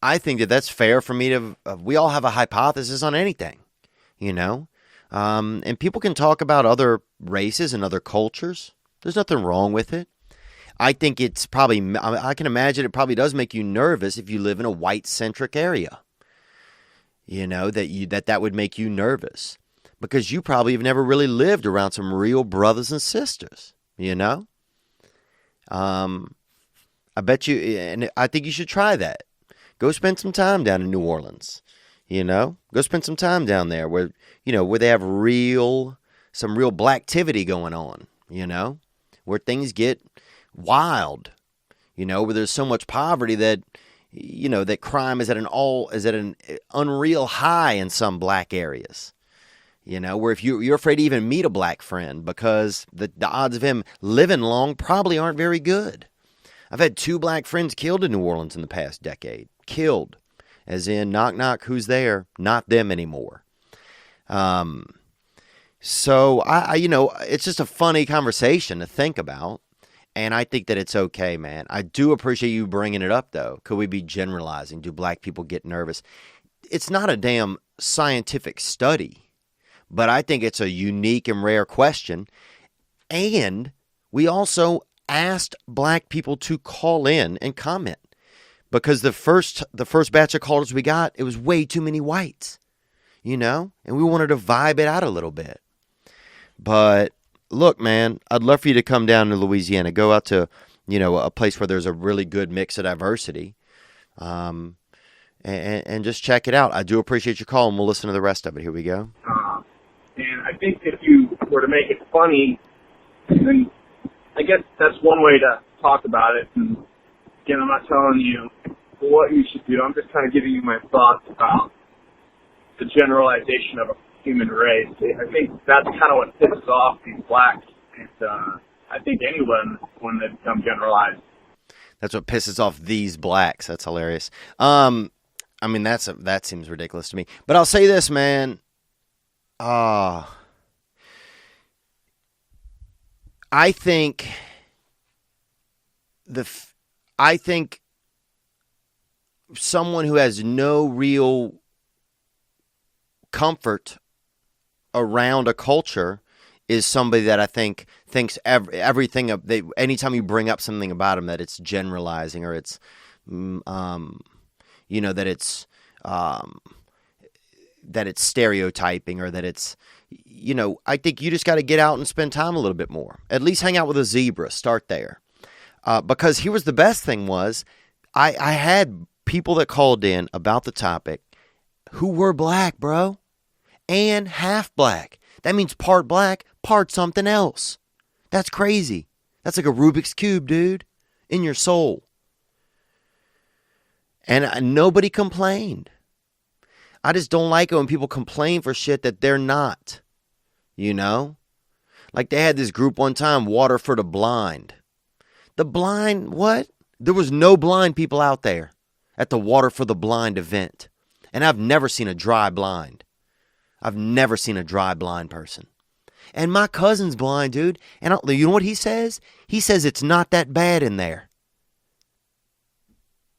I think that that's fair for me to, we all have a hypothesis on anything, and people can talk about other races and other cultures. There's nothing wrong with it. I think it's probably, I can imagine it probably does make you nervous if you live in a white-centric area. That would make you nervous because you probably have never really lived around some real brothers and sisters, I bet you, and I think you should try that. Go spend some time down in New Orleans, go spend some time down there where they have some real blacktivity going on, where things get wild, where there's so much poverty that, that crime is at an unreal high in some black areas, where if you're afraid to even meet a black friend because the odds of him living long probably aren't very good. I've had 2 black friends killed in New Orleans in the past decade. Killed, as in knock knock, who's there? Not them anymore. So I it's just a funny conversation to think about. And I think that it's okay, man. I do appreciate you bringing it up, though. Could we be generalizing? Do black people get nervous? It's not a damn scientific study, but I think it's a unique and rare question. And we also asked black people to call in and comment because the first batch of callers we got, it was way too many whites, and we wanted to vibe it out a little bit. But look, man, I'd love for you to come down to Louisiana, go out to, a place where there's a really good mix of diversity, and just check it out. I do appreciate your call, and we'll listen to the rest of it. Here we go. And I think if you were to make it funny, then I guess that's one way to talk about it. And again, I'm not telling you what you should do. I'm just kind of giving you my thoughts about the generalization of a human race. I think that's kind of what pisses off these blacks. And I think anyone when they become generalized. That's what pisses off these blacks. That's hilarious. I mean, that seems ridiculous to me. But I'll say this, man. I think I think someone who has no real comfort around a culture is somebody that I think thinks everything of they. Anytime you bring up something about them, that it's generalizing or it's, that it's stereotyping or that it's, I think you just got to get out and spend time a little bit more. At least hang out with a zebra. Start there, because here was the best thing was, I had people that called in about the topic who were black, bro, and half black. That means part black, part something else. That's crazy. That's like a Rubik's Cube, dude, in your soul. And nobody complained. I just don't like it when people complain for shit that they're not. Like they had this group one time, Water for the Blind. The blind, what? There was no blind people out there at the Water for the Blind event. And I've never seen a dry blind. I've never seen a dry blind person. And my cousin's blind, dude. And you know what he says? He says it's not that bad in there.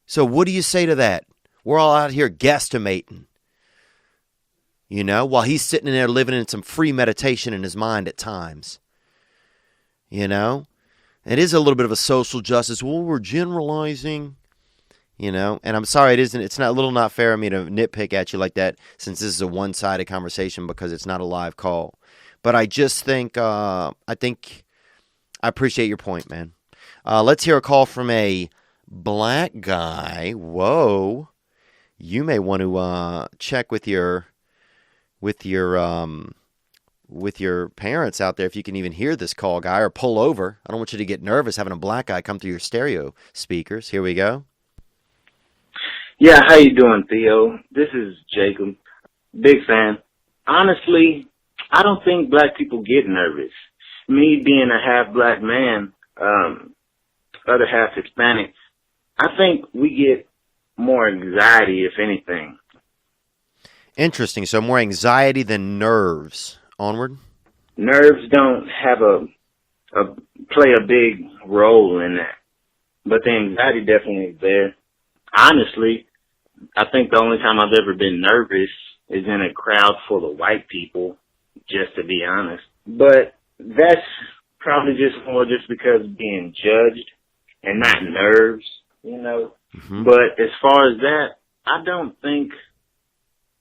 So what do you say to that? We're all out here guesstimating. While he's sitting in there living in some free meditation in his mind at times. It is a little bit of a social justice. Well, we're generalizing. And I'm sorry, it's not a little not fair of me to nitpick at you like that since this is a one-sided conversation because it's not a live call. But I just think, I appreciate your point, man. Let's hear a call from a black guy. Whoa. You may want to check with your parents out there if you can even hear this call, guy, or pull over. I don't want you to get nervous having a black guy come through your stereo speakers. Here we go. Yeah, how you doing, Theo? This is Jacob. Big fan. Honestly, I don't think black people get nervous. Me being a half black man, other half Hispanic, I think we get more anxiety, if anything. Interesting. So more anxiety than nerves. Onward. Nerves don't have play a big role in that, but the anxiety definitely is there. Honestly, I think the only time I've ever been nervous is in a crowd full of white people, just to be honest. But that's probably just more just because of being judged and not nerves, Mm-hmm. But as far as that, I don't think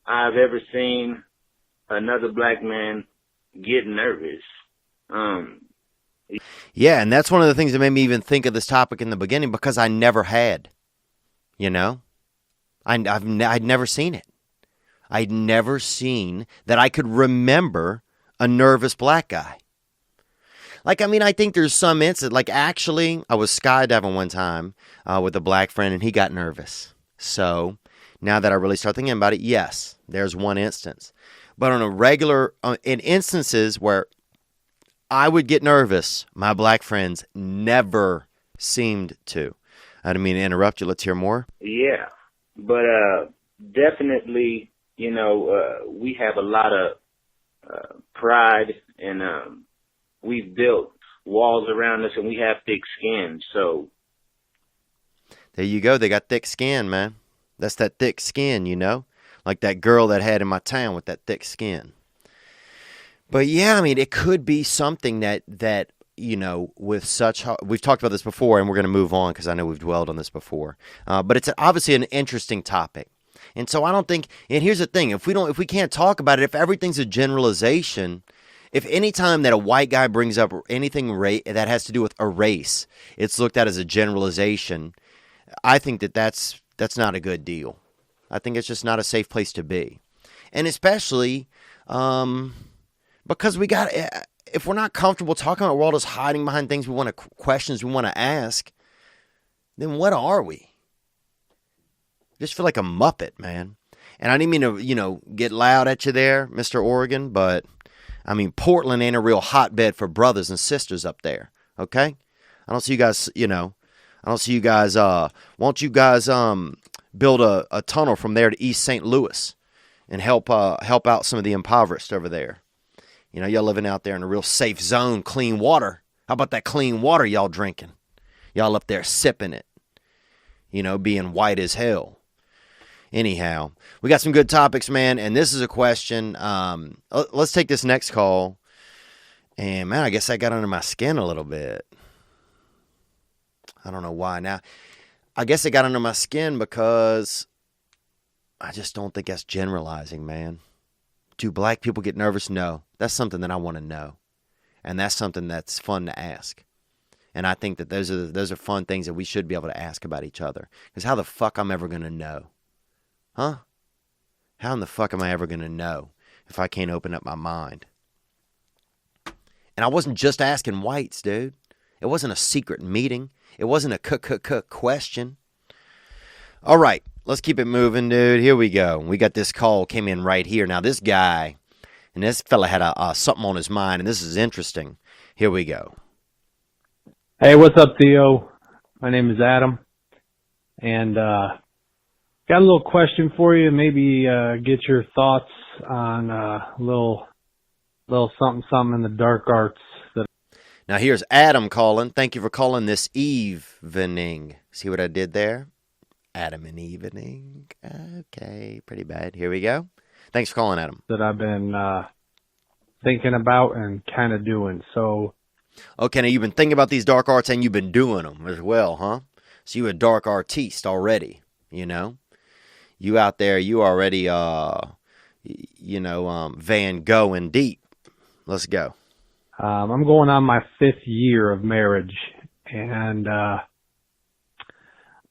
I've ever seen another black man get nervous. Yeah, and that's one of the things that made me even think of this topic in the beginning because I never had. I'd never seen it. I'd never seen that I could remember a nervous black guy. I think there's some instance. Actually, I was skydiving one time with a black friend, and he got nervous. So now that I really start thinking about it, yes, there's one instance. But on a regular, in instances where I would get nervous, my black friends never seemed to. I didn't mean to interrupt you. Let's hear more. Yeah, but definitely, we have a lot of pride, and we've built walls around us, and we have thick skin. So there you go. They got thick skin, man. That's that thick skin, like that girl that had in my town with that thick skin. But yeah, it could be something that with such, we've talked about this before, and we're going to move on because I know we've dwelled on this before. But it's obviously an interesting topic, and so I don't think. And here's the thing: if we can't talk about it, if everything's a generalization, if any time that a white guy brings up anything that has to do with a race, it's looked at as a generalization. I think that's not a good deal. I think it's just not a safe place to be, and especially because if we're not comfortable talking about, we're all just hiding behind things questions we want to ask, then what are we? I just feel like a Muppet, man. And I didn't mean to, get loud at you there, Mr. Oregon, but Portland ain't a real hotbed for brothers and sisters up there, okay? I don't see you guys, won't you guys build a tunnel from there to East St. Louis and help out some of the impoverished over there? Y'all living out there in a real safe zone, clean water. How about that clean water y'all drinking? Y'all up there sipping it, being white as hell. Anyhow, we got some good topics, man, and this is a question. Let's take this next call. And, man, I guess I got under my skin a little bit. I don't know why. Now, I guess it got under my skin because I just don't think that's generalizing, man. Do black people get nervous? No. That's something that I want to know. And that's something that's fun to ask. And I think that those are fun things that we should be able to ask about each other. Because how the fuck I'm ever going to know? Huh? How in the fuck am I ever going to know if I can't open up my mind? And I wasn't just asking whites, dude. It wasn't a secret meeting. It wasn't a question. All right, let's keep it moving, dude. Here we go. We got this call came in right here. Now, this guy, and this fella had something on his mind, and this is interesting. Here we go. Hey, what's up, Theo? My name is Adam, and got a little question for you. Maybe get your thoughts on a little something in the dark arts. Now, here's Adam calling. Thank you for calling this evening. See what I did there? Adam and evening. Okay, pretty bad. Here we go. Thanks for calling, Adam. That I've been thinking about and kind of doing. So, okay, now you've been thinking about these dark arts and you've been doing them as well, huh? So you're a dark artiste already, You out there, you already, Van Gogh and deep. Let's go. I'm going on my 5th year of marriage, and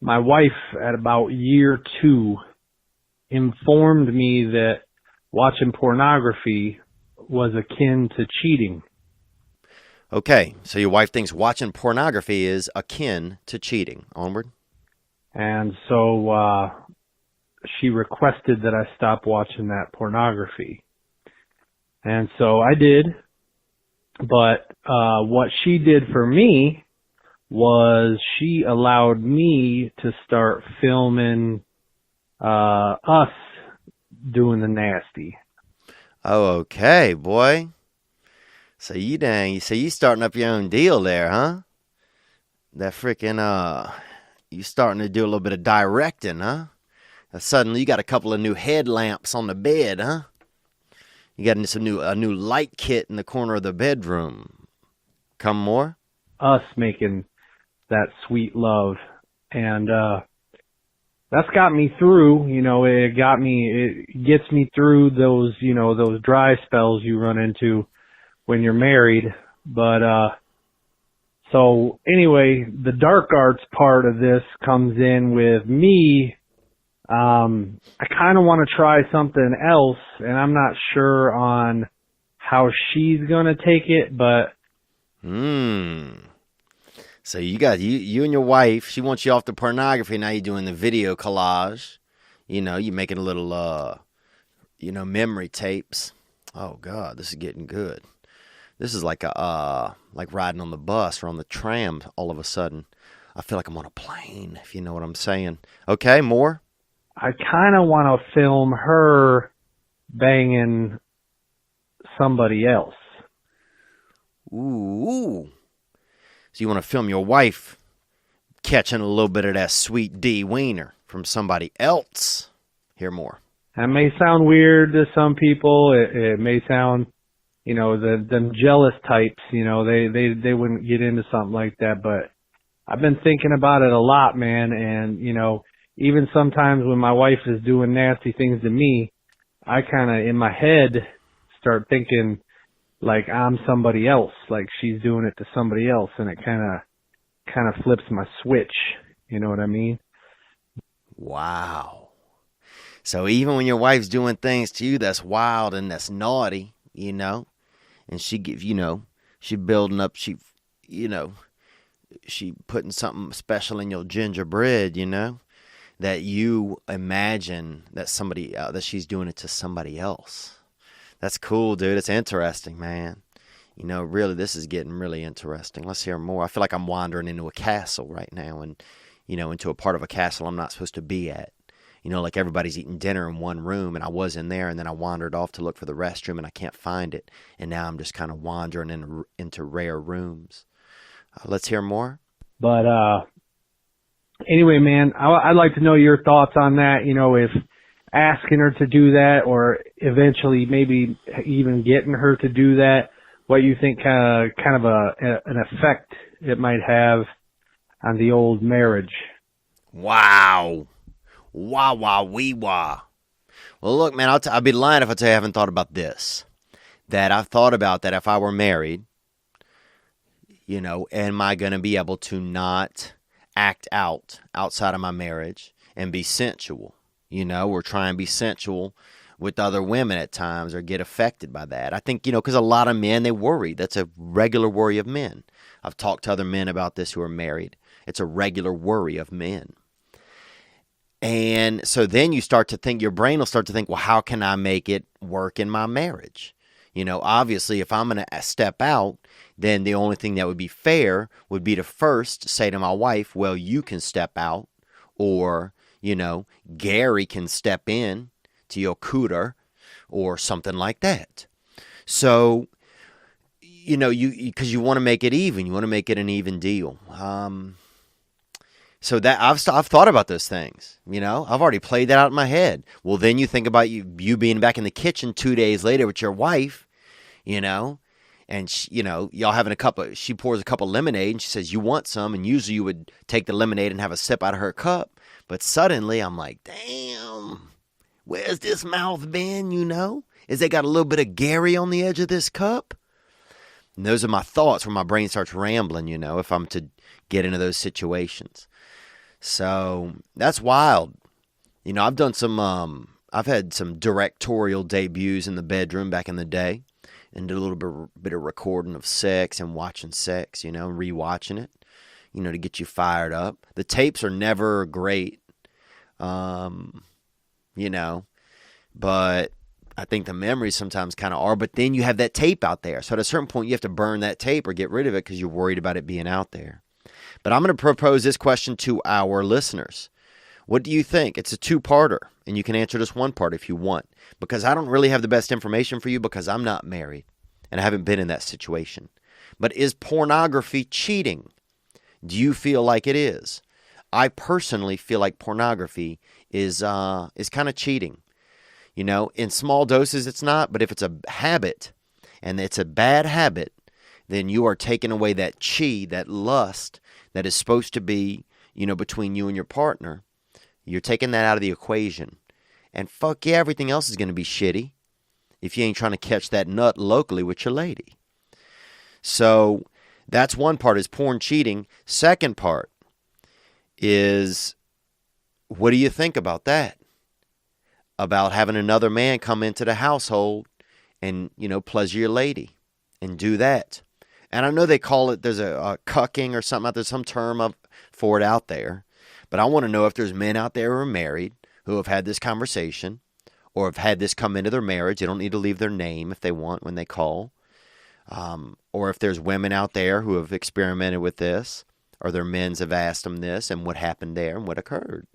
my wife at about year 2 informed me that watching pornography was akin to cheating. Okay, so your wife thinks watching pornography is akin to cheating. Onward. And so she requested that I stop watching that pornography. And so I did. But what she did for me was she allowed me to start filming us doing the nasty. Oh, okay, boy. So you starting up your own deal there, huh? That freaking you starting to do a little bit of directing, huh? Suddenly you got a couple of new headlamps on the bed, huh? You got a new light kit in the corner of the bedroom. Come more? Us making that sweet love. And that's got me through, it gets me through those, those dry spells you run into when you're married. But so anyway, the dark arts part of this comes in with me. I kind of want to try something else, and I'm not sure on how she's going to take it, but... So you got, you and your wife, she wants you off the pornography, now you're doing the video collage. You're making a little, memory tapes. Oh, God, this is getting good. This is like like riding on the bus or on the tram all of a sudden. I feel like I'm on a plane, if you know what I'm saying. Okay, more? I kind of want to film her banging somebody else. Ooh. So you want to film your wife catching a little bit of that sweet D wiener from somebody else? Hear more. That may sound weird to some people. It may sound, them jealous types, they wouldn't get into something like that. But I've been thinking about it a lot, man. And, even sometimes when my wife is doing nasty things to me, I kind of, in my head, start thinking like I'm somebody else, like she's doing it to somebody else, and it kind of flips my switch. You know what I mean? Wow. So even when your wife's doing things to you that's wild and that's naughty, and she gives, she building up, she putting something special in your gingerbread, that you imagine that somebody that she's doing it to somebody else. That's cool, dude. It's interesting, man. Really, this is getting really interesting. Let's hear more. I feel like I'm wandering into a castle right now, and into a part of a castle I'm not supposed to be at. Like everybody's eating dinner in one room, and I was in there, and then I wandered off to look for the restroom, and I can't find it, and now I'm just kind of wandering into rare rooms. Let's hear more. But anyway, man, I'd like to know your thoughts on that. You know, if asking her to do that, or eventually maybe even getting her to do that, what you think kind of an effect it might have on the old marriage. Wow. Wah, wah, wee, wah. Well, look, man, I'd be lying if I tell you I haven't thought about this. That I've thought about that if I were married, you know, am I going to be able to not act out outside of my marriage and be sensual, you know, or try and be sensual with other women at times or get affected by that. I think, you know, because a lot of men, they worry. That's a regular worry of men. I've talked to other men about this who are married. It's a regular worry of men. And so then you start to think, your brain will start to think, well, how can I make it work in my marriage? You know, obviously, if I'm going to step out, then the only thing that would be fair would be to first say to my wife, well, you can step out, or, you know, Gary can step in to your cooter or something like that. So, you know, because you want to make it even. You want to make it an even deal. So that I've thought about those things, you know. I've already played that out in my head. Well, then you think about you being back in the kitchen 2 days later with your wife, you know, and you know, y'all having she pours a cup of lemonade and she says, you want some? And usually you would take the lemonade and have a sip out of her cup. But suddenly I'm like, damn, where's this mouth been, you know? Is they got a little bit of Gary on the edge of this cup? And those are my thoughts where my brain starts rambling, you know, if I'm to get into those situations. So that's wild. You know, I've had some directorial debuts in the bedroom back in the day, and did a little bit of recording of sex and watching sex, you know, rewatching it, you know, to get you fired up. The tapes are never great, you know, but I think the memories sometimes kind of are. But then you have that tape out there. So at a certain point, you have to burn that tape or get rid of it because you're worried about it being out there. But I'm going to propose this question to our listeners. What do you think? It's a two-parter, and you can answer just one part if you want, because I don't really have the best information for you because I'm not married, and I haven't been in that situation. But is pornography cheating? Do you feel like it is? I personally feel like pornography is kind of cheating. You know, in small doses it's not, but if it's a habit, and it's a bad habit, then you are taking away that chi, that lust, that is supposed to be, you know, between you and your partner. You're taking that out of the equation. And fuck yeah, everything else is going to be shitty if you ain't trying to catch that nut locally with your lady. So that's one part, is porn cheating. Second part is, what do you think about that? About having another man come into the household and, you know, pleasure your lady and do that. And I know they call it, there's a cucking or something, there's some term for it out there. But I want to know if there's men out there who are married who have had this conversation or have had this come into their marriage. They don't need to leave their name if they want when they call. Or if there's women out there who have experimented with this, or their men's have asked them this and what happened there and what occurred.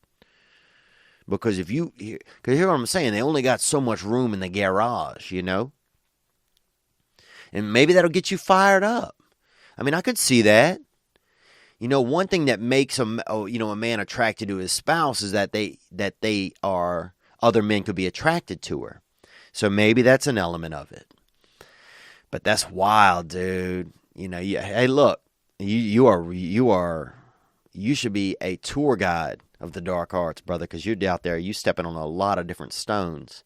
Because because hear what I'm saying, they only got so much room in the garage, you know? And maybe that'll get you fired up. I mean, I could see that. You know, one thing that makes a man attracted to his spouse is that other men could be attracted to her. So maybe that's an element of it. But that's wild, dude. You know, hey, look, you should be a tour guide of the dark arts, brother, because you're out there, you stepping on a lot of different stones.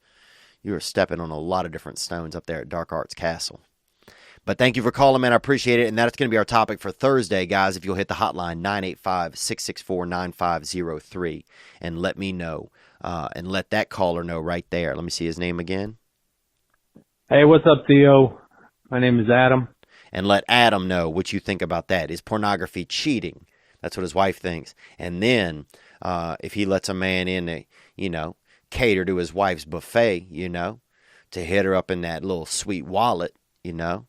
You are stepping on a lot of different stones up there at Dark Arts Castle. But thank you for calling, man. I appreciate it. And that's going to be our topic for Thursday, guys. If you'll hit the hotline, 985-664-9503, and let me know. And let that caller know right there. Let me see his name again. Hey, what's up, Theo? My name is Adam. And let Adam know what you think about that. Is pornography cheating? That's what his wife thinks. And then if he lets a man in to, you know, cater to his wife's buffet, you know, to hit her up in that little sweet wallet, you know,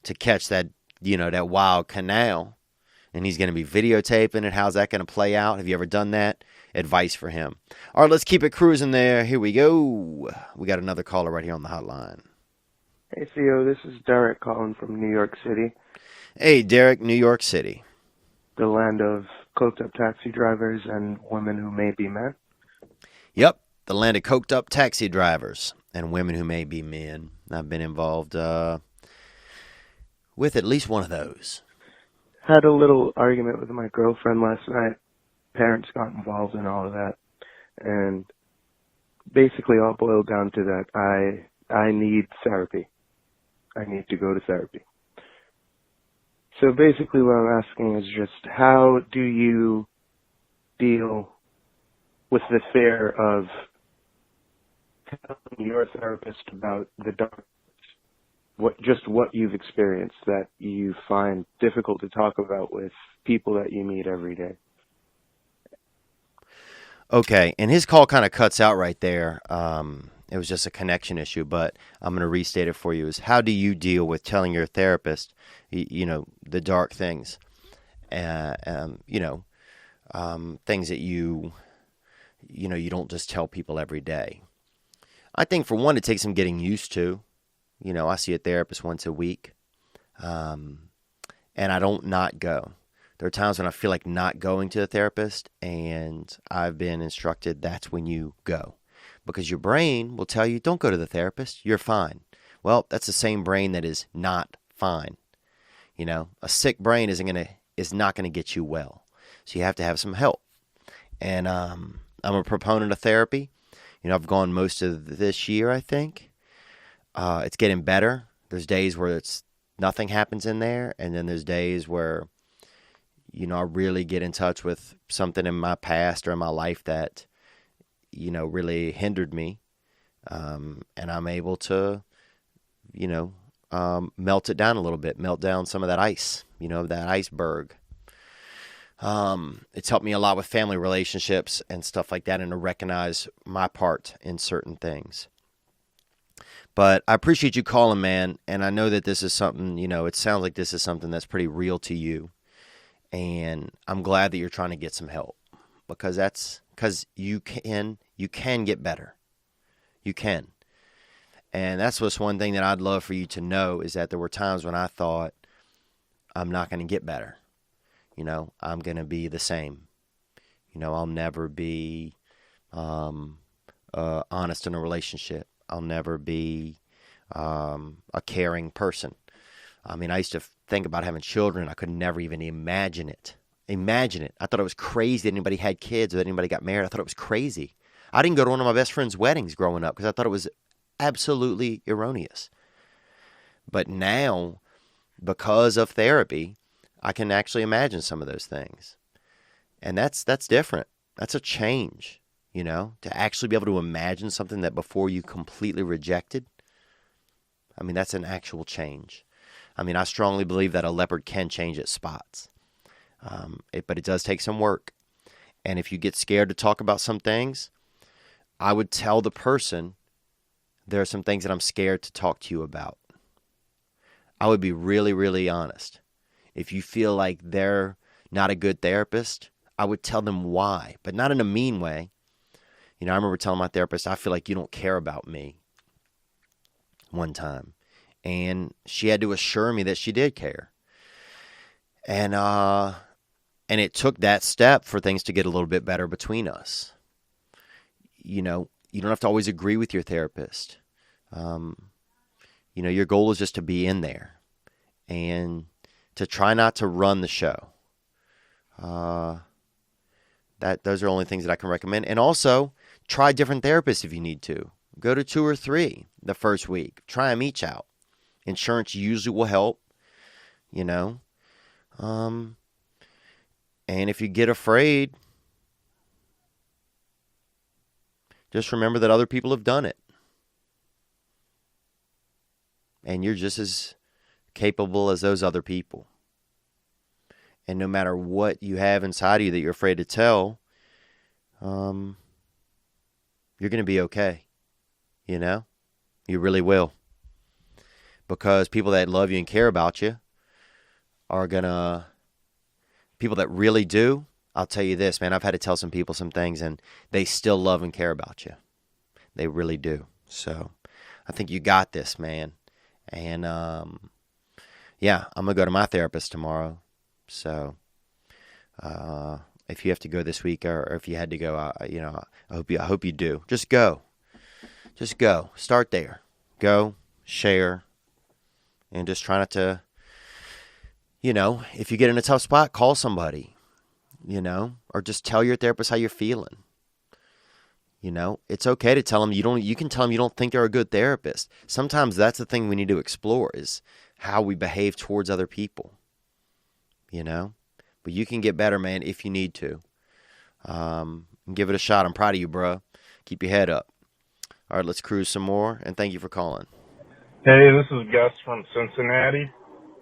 to catch that, you know, that wild canal, and he's going to be videotaping it. How's that going to play out? Have you ever done that? Advice for him. All right, let's keep it cruising there. Here we go. We got another caller right here on the hotline. Hey, Theo, this is Derek calling from New York City. Hey, Derek, New York City. The land of coked up taxi drivers and women who may be men. Yep, the land of coked up taxi drivers and women who may be men. I've been involved with at least one of those. Had a little argument with my girlfriend last night. Parents got involved in all of that. And basically all boiled down to that I need therapy. I need to go to therapy. So basically what I'm asking is just how do you deal with the fear of telling your therapist about the dark, what you've experienced that you find difficult to talk about with people that you meet every day? Okay, and his call kind of cuts out right there. It was just a connection issue, but I'm going to restate it for you. Is how do you deal with telling your therapist, the dark things, things that you don't just tell people every day. I think for one, it takes some getting used to. I see a therapist once a week, and I don't not go. There are times when I feel like not going to a therapist, and I've been instructed that's when you go. Because your brain will tell you, don't go to the therapist, you're fine. Well, that's the same brain that is not fine. A sick brain is not going to get you well. So you have to have some help. And I'm a proponent of therapy. I've gone most of this year, I think. It's getting better. There's days where nothing happens in there, and then there's days where I really get in touch with something in my past or in my life that really hindered me, and I'm able to melt it down a little bit, melt down some of that ice, that iceberg. It's helped me a lot with family relationships and stuff like that, and to recognize my part in certain things. But I appreciate you calling, man, and I know that this is something, it sounds like this is something that's pretty real to you, and I'm glad that you're trying to get some help, because you can get better. You can. And that's what's one thing that I'd love for you to know, is that there were times when I thought, I'm not going to get better. I'm going to be the same. I'll never be honest in a relationship. I'll never be a caring person. I used to think about having children. I could never even imagine it. I thought it was crazy that anybody had kids or that anybody got married. I thought it was crazy. I didn't go to one of my best friend's weddings growing up because I thought it was absolutely erroneous. But now, because of therapy, I can actually imagine some of those things. And that's different. That's a change, to actually be able to imagine something that before you completely rejected. That's an actual change. I strongly believe that a leopard can change its spots. But it does take some work. And if you get scared to talk about some things, I would tell the person, there are some things that I'm scared to talk to you about. I would be really, really honest. If you feel like they're not a good therapist, I would tell them why, but not in a mean way. I remember telling my therapist, I feel like you don't care about me, one time. And she had to assure me that she did care. And it took that step for things to get a little bit better between us. You don't have to always agree with your therapist. Your goal is just to be in there and to try not to run the show. Those are only things that I can recommend. And also, try different therapists if you need to. Go to 2 or 3 the first week. Try them each out. Insurance usually will help, And if you get afraid, just remember that other people have done it. And you're just as capable as those other people. And no matter what you have inside of you that you're afraid to tell, you're going to be okay. You really will. Because people that love you and care about you are going to... People that really do, I'll tell you this, man, I've had to tell some people some things, and they still love and care about you. They really do. So I think you got this, man. And, yeah, I'm going to go to my therapist tomorrow. So, if you have to go this week or if you had to go, I hope you do. Just go. Just go. Start there. Go, share, and just try not to, if you get in a tough spot, call somebody, or just tell your therapist how you're feeling. It's okay to tell them you can tell them you don't think they're a good therapist. Sometimes that's the thing we need to explore is how we behave towards other people, But you can get better, man, if you need to. Give it a shot. I'm proud of you, bro. Keep your head up. All right, let's cruise some more, and thank you for calling. Hey, this is Gus from Cincinnati.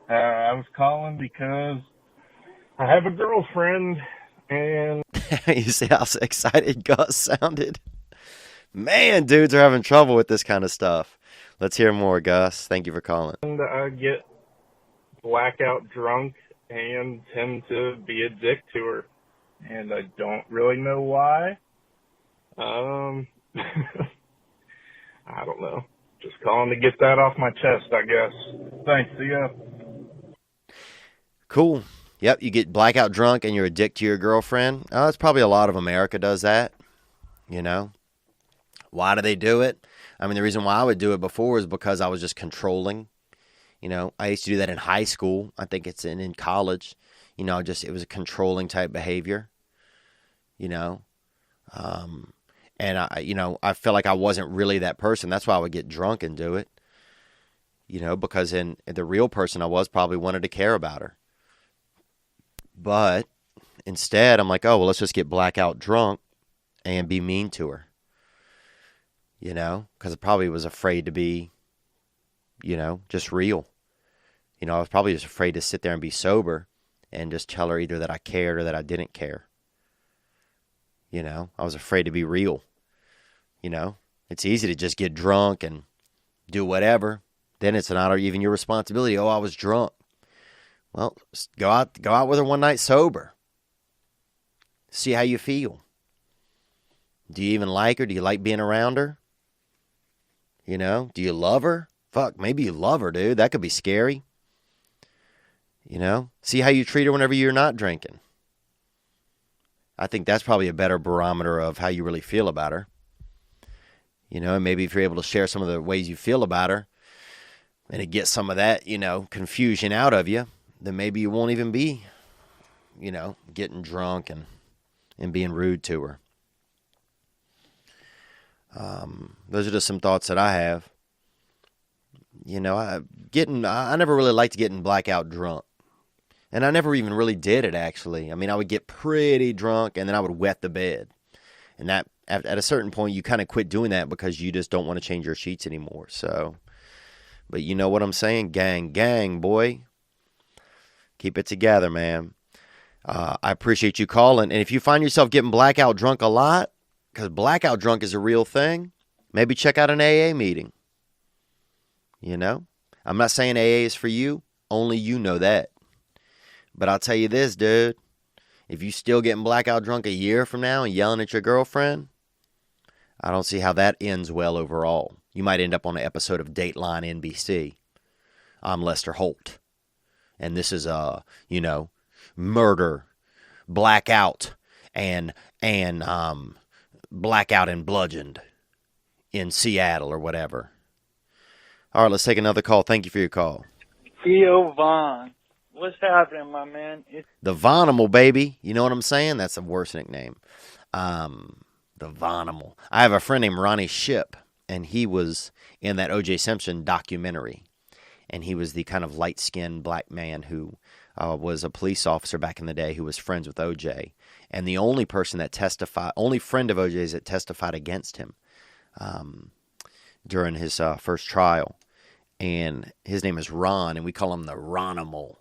I was calling because I have a girlfriend, and You see how excited Gus sounded? Man, dudes are having trouble with this kind of stuff. Let's hear more, Gus. Thank you for calling. I get blackout drunk and tend to be a dick to her, and I don't really know why. I don't know. Just calling to get that off my chest, I guess. Thanks. See ya. Cool. Yep, you get blackout drunk and you're a dick to your girlfriend. Oh, that's probably a lot of America does that. Why do they do it? I mean, the reason why I would do it before is because I was just controlling. I used to do that in high school. I think it's in college. It was a controlling type behavior. And I felt like I wasn't really that person. That's why I would get drunk and do it. Because in the real person I was probably wanted to care about her. But instead, I'm like, oh, well, let's just get blackout drunk and be mean to her. Because I probably was afraid to be, just real. I was probably just afraid to sit there and be sober and just tell her either that I cared or that I didn't care. I was afraid to be real. It's easy to just get drunk and do whatever. Then it's not even your responsibility. Oh, I was drunk. Well, go out with her one night sober. See how you feel. Do you even like her? Do you like being around her? Do you love her? Fuck, maybe you love her, dude. That could be scary. See how you treat her whenever you're not drinking. I think that's probably a better barometer of how you really feel about her. And maybe if you're able to share some of the ways you feel about her and it gets some of that, confusion out of you, then maybe you won't even be, getting drunk and being rude to her. Those are just some thoughts that I have. I never really liked getting blackout drunk. And I never even really did it, actually. I mean, I would get pretty drunk, and then I would wet the bed. And that, at a certain point, you kind of quit doing that because you just don't want to change your sheets anymore. So, but you know what I'm saying? Gang, boy. Keep it together, man. I appreciate you calling. And if you find yourself getting blackout drunk a lot, because blackout drunk is a real thing, maybe check out an AA meeting. I'm not saying AA is for you. Only you know that. But I'll tell you this, dude. If you still getting blackout drunk a year from now and yelling at your girlfriend, I don't see how that ends well overall. You might end up on an episode of Dateline NBC. I'm Lester Holt. And this is, murder, blackout, and blackout and bludgeoned in Seattle or whatever. All right, let's take another call. Thank you for your call. Theo Vaughn. What's happening, my man? The Vonimal, baby. You know what I'm saying? That's the worst nickname. The Vonimal. I have a friend named Ronnie Shipp, and he was in that O.J. Simpson documentary. And he was the kind of light-skinned black man who was a police officer back in the day who was friends with O.J. And the only person that only friend of O.J.'s that testified against him during his first trial. And his name is Ron, and we call him the Ronimal.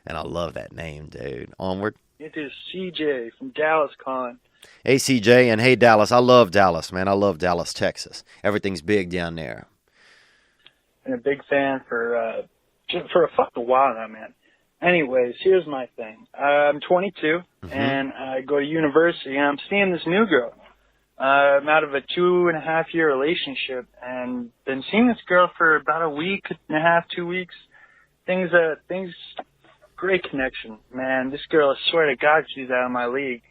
And I love that name, dude. Onward. It is CJ from Dallas calling. Hey, CJ, and hey, Dallas. I love Dallas, man. I love Dallas, Texas. Everything's big down there. And a big fan for a fucking while now, man. Anyways, here's my thing. I'm 22, and I go to university, and I'm seeing this new girl. I'm out of a 2.5-year relationship, and been seeing this girl for about a week and a half, 2 weeks. things, great connection, man. This girl, I swear to God, she's out of my league.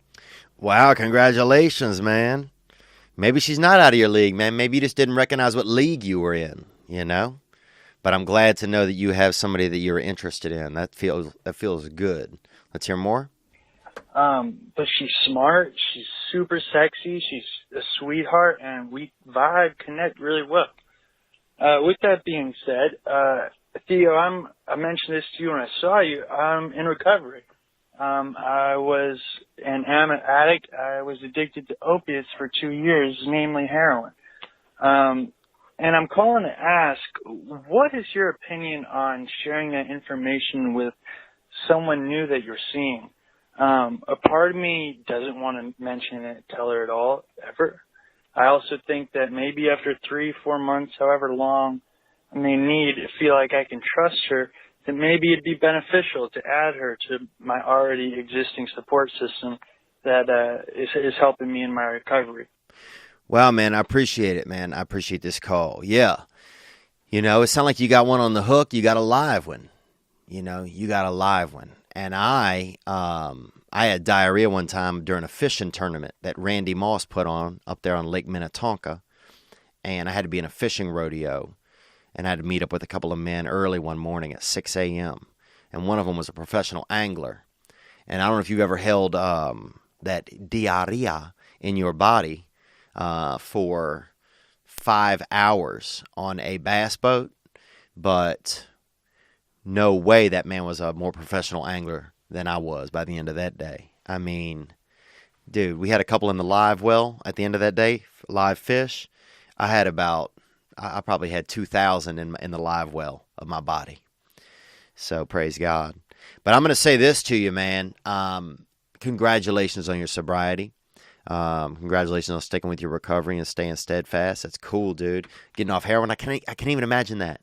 Wow, congratulations, man. Maybe she's not out of your league, man. Maybe you just didn't recognize what league you were in, you know? But I'm glad to know that you have somebody that you're interested in. That feels good. Let's hear more. But she's smart, she's super sexy, she's a sweetheart, and we connect really well. With that being said, Theo, I mentioned this to you when I saw you. I'm in recovery. I was an addict. I was addicted to opiates for 2 years, namely heroin. And I'm calling to ask, what is your opinion on sharing that information with someone new that you're seeing? A part of me doesn't want to mention it, tell her at all, ever. I also think that maybe after 3-4 months, however long I may need, feel like I can trust her, that maybe it'd be beneficial to add her to my already existing support system that is helping me in my recovery. Wow, man, I appreciate it, man. I appreciate this call. Yeah. You know, it sounds like you got one on the hook. You got a live one. You know, you got a live one. And I had diarrhea one time during a fishing tournament that Randy Moss put on up there on Lake Minnetonka. And I had to be in a fishing rodeo. And I had to meet up with a couple of men early one morning at 6 a.m. And one of them was a professional angler. And I don't know if you've ever held that diarrhea in your body for 5 hours on a bass boat. But no way that man was a more professional angler than I was by the end of that day. I mean, dude, we had a couple in the live well at the end of that day, live fish. I probably had 2,000 in the live well of my body. So praise God. But I'm going to say this to you, man. Congratulations on your sobriety. Congratulations on sticking with your recovery and staying steadfast. That's cool, dude. Getting off heroin, I can't even imagine that.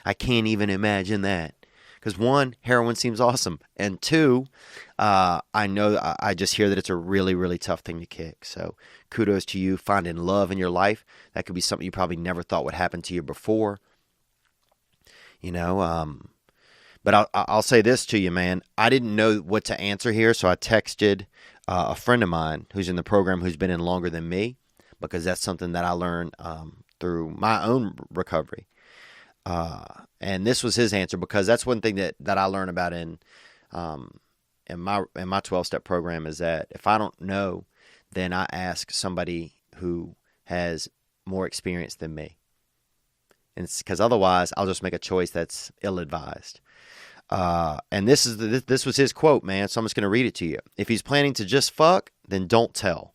I can't even imagine that. Because one, heroin seems awesome. And two, I just hear that it's a really, really tough thing to kick. So kudos to you finding love in your life. That could be something you probably never thought would happen to you before. You know, but I'll say this to you, man. I didn't know what to answer here, so I texted a friend of mine who's in the program who's been in longer than me, because that's something that I learned through my own recovery. And this was his answer, because that's one thing that I learned about in my 12-step program, is that if I don't know, then I ask somebody who has more experience than me. And it's because otherwise I'll just make a choice that's ill-advised. And this was his quote, man. So I'm just going to read it to you. If he's planning to just fuck, then don't tell.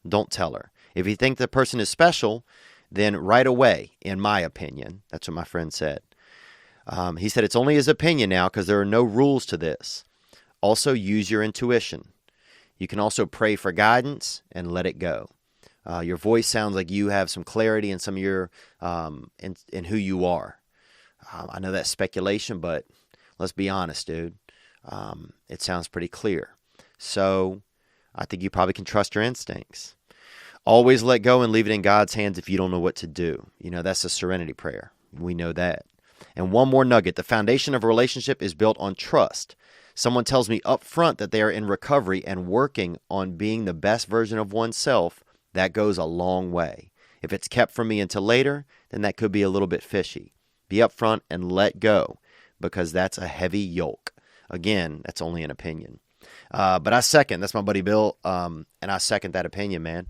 Don't tell her. If you think the person is special, then right away, in my opinion. That's what my friend said. He said it's only his opinion now, because there are no rules to this. Also, use your intuition. You can also pray for guidance and let it go. Your voice sounds like you have some clarity in some of your in who you are. I know that's speculation, but let's be honest, dude. It sounds pretty clear. So I think you probably can trust your instincts. Always let go and leave it in God's hands if you don't know what to do. You know, that's a serenity prayer. We know that. And one more nugget. The foundation of a relationship is built on trust. Someone tells me up front that they are in recovery and working on being the best version of oneself. That goes a long way. If it's kept from me until later, then that could be a little bit fishy. Be upfront and let go, because that's a heavy yoke. Again, that's only an opinion. But I second. That's my buddy Bill, and I second that opinion, man.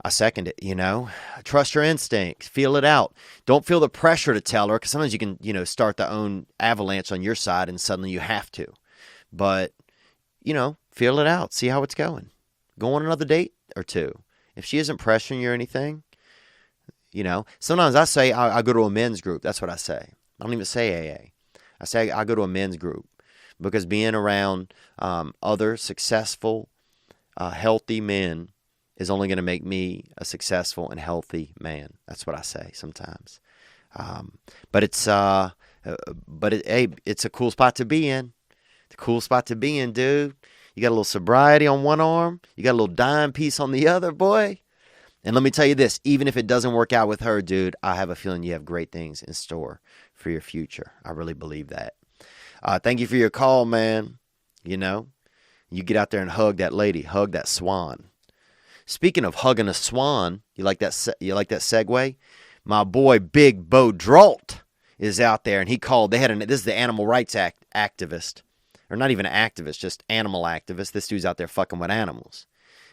I second it, you know. Trust your instincts. Feel it out. Don't feel the pressure to tell her, because sometimes you can, start the own avalanche on your side and suddenly you have to. But, feel it out. See how it's going. Go on another date or two. If she isn't pressuring you or anything, sometimes I say I go to a men's group. That's what I say. I don't even say AA. I say I go to a men's group, because being around other successful, healthy men is only going to make me a successful and healthy man. That's what I say sometimes. But it's a cool spot to be in. It's a cool spot to be in, dude. You got a little sobriety on one arm. You got a little dime piece on the other, boy. And let me tell you this, even if it doesn't work out with her, dude, I have a feeling you have great things in store for your future. I really believe that. Thank you for your call, man. You know, you get out there and hug that lady, hug that swan. Speaking of hugging a swan, you like that segue? My boy Big Bo Dralt is out there, and he called. This is the animal rights activist, or not even an activist, just animal activist. This dude's out there fucking with animals,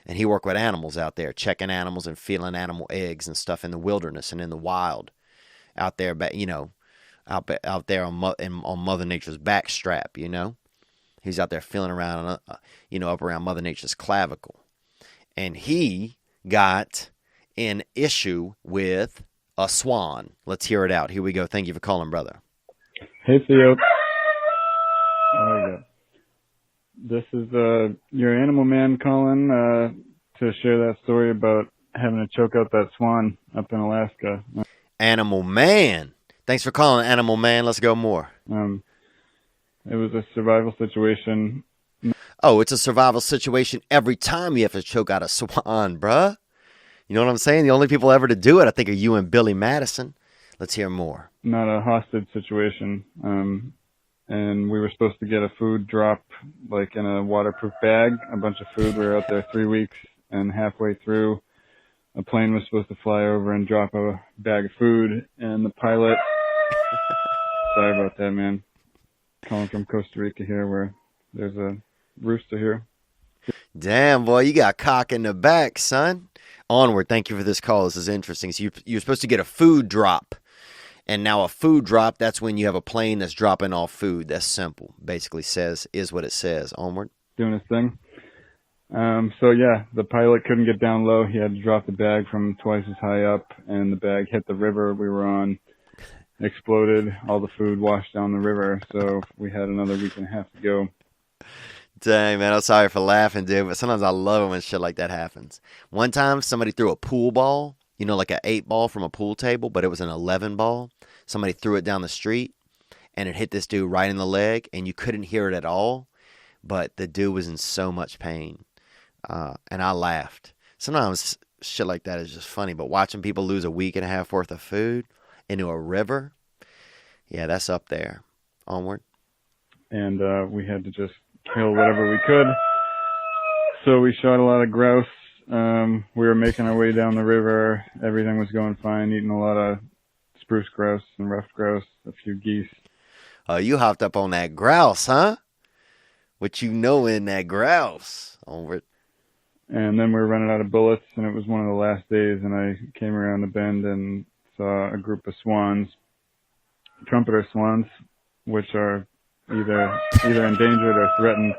and he worked with animals out there, checking animals and feeling animal eggs and stuff in the wilderness and in the wild, out there, out there on Mother Nature's backstrap. You know, he's out there feeling around, up around Mother Nature's clavicle, and he got an issue with a swan. Let's hear it out. Here we go. Thank you for calling, brother. Hey, Theo. Oh, yeah. This is your animal man calling to share that story about having to choke out that swan up in Alaska. Animal man. Thanks for calling, Animal man. Let's go more. It was a survival situation. Oh, it's a survival situation every time you have to choke out a swan, bruh. You know what I'm saying? The only people ever to do it, I think, are you and Billy Madison. Let's hear more. Not a hostage situation. And we were supposed to get a food drop, like in a waterproof bag, a bunch of food. We were out there 3 weeks, and halfway through, a plane was supposed to fly over and drop a bag of food, and the pilot... Sorry about that, man. Calling from Costa Rica here, where there's a rooster here. Damn, boy, you got cock in the back, son. Onward. Thank you for this call. This is interesting. So you're supposed to get a food drop. And now a food drop, that's when you have a plane that's dropping off food. That's simple. Basically is what it says. Onward. Doing his thing. So yeah, the pilot couldn't get down low. He had to drop the bag from twice as high up, and the bag hit the river we were on, exploded. All the food washed down the river. So we had another week and a half to go. Dang, man, I'm sorry for laughing, dude, but sometimes I love it when shit like that happens. One time, somebody threw a pool ball, like an 8 ball from a pool table, but it was an 11 ball. Somebody threw it down the street, and it hit this dude right in the leg, and you couldn't hear it at all, but the dude was in so much pain, and I laughed. Sometimes shit like that is just funny, but watching people lose a week and a half worth of food into a river, yeah, that's up there. Onward. And we had to just kill whatever we could. So we shot a lot of grouse. We were making our way down the river. Everything was going fine, eating a lot of spruce grouse and rough grouse, a few geese. You hopped up on that grouse, huh? What you know in that grouse? Onward. And then we were running out of bullets, and it was one of the last days, and I came around the bend and saw a group of swans, trumpeter swans, which are either endangered or threatened.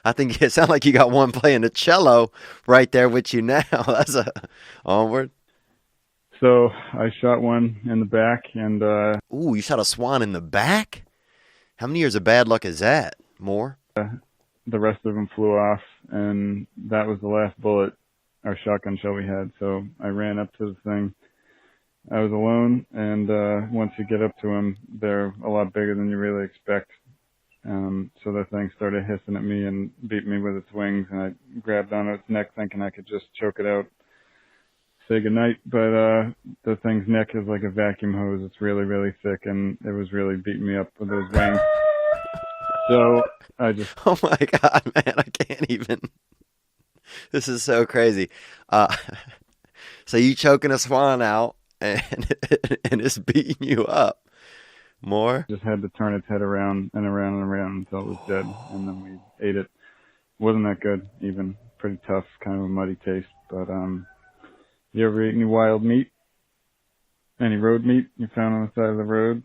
I think it sounds like you got one playing the cello right there with you now. That's onward. So I shot one in the back, and ooh, you shot a swan in the back? How many years of bad luck is that? More? The rest of them flew off, and that was the last bullet, our shotgun shell we had. So I ran up to the thing. I was alone, and once you get up to them, they're a lot bigger than you really expect. So the thing started hissing at me and beat me with its wings, and I grabbed onto its neck thinking I could just choke it out, say goodnight. But the thing's neck is like a vacuum hose. It's really, really thick, and it was really beating me up with those wings. So I just... Oh my God, man, I can't even. This is so crazy. So you choking a swan out, and it's beating you up. More? Just had to turn its head around and around and around until it was dead, and then we ate it. Wasn't that good, even. Pretty tough, kind of a muddy taste. But you ever eat any wild meat? Any road meat you found on the side of the road?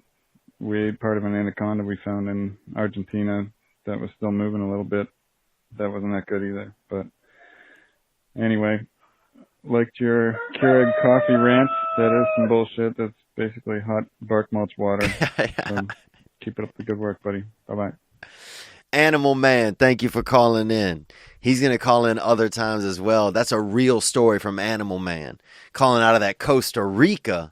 We ate part of an anaconda we found in Argentina that was still moving a little bit. That wasn't that good either. But anyway, liked your Keurig coffee rant. That is some bullshit. That's basically hot bark mulch water. So keep it up the good work, buddy. Bye-bye. Animal Man, thank you for calling in. He's going to call in other times as well. That's a real story from Animal Man. Calling out of that Costa Rica.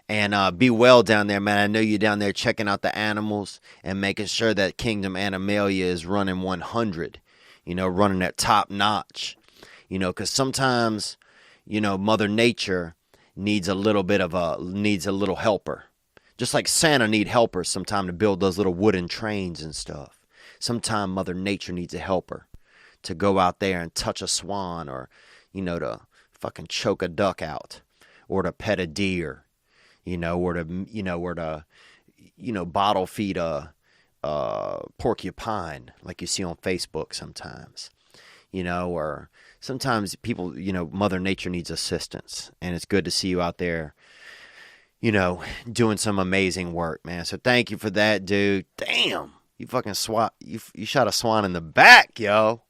And be well down there, man. I know you're down there checking out the animals and making sure that Kingdom Animalia is running 100. Running at top notch. Because sometimes, Mother Nature needs a little helper. Just like Santa need helpers sometime to build those little wooden trains and stuff. Sometime Mother Nature needs a helper to go out there and touch a swan, or, to fucking choke a duck out, or to pet a deer, or to bottle feed a porcupine like you see on Facebook sometimes, or sometimes people, Mother Nature needs assistance, and it's good to see you out there, doing some amazing work, man. So thank you for that, dude. Damn, you fucking you shot a swan in the back, yo.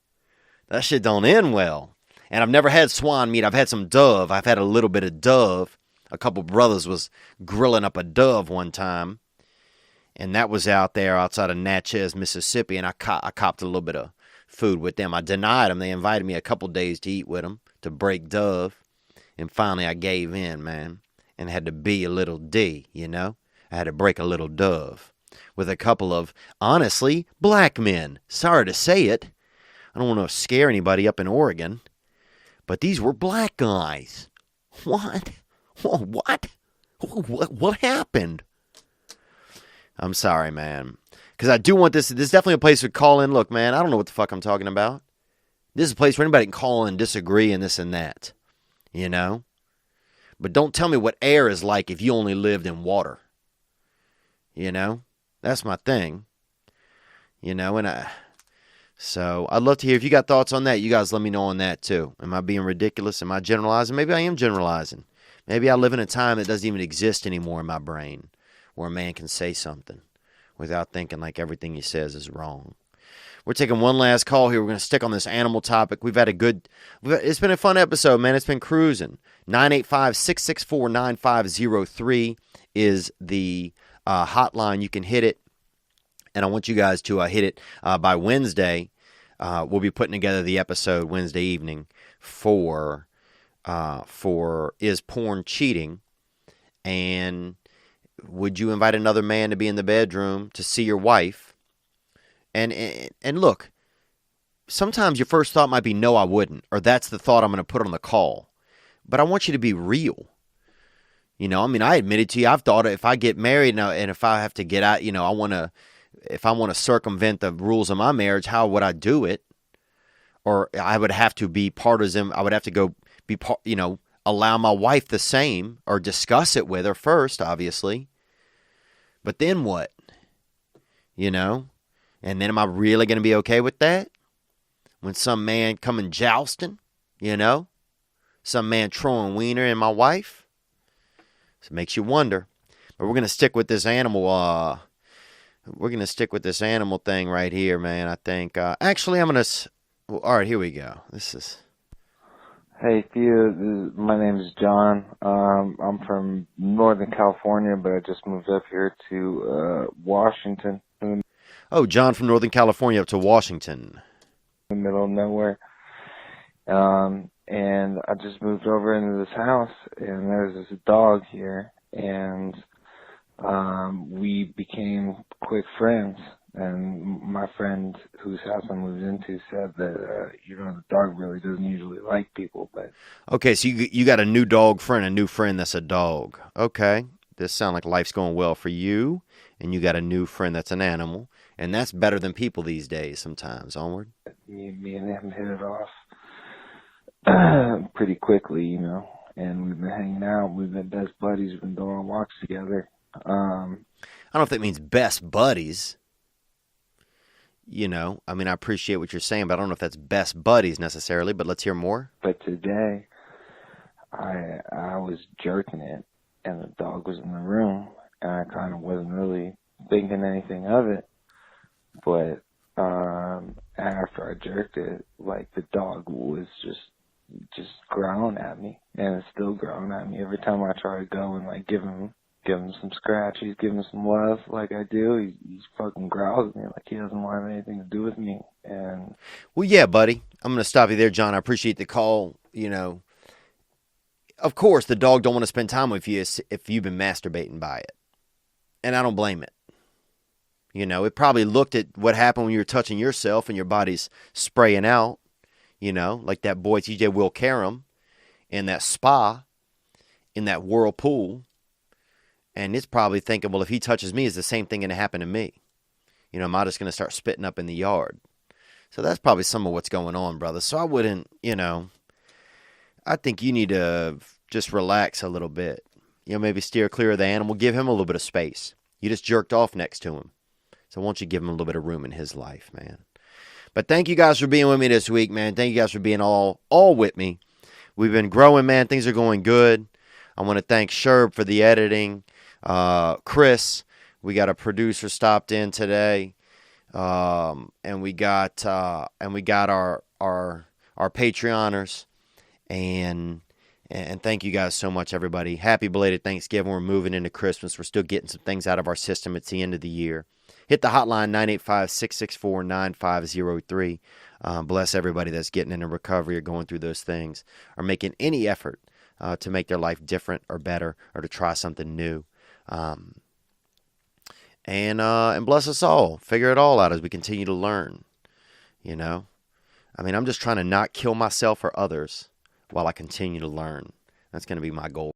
That shit don't end well. And I've never had swan meat. I've had some dove. I've had a little bit of dove. A couple brothers was grilling up a dove one time, and that was out there outside of Natchez, Mississippi, and I copped a little bit of food with them. I denied them. They invited me a couple days to eat with them, to break dove, and finally I gave in, man, and had to be a little D, I had to break a little dove with a couple of, honestly, black men. Sorry to say it. I don't want to scare anybody up in Oregon, but these were black guys. What? What? What happened? I'm sorry, man. Because I do want this. This is definitely a place to call in. Look, man, I don't know what the fuck I'm talking about. This is a place where anybody can call in and disagree and this and that. But don't tell me what air is like if you only lived in water. That's my thing. So I'd love to hear if you got thoughts on that. You guys let me know on that too. Am I being ridiculous? Am I generalizing? Maybe I am generalizing. Maybe I live in a time that doesn't even exist anymore in my brain, where a man can say something without thinking like everything he says is wrong. We're taking one last call here. We're going to stick on this animal topic. It's been a fun episode, man. It's been cruising. 985-664-9503 is the hotline. You can hit it. And I want you guys to hit it by Wednesday. We'll be putting together the episode Wednesday evening for Is Porn Cheating? And would you invite another man to be in the bedroom to see your wife? And look, sometimes your first thought might be, no, I wouldn't. Or that's the thought I'm going to put on the call. But I want you to be real. I admitted to you, I've thought if I get married and if I have to get out, if I want to circumvent the rules of my marriage, how would I do it? Or I would have to be partisan. I would have to go be part, allow my wife the same, or discuss it with her first, obviously. But then what? And then am I really going to be okay with that? When some man coming jousting, some man throwing wiener in my wife? So it makes you wonder. But we're going to stick with this animal, we're going to stick with this animal thing right here, man, I think. Actually, I'm going to... Well, all right, here we go. This is... Hey, Theo. My name is John. I'm from Northern California, but I just moved up here to Washington. Oh, John from Northern California up to Washington. In the middle of nowhere. And I just moved over into this house, and there's this dog here, and we became quick friends. And my friend whose house I moved into said that, the dog really doesn't usually like people. But okay, so you got a new dog friend, a new friend that's a dog. Okay, this sounds like life's going well for you, and you got a new friend that's an animal, and that's better than people these days sometimes. Onward. Me and him hit it off pretty quickly, and we've been hanging out. We've been best buddies. We've been going on walks together. I don't know if that means best buddies. I appreciate what you're saying, but I don't know if that's best buddies necessarily, but let's hear more. But today, I was jerking it, and the dog was in the room, and I kind of wasn't really thinking anything of it. But after I jerked it, the dog was just growling at me, and it's still growling at me every time I try to go and give him some scratches, give him some love like I do. He fucking growls at me like he doesn't want anything to do with me. And well, yeah, buddy, I'm gonna stop you there, John. I appreciate the call. Of course, the dog don't want to spend time with you if you've been masturbating by it, and I don't blame it. It probably looked at what happened when you were touching yourself and your body's spraying out. Like that boy TJ Will Karam in that spa, in that whirlpool. And it's probably thinking, well, if he touches me, is the same thing going to happen to me? You know, am I just going to start spitting up in the yard? So that's probably some of what's going on, brother. So I wouldn't, I think you need to just relax a little bit. Maybe steer clear of the animal. Give him a little bit of space. You just jerked off next to him. So why don't you give him a little bit of room in his life, man? But thank you guys for being with me this week, man. Thank you guys for being all with me. We've been growing, man. Things are going good. I want to thank Sherb for the editing. Chris, we got a producer stopped in today. And we got our Patreoners, and thank you guys so much, everybody. Happy belated Thanksgiving. We're moving into Christmas. We're still getting some things out of our system. It's the end of the year. Hit the hotline 985-664-9503. Bless everybody that's getting into recovery or going through those things or making any effort to make their life different or better or to try something new. And bless us all. Figure it all out as we continue to learn. I'm just trying to not kill myself or others while I continue to learn. That's going to be my goal.